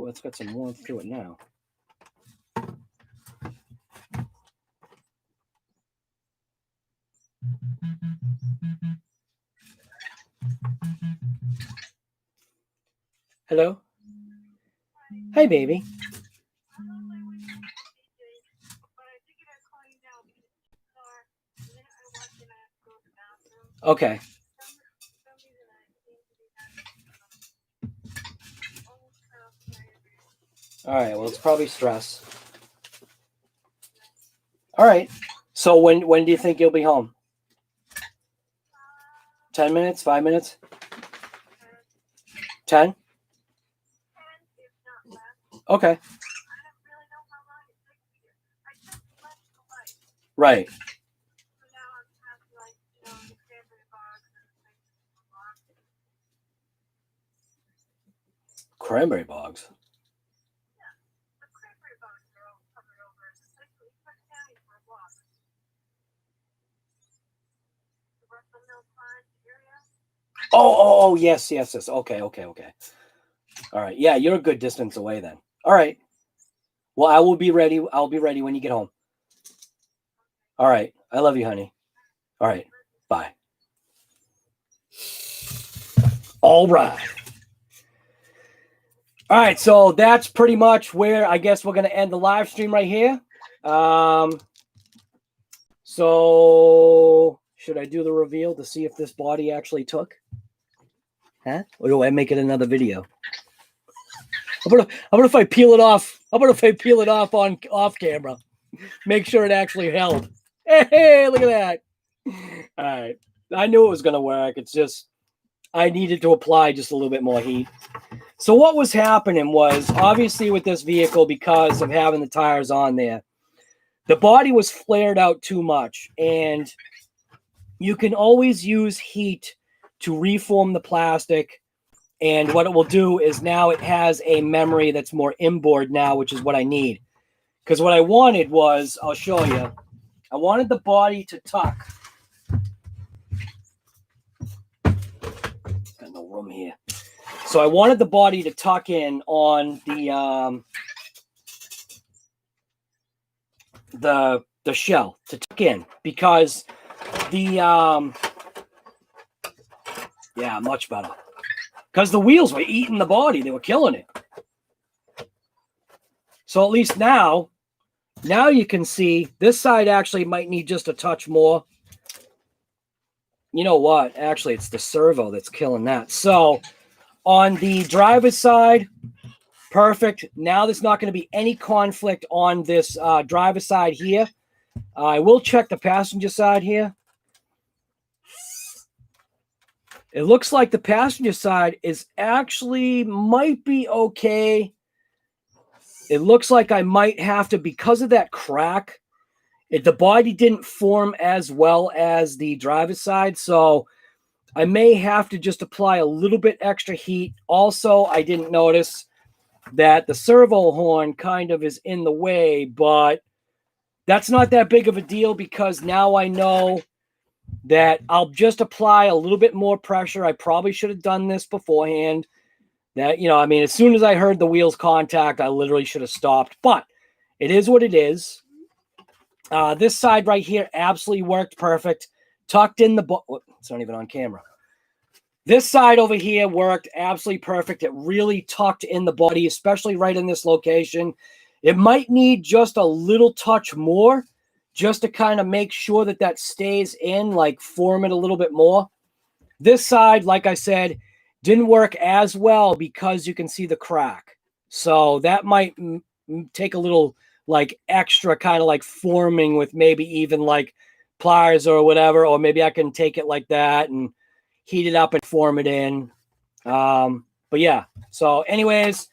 Speaker 1: Oh, it's got some warmth to it now. Hello? Hey, baby. Okay. All right. Well, it's probably stress. All right. So when do you think you'll be home? 10 minutes? 5 minutes? 10? Okay. Right. Cranberry bogs. Oh, yes. Okay. All right. Yeah, you're a good distance away then. All right. Well, I will be ready. I'll be ready when you get home. All right. I love you, honey. All right. Bye. All right. All right. So that's pretty much where I guess we're going to end the live stream right here. So should I do the reveal to see if this body actually took? Huh? Or do I make it another video? How about if I peel it off? How about if I peel it off on off camera? Make sure it actually held. Hey, look at that. All right. I knew it was going to work. It's just I needed to apply just a little bit more heat. So what was happening was, obviously with this vehicle, because of having the tires on there, the body was flared out too much. And you can always use heat to reform the plastic. And what it will do is now it has a memory that's more inboard now, which is what I need. Because what I wanted was, I'll show you, I wanted the body to tuck. Got no room here. So I wanted the body to tuck in on the shell, to tuck in, because the yeah, much better. Because the wheels were eating the body. They were killing it. So at least now you can see this side actually might need just a touch more. You know what? Actually, it's the servo that's killing that. So on the driver's side, perfect. Now there's not going to be any conflict on this driver's side here. I will check the passenger side here. It looks like the passenger side is actually might be okay. It looks like I might have to, because of that crack, the body didn't form as well as the driver's side. So I may have to just apply a little bit extra heat. Also, I didn't notice that the servo horn kind of is in the way, but that's not that big of a deal because now I know that I'll just apply a little bit more pressure. I probably should have done this beforehand. That, you know, I mean, as soon as I heard the wheels contact, I literally should have stopped, but it is what it is. This side right here absolutely worked perfect. Tucked in the, it's not even on camera. This side over here worked absolutely perfect. It really tucked in the body, especially right in this location. It might need just a little touch more just to kind of make sure that that stays in, like form it a little bit more. This side, like I said, didn't work as well because you can see the crack. So that might take a little like extra kind of like forming with maybe even like pliers or whatever, or maybe I can take it like that and heat it up and form it in. But yeah, so anyways,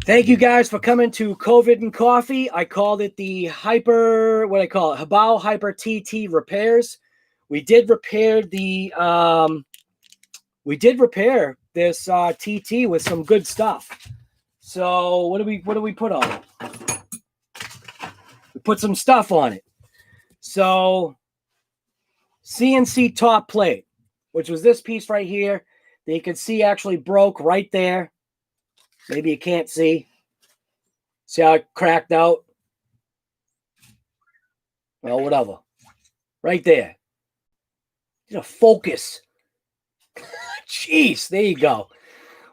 Speaker 1: thank you guys for coming to COVID and Coffee. I called it the Hobao Hyper TT repairs. We did repair the this TT with some good stuff. So what do we put on it? We put some stuff on it. So CNC top plate, which was this piece right here that you can see actually broke right there. Maybe you can't see. See how it cracked out? Well, whatever. Right there. Focus. Jeez, there you go.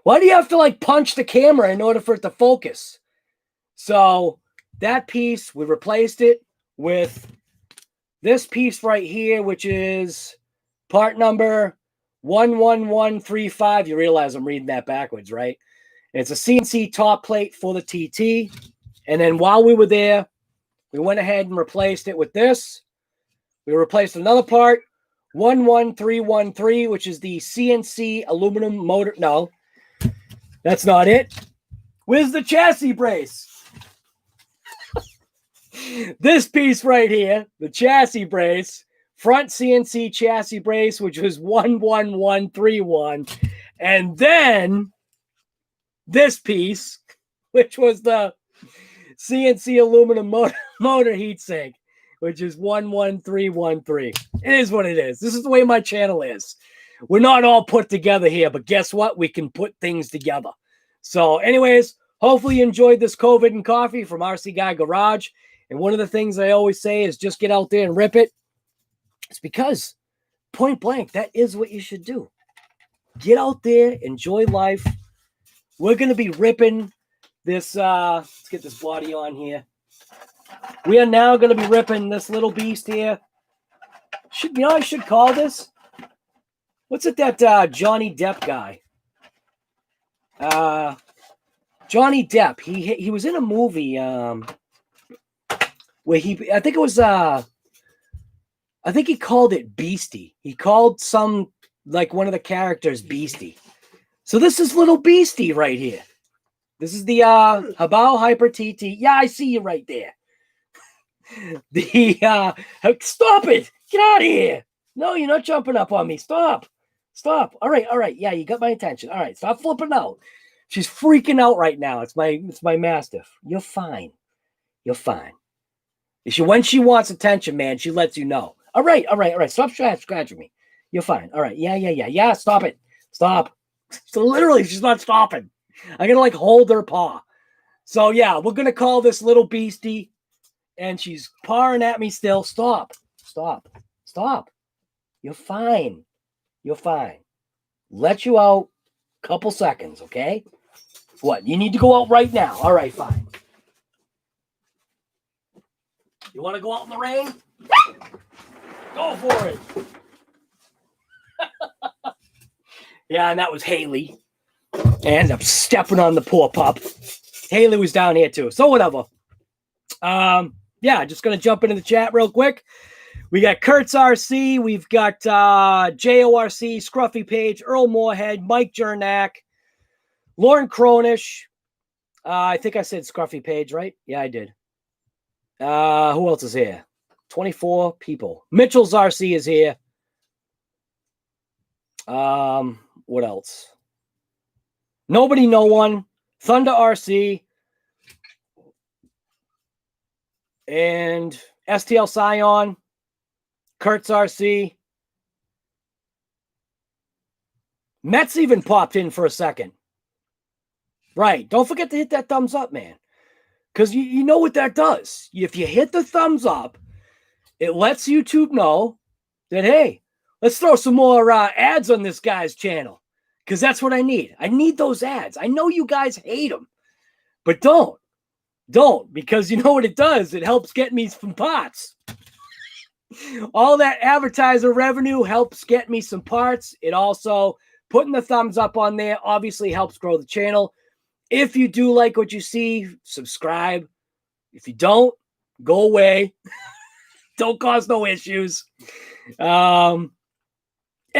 Speaker 1: Why do you have to like punch the camera in order for it to focus? So that piece, we replaced it with this piece right here, which is part number 11135. You realize I'm reading that backwards, right? It's a CNC top plate for the TT. And then while we were there, we went ahead and replaced it with this. We replaced another part, 11313, which is the CNC aluminum motor. No, that's not it. Where's the chassis brace? This piece right here, the chassis brace, front CNC chassis brace, which was 11131. And then this piece, which was the CNC aluminum motor heatsink, which is 11313. It is what it is. This is the way my channel is. We're not all put together here, but guess what? We can put things together. So anyways, hopefully you enjoyed this COVID and coffee from RC Guy Garage. And one of the things I always say is just get out there and rip it. It's because point blank, that is what you should do. Get out there, enjoy life. We're going to be ripping this. Let's get this body on here. We are now going to be ripping this little beast here. I should call this? What's it that Johnny Depp guy? Johnny Depp. He was in a movie where I think he called it Beastie. He called one of the characters Beastie. So this is little Beastie right here. This is the Hobao Hyper TT. Yeah, I see you right there. Stop it! Get out of here! No, you're not jumping up on me. Stop! All right. Yeah, you got my attention. All right, stop flipping out. She's freaking out right now. It's my Mastiff. You're fine. When she wants attention, man, she lets you know. All right. Stop scratching me. You're fine. All right. Yeah. Stop it. Stop. So literally, she's not stopping. I'm gonna hold her paw. So yeah, we're gonna call this little beastie, and she's pawing at me still. Stop. You're fine. Let you out. Couple seconds, okay? What? You need to go out right now. All right, fine. You want to go out in the rain? Go for it. Yeah, and that was Haley. And I'm stepping on the poor pup. Haley was down here too. So whatever. Yeah, just going to jump into the chat real quick. We got Kurtz RC. We've got JORC, Scruffy Page, Earl Moorhead, Mike Jernak, Lauren Cronish. I think I said Scruffy Page, right? Yeah, I did. Who else is here? 24 people. Mitchell's RC is here. What else? Nobody, no one. Thunder RC. And STL Scion. Kurtz RC. Mets even popped in for a second. Right. Don't forget to hit that thumbs up, man. Because you know what that does. If you hit the thumbs up, it lets YouTube know that, hey, let's throw some more ads on this guy's channel. Because that's what I need. I need those ads. I know you guys hate them. But don't. Don't. Because you know what it does? It helps get me some pots. All that advertiser revenue helps get me some parts. It also, putting the thumbs up on there, obviously helps grow the channel. If you do like what you see, subscribe. If you don't, go away. Don't cause no issues. Yeah,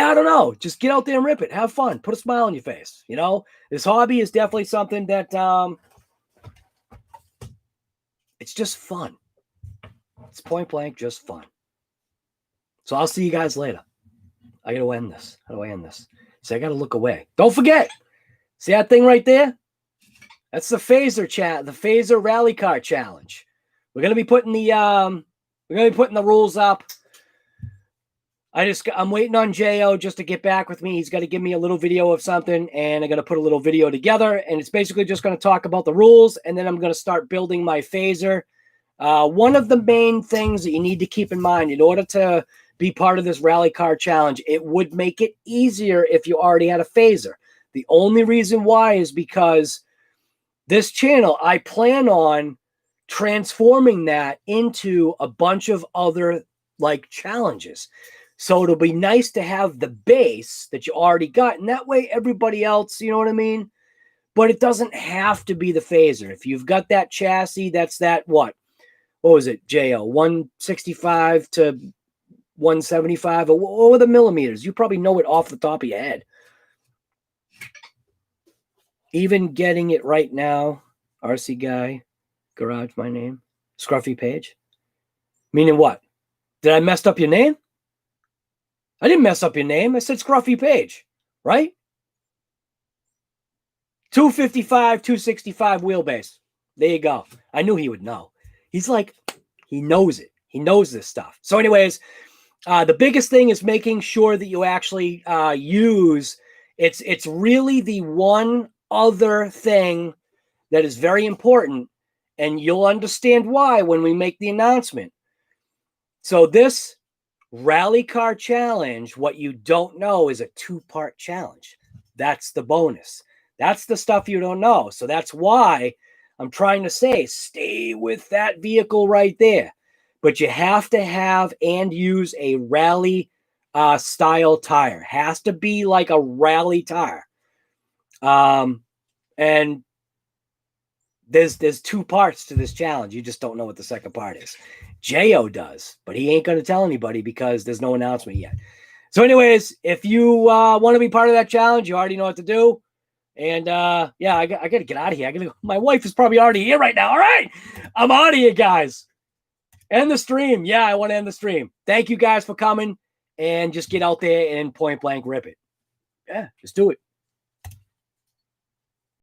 Speaker 1: I don't know. Just get out there and rip it. Have fun. Put a smile on your face. You know, this hobby is definitely something that it's just fun. It's point blank, just fun. So I'll see you guys later. I got to end this. How do I end this? See, I got to look away. Don't forget. See that thing right there? That's the phaser chat, the phaser rally car challenge. We're going to be putting the rules up. I'm waiting on Jo just to get back with me. He's got to give me a little video of something, and I'm going to put a little video together, and it's basically just going to talk about the rules, and then I'm going to start building my phaser. One of the main things that you need to keep in mind in order to be part of this rally car challenge, it would make it easier if you already had a phaser. The only reason why is because this channel, I plan on transforming that into a bunch of other like challenges. So it'll be nice to have the base that you already got, and that way everybody else, you know what I mean? But it doesn't have to be the phaser. If you've got that chassis, that's that what was it, Jo? 165 to 175? Or what were the millimeters? You probably know it off the top of your head. Even getting it right now, RC Guy, Garage, my name, Scruffy Page. Meaning what? Did I mess up your name? I didn't mess up your name. I said Scruffy Page, right? 255, 265 wheelbase. There you go. I knew he would know. He's like, he knows it. He knows this stuff. So anyways, the biggest thing is making sure that you actually use, it's really the one other thing that is very important, and you'll understand why when we make the announcement. So this rally car challenge, what you don't know is a 2-part challenge. That's the bonus. That's the stuff you don't know. So that's why I'm trying to say, stay with that vehicle right there. But you have to have and use a rally style tire. Has to be like a rally tire. And there's 2 parts to this challenge. You just don't know what the second part is. Jo does, but he ain't going to tell anybody because there's no announcement yet. So anyways, if you want to be part of that challenge, you already know what to do. And yeah, I got to get out of here. My wife is probably already here right now. All right, I'm out of here, guys. End the stream. Yeah, I want to end the stream. Thank you guys for coming, and just get out there and point blank rip it. Yeah, just do it.